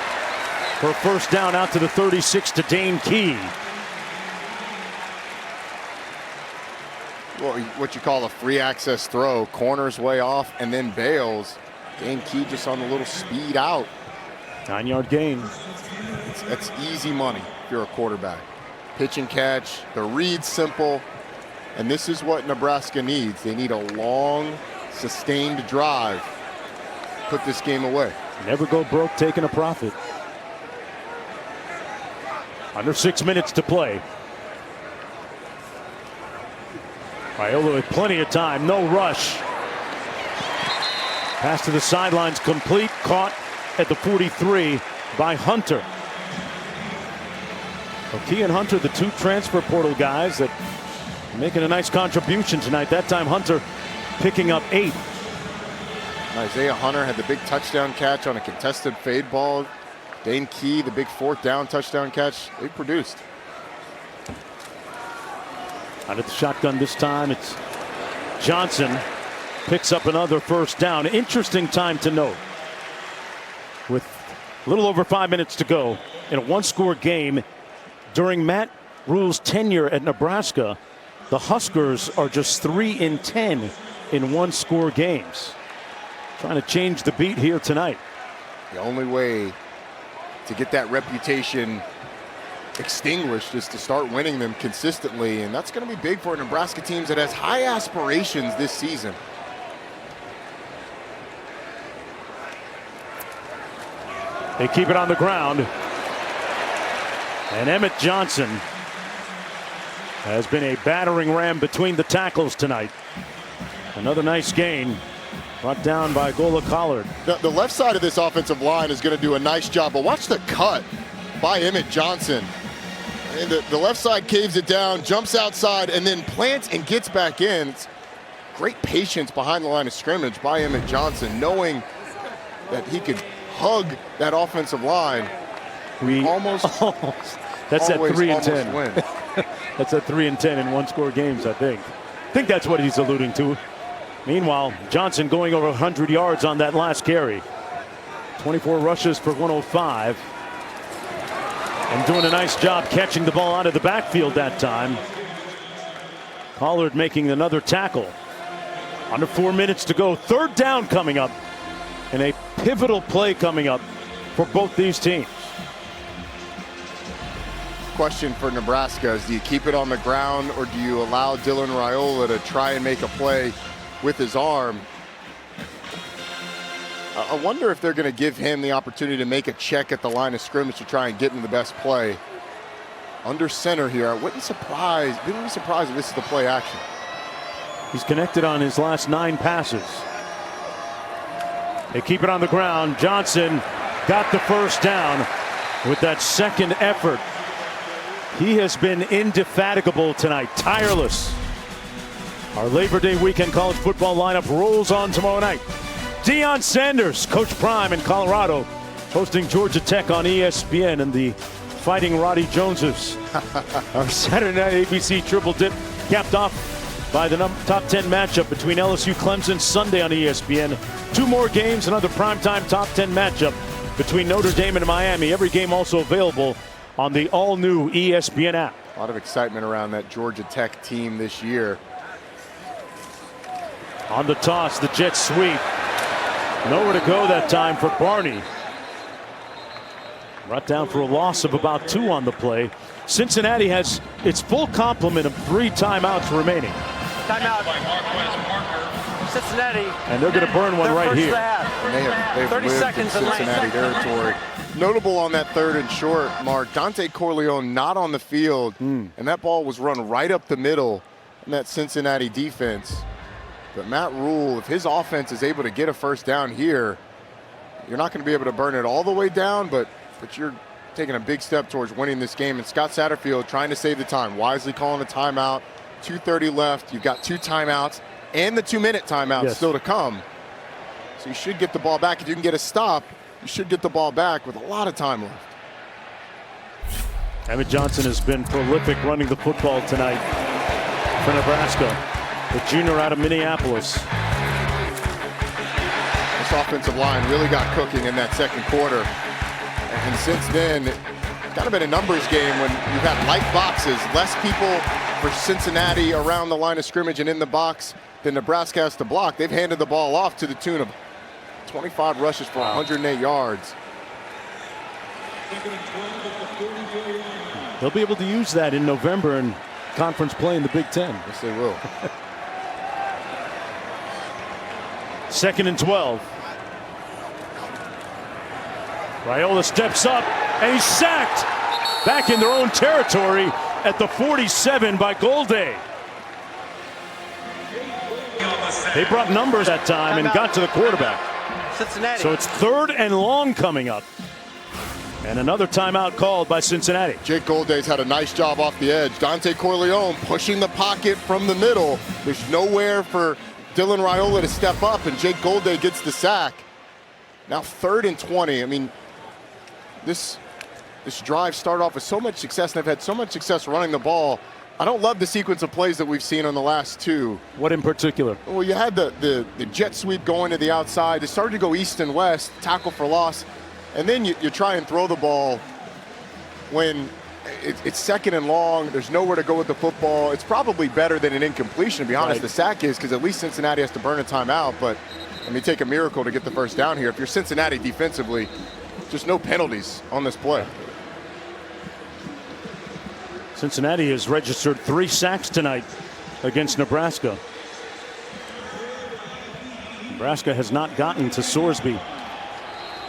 for a first down out to the 36 to Dane Key. Well, what you call a free access throw, corners way off and then bails. Dane Key just on a little speed out. 9-yard gain. That's easy money if you're a quarterback. Pitch and catch, the read's simple, and this is what Nebraska needs. They need a long, sustained drive. Put this game away. Never go broke taking a profit. Under 6 minutes to play. Raiola with plenty of time, no rush. Pass to the sidelines complete, caught at the 43 by Hunter. Key and Hunter, the 2 transfer portal guys that are making a nice contribution tonight. That time Hunter picking up 8. Isaiah Hunter had the big touchdown catch on a contested fade ball. Dane Key, the big 4th down touchdown catch. They produced. Out of the shotgun this time, it's Johnson. Picks up another first down. Interesting time to note. With a little over 5 minutes to go in a 1-score game, during Matt Rhule's tenure at Nebraska, the Huskers are just 3-10 in 1-score games. Trying to change the beat here tonight. The only way to get that reputation extinguished is to start winning them consistently, and that's going to be big for a Nebraska team that has high aspirations this season. They keep it on the ground. And Emmett Johnson has been a battering ram between the tackles tonight. Another nice gain. Brought down by Gola Collard. The left side of this offensive line is going to do a nice job, but watch the cut by Emmett Johnson. And the left side caves it down, jumps outside, and then plants and gets back in. It's great patience behind the line of scrimmage by Emmett Johnson, knowing that he could hug that offensive line. We almost that's at 3-10. win. That's at 3-10 in one-score games, I think. I think that's what he's alluding to. Meanwhile, Johnson going over 100 yards on that last carry. 24 rushes for 105. And doing a nice job catching the ball out of the backfield that time. Collard making another tackle. Under 4 minutes to go. Third down coming up. And a pivotal play coming up for both these teams. Question for Nebraska is, do you keep it on the ground or do you allow Dylan Raiola to try and make a play with his arm? I wonder if they're going to give him the opportunity to make a check at the line of scrimmage to try and get him the best play. Under center here, I wouldn't be surprised if this is the play action. He's connected on his last 9 passes. They keep it on the ground. Johnson got the first down with that second effort. He has been indefatigable tonight, tireless. Our Labor Day weekend college football lineup rolls on tomorrow night. Deion Sanders, Coach Prime in Colorado, hosting Georgia Tech on ESPN, and the Fighting Roddy Joneses. Our Saturday night ABC triple dip capped off by the top 10 matchup between LSU Clemson Sunday on ESPN. 2 more games, another primetime top 10 matchup between Notre Dame and Miami. Every game also available on the all-new ESPN app. A lot of excitement around that Georgia Tech team this year. On the toss, the jet sweep. Nowhere to go that time for Barney. Brought down for a loss of about 2 on the play. Cincinnati has its full complement of 3 timeouts remaining. Timeout. Cincinnati. And they're going to burn one right here. And they've 30 lived seconds in and Cincinnati territory. Notable on that 3rd and short, Mark, Dante Corleone not on the field, and that ball was run right up the middle in that Cincinnati defense. But Matt Rule, if his offense is able to get a first down here, you're not going to be able to burn it all the way down, but you're taking a big step towards winning this game. And Scott Satterfield trying to save the time, wisely calling a timeout. 2:30 left. You've got 2 timeouts and the 2-minute timeout still to come. So you should get the ball back. If you can get a stop, you should get the ball back with a lot of time left. Emmett Johnson has been prolific running the football tonight for Nebraska. The junior out of Minneapolis. This offensive line really got cooking in that second quarter. And since then, it's kind of been a numbers game when you've had light boxes, less people for Cincinnati around the line of scrimmage and in the box than Nebraska has to block. They've handed the ball off to the tune of 25 rushes for 108 yards. They'll be able to use that in November in conference play in the Big Ten. Yes, they will. 2nd and 12. Raiola steps up and he's sacked back in their own territory at the 47 by Golday. They brought numbers that time and got to the quarterback. Cincinnati. So it's 3rd and long coming up. And another timeout called by Cincinnati. Jake Golday's had a nice job off the edge. Dante Corleone pushing the pocket from the middle. There's nowhere for Dylan Raiola to step up, and Jake Golday gets the sack. Now 3rd and 20. I mean, this drive started off with so much success, and they've had so much success running the ball. I don't love the sequence of plays that we've seen on the last 2. What in particular? Well, you had the jet sweep going to the outside. They started to go east and west, tackle for loss. And then you try and throw the ball when it's 2nd and long. There's nowhere to go with the football. It's probably better than an incompletion, to be honest. Right. The sack is, because at least Cincinnati has to burn a timeout. But I mean, take a miracle to get the first down here. If you're Cincinnati defensively, just no penalties on this play. Cincinnati has registered 3 sacks tonight against Nebraska. Nebraska has not gotten to Sorsby.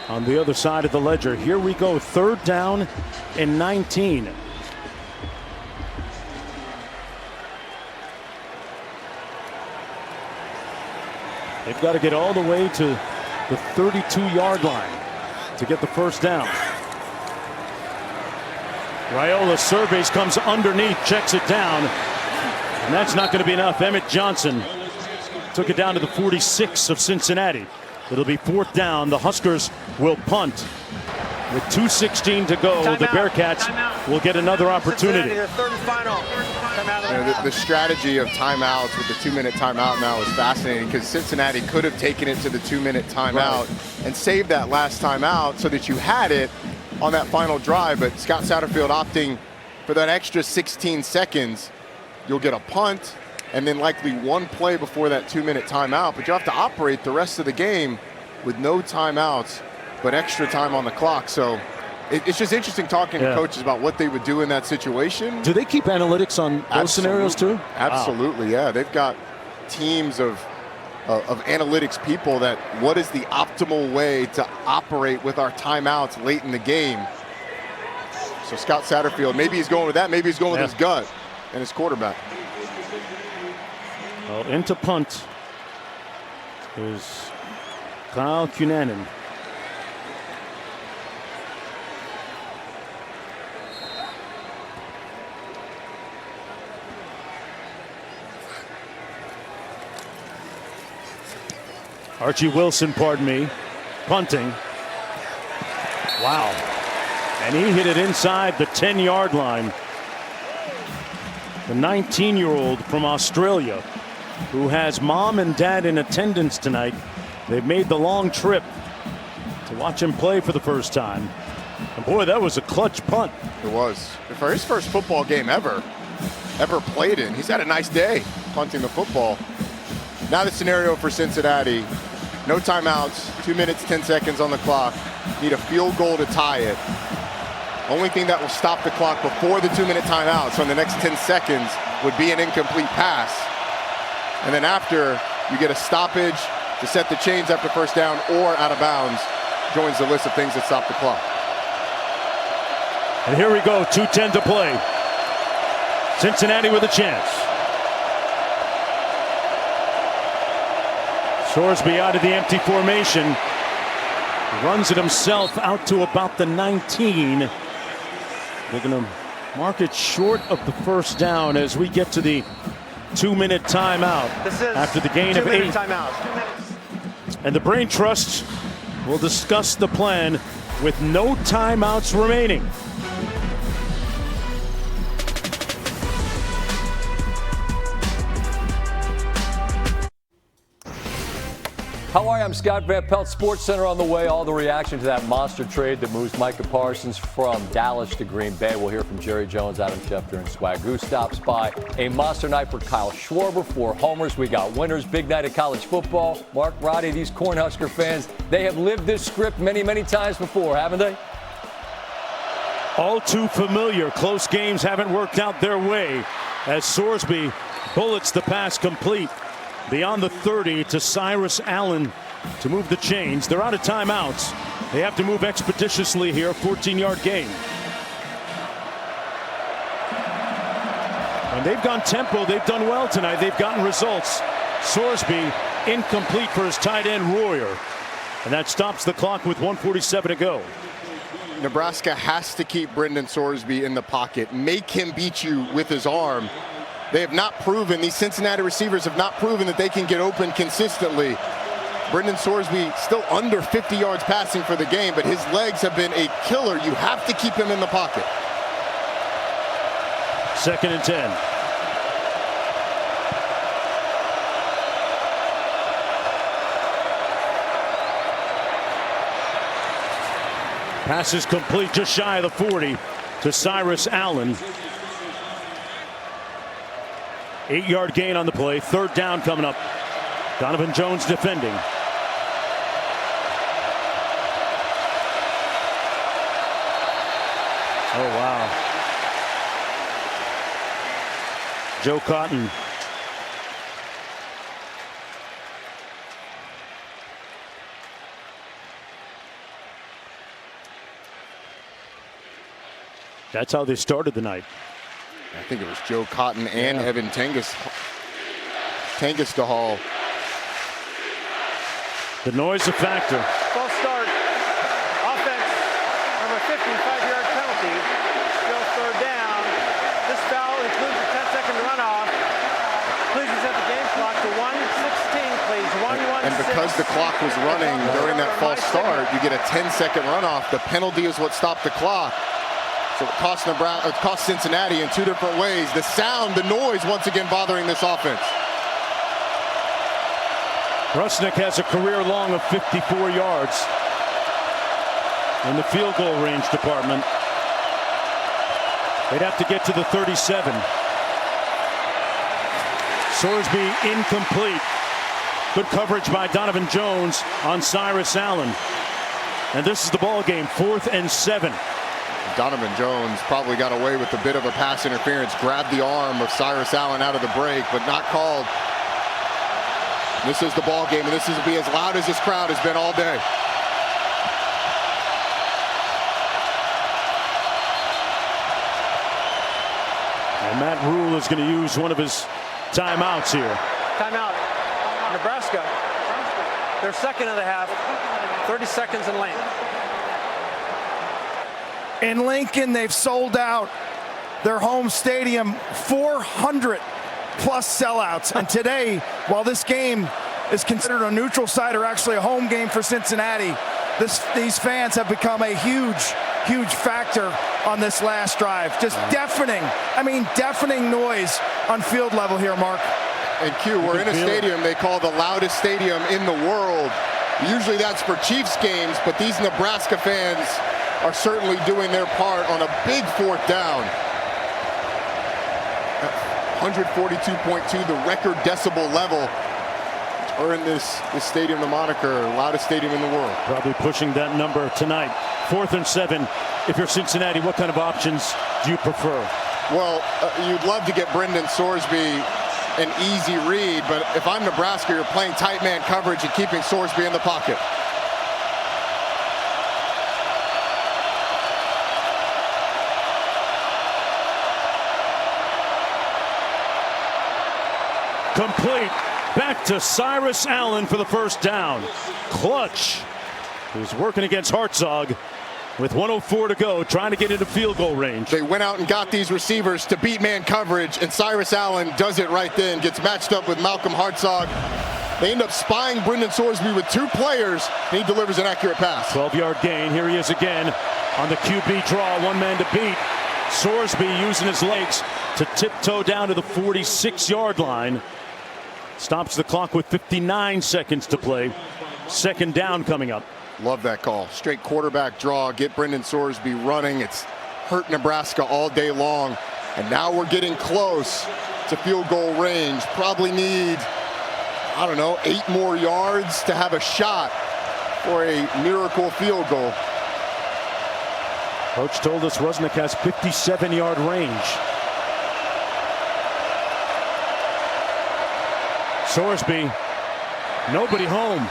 on the other side of the ledger. Here we go, 3rd down and 19. They've got to get all the way to the 32-yard line to get the first down. Raiola surveys, comes underneath, checks it down, and that's not going to be enough. Emmett Johnson took it down to the 46 of Cincinnati. It'll be 4th down. The Huskers will punt. With 2:16 to go, the Bearcats will get another opportunity. Their 3rd and final. The strategy of timeouts with the 2-minute timeout now is fascinating, because Cincinnati could have taken it to the 2-minute timeout and saved that last timeout so that you had it on that final drive. But Scott Satterfield opting for that extra 16 seconds. You'll get a punt and then likely one play before that 2-minute timeout, but you have to operate the rest of the game with no timeouts but extra time on the clock. So it's just interesting talking to coaches about what they would do in that situation. Do they keep analytics on those scenarios too? Absolutely, yeah. They've got teams of analytics people that what is the optimal way to operate with our timeouts late in the game. So Scott Satterfield, maybe he's going with that, maybe he's going with his gut and his quarterback. Well, into punt is Kyle Cunanan. Archie Wilson, pardon me, punting. Wow. And he hit it inside the 10-yard line. The 19-year-old from Australia, who has mom and dad in attendance tonight. They've made the long trip to watch him play for the first time. And boy, that was a clutch punt. It was. For his first football game ever played in. He's had a nice day punting the football. Now the scenario for Cincinnati. No timeouts, 2 minutes, 10 seconds on the clock. Need a field goal to tie it. Only thing that will stop the clock before the 2-minute timeout, so in the next 10 seconds, would be an incomplete pass. And then after, you get a stoppage to set the chains after first down or out of bounds. Joins the list of things that stop the clock. And here we go, 2:10 to play. Cincinnati with a chance. Sorsby out of the empty formation. Runs it himself out to about the 19. They're going to mark it short of the first down as we get to the 2-minute timeout. After the gain of 8. And the Brain Trust will discuss the plan with no timeouts remaining. How are you? I'm Scott Van Pelt, Sports Center on the way. All the reaction to that monster trade that moves Micah Parsons from Dallas to Green Bay. We'll hear from Jerry Jones, Adam Schefter, and Swagoo stops by. A monster night for Kyle Schwarber, 4 homers. We got winners. Big night of college football. Mark, Roddy, these Cornhusker fans, they have lived this script many, many times before, haven't they? All too familiar. Close games haven't worked out their way as Sorsby bullets the pass complete beyond the 30 to Cyrus Allen to move the chains. They're out of timeouts. They have to move expeditiously here. 14-yard gain. And they've gone tempo. They've done well tonight. They've gotten results. Sorsby incomplete for his tight end Royer. And that stops the clock with 1:47 to go. Nebraska has to keep Brendan Sorsby in the pocket. Make him beat you with his arm. They have not proven, these Cincinnati receivers have not proven that they can get open consistently. Brendan Sorsby still under 50 yards passing for the game, but his legs have been a killer. You have to keep him in the pocket. 2nd and 10. Pass is complete just shy of the 40 to Cyrus Allen. 8-yard gain on the play. 3rd down coming up. Donovan Jones defending. Oh, wow. Joe Cotton. That's how they started the night. I think it was Joe Cotton and Evan Tangastahal. The noise a factor. False start. Offense. Number 50, 5-yard penalty. Still third down. This foul includes a 10-second runoff. Please reset the game clock to 1:16, please. 1:16. And because the clock was running during that false start, you get a 10-second runoff. The penalty is what stopped the clock. So it cost Cincinnati in two different ways. The sound, the noise, once again bothering this offense. Rusnick has a career long of 54 yards in the field goal range department. They'd have to get to the 37. Sorsby incomplete. Good coverage by Donovan Jones on Cyrus Allen. And this is the ball game, 4th and 7. Donovan Jones probably got away with a bit of a pass interference, grabbed the arm of Cyrus Allen out of the break, but not called. This is the ball game, and this is be as loud as this crowd has been all day. And Matt Rule is going to use one of his timeouts here. Timeout. Nebraska. They're second of the half. 30 seconds in length. In Lincoln, they've sold out their home stadium, 400 plus sellouts. And today, while this game is considered a neutral site or actually a home game for Cincinnati, these fans have become a huge factor on this last drive. Just deafening noise on field level here, Mark. And Q, we're in a stadium they call the loudest stadium in the world. Usually that's for Chiefs games, but these Nebraska fans are certainly doing their part on a big 4th down. 142.2, the record decibel level, earned this stadium the moniker loudest stadium in the world. Probably pushing that number tonight. 4th and 7. If you're Cincinnati, what kind of options do you prefer? Well, you'd love to get Brendan Sorsby an easy read, but if I'm Nebraska, you're playing tight man coverage and keeping Sorsby in the pocket. Complete. Back to Cyrus Allen for the first down. Clutch. He's working against Hartzog with 1:04 to go, trying to get into field goal range. They went out and got these receivers to beat man coverage, and Cyrus Allen does it right then. Gets matched up with Malcolm Hartzog. They end up spying Brendan Sorsby with 2 players, and he delivers an accurate pass. 12-yard gain. Here he is again on the QB draw. One man to beat. Sorsby using his legs to tiptoe down to the 46-yard line. Stops the clock with 59 seconds to play. Second down coming up. Love that call. Straight quarterback draw. Get Brendan Sorsby running. It's hurt Nebraska all day long. And now we're getting close to field goal range. Probably need, 8 more yards to have a shot for a miracle field goal. Coach told us Rusnick has 57-yard range. Sorsby, nobody home.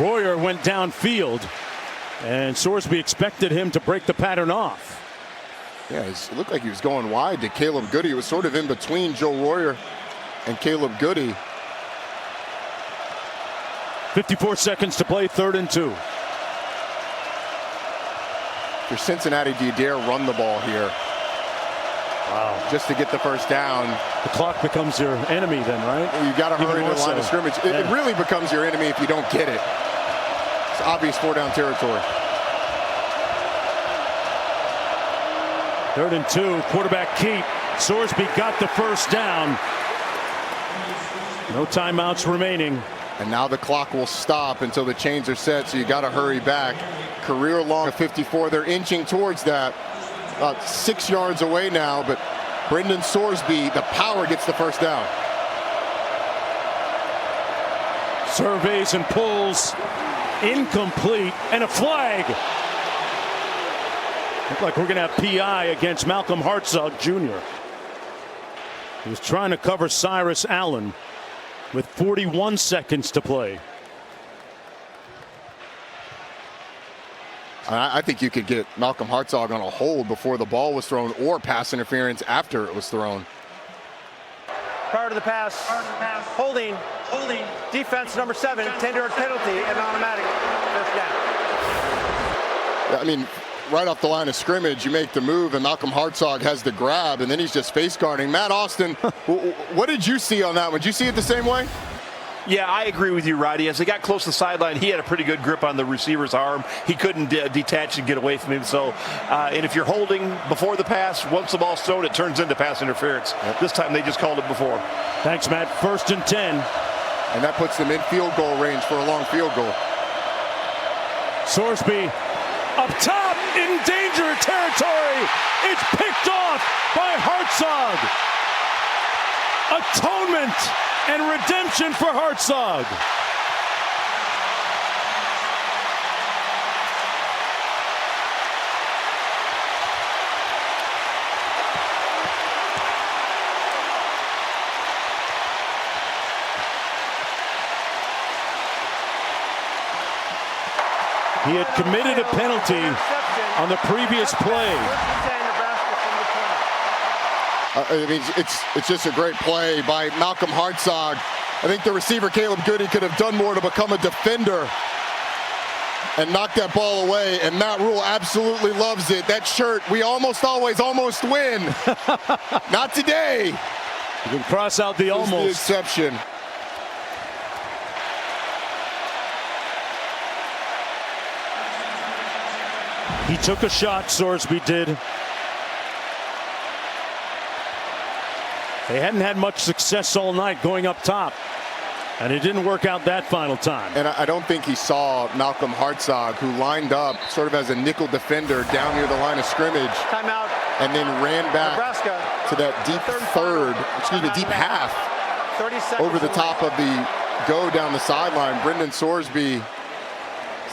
Royer went downfield, and Sorsby expected him to break the pattern off. Yeah, it looked like he was going wide to Caleb Goody. It was sort of in between Joe Royer and Caleb Goody. 54 seconds to play, 3rd and 2. For Cincinnati, do you dare run the ball here? Wow. Just to get the first down. The clock becomes your enemy then, right? You got to hurry to the line of scrimmage. It really becomes your enemy if you don't get it. It's obvious 4-down territory. 3rd and 2, quarterback keep. Sorsby got the first down. No timeouts remaining. And now the clock will stop until the chains are set, so you got to hurry back. Career long of 54. They're inching towards that. About 6 yards away now, but Brendan Sorsby, the power, gets the first down. Surveys and pulls. Incomplete, and a flag. Looks like we're going to have PI against Malcolm Hartzog Jr. He was trying to cover Cyrus Allen with 41 seconds to play. I think you could get Malcolm Hartzog on a hold before the ball was thrown or pass interference after it was thrown. Prior to the pass, holding, defense number 7, 10-yard penalty, and automatic first down. I mean, right off the line of scrimmage, you make the move, and Malcolm Hartzog has the grab, and then he's just face guarding. Matt Austin, what did you see on that one? Did you see it the same way? Yeah, I agree with you, Roddy. As they got close to the sideline, he had a pretty good grip on the receiver's arm. He couldn't detach and get away from him. So, and if you're holding before the pass, once the ball's thrown, it turns into pass interference. Yep. This time they just called it before. Thanks, Matt. 1st and 10. And that puts them in field goal range for a long field goal. Sorsby up top in danger territory. It's picked off by Hartzog. Atonement and redemption for Hartzog. He had committed a penalty on the previous play. I mean, it's just a great play by Malcolm Hartzog. I think the receiver, Caleb Goody, could have done more to become a defender and knock that ball away, and Matt Rule absolutely loves it. That shirt, we almost always almost win. Not today. You can cross out the almost. The exception. He took a shot, Sorsby did. They hadn't had much success all night going up top, and it didn't work out that final time. And I don't think he saw Malcolm Hartzog, who lined up sort of as a nickel defender down near the line of scrimmage. Timeout. And then ran back Nebraska to that deep deep half over the top of the go down the sideline. Brendan Sorsby.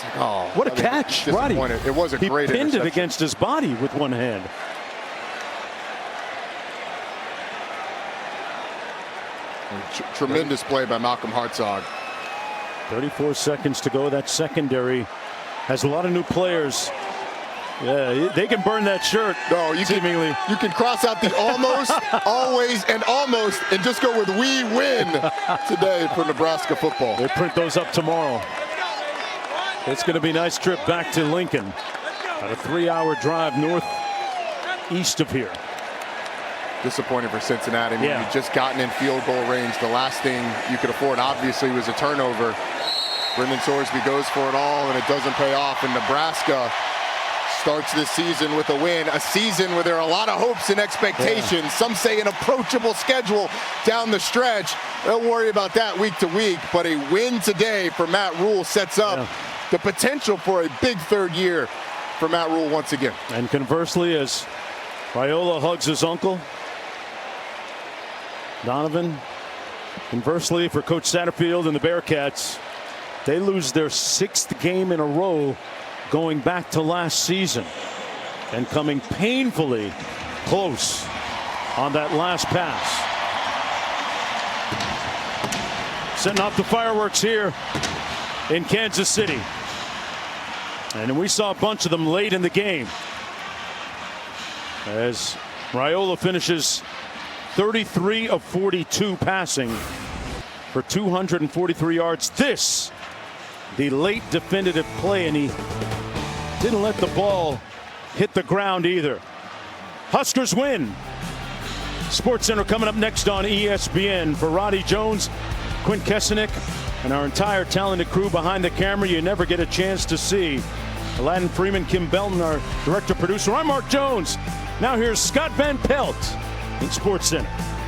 Like, oh, what a catch, Roddy. It was a great interception. He pinned it against his body with one hand. Tremendous play by Malcolm Hartzog. 34 seconds to go. That secondary has a lot of new players. Yeah, they can burn that shirt. No, you can cross out the almost, always, and almost, and just go with "we win" today for Nebraska football. They print those up tomorrow. It's going to be a nice trip back to Lincoln. About a 3-hour drive northeast of here. Disappointing for Cincinnati. I mean, you've just gotten in field goal range. The last thing you could afford, obviously, was a turnover. Brendan Sorsby goes for it all, and it doesn't pay off. And Nebraska starts this season with a win. A season where there are a lot of hopes and expectations. Yeah. Some say an approachable schedule down the stretch. Don't worry about that week to week. But a win today for Matt Rule sets up the potential for a big third year for Matt Rule once again. And conversely, as Raiola hugs his uncle, Donovan, conversely for Coach Satterfield and the Bearcats, they lose their 6th game in a row going back to last season and coming painfully close on that last pass. Setting off the fireworks here in Kansas City. And we saw a bunch of them late in the game as Raiola finishes 33 of 42 passing for 243 yards. This, the late definitive play, and he didn't let the ball hit the ground either. Huskers win. SportsCenter coming up next on ESPN. For Roddy Jones, Quint Kesenick, and our entire talented crew behind the camera you never get a chance to see. Aladdin Freeman, Kim Belton, our director producer. I'm Mark Jones. Now here's Scott Van Pelt in SportsCenter.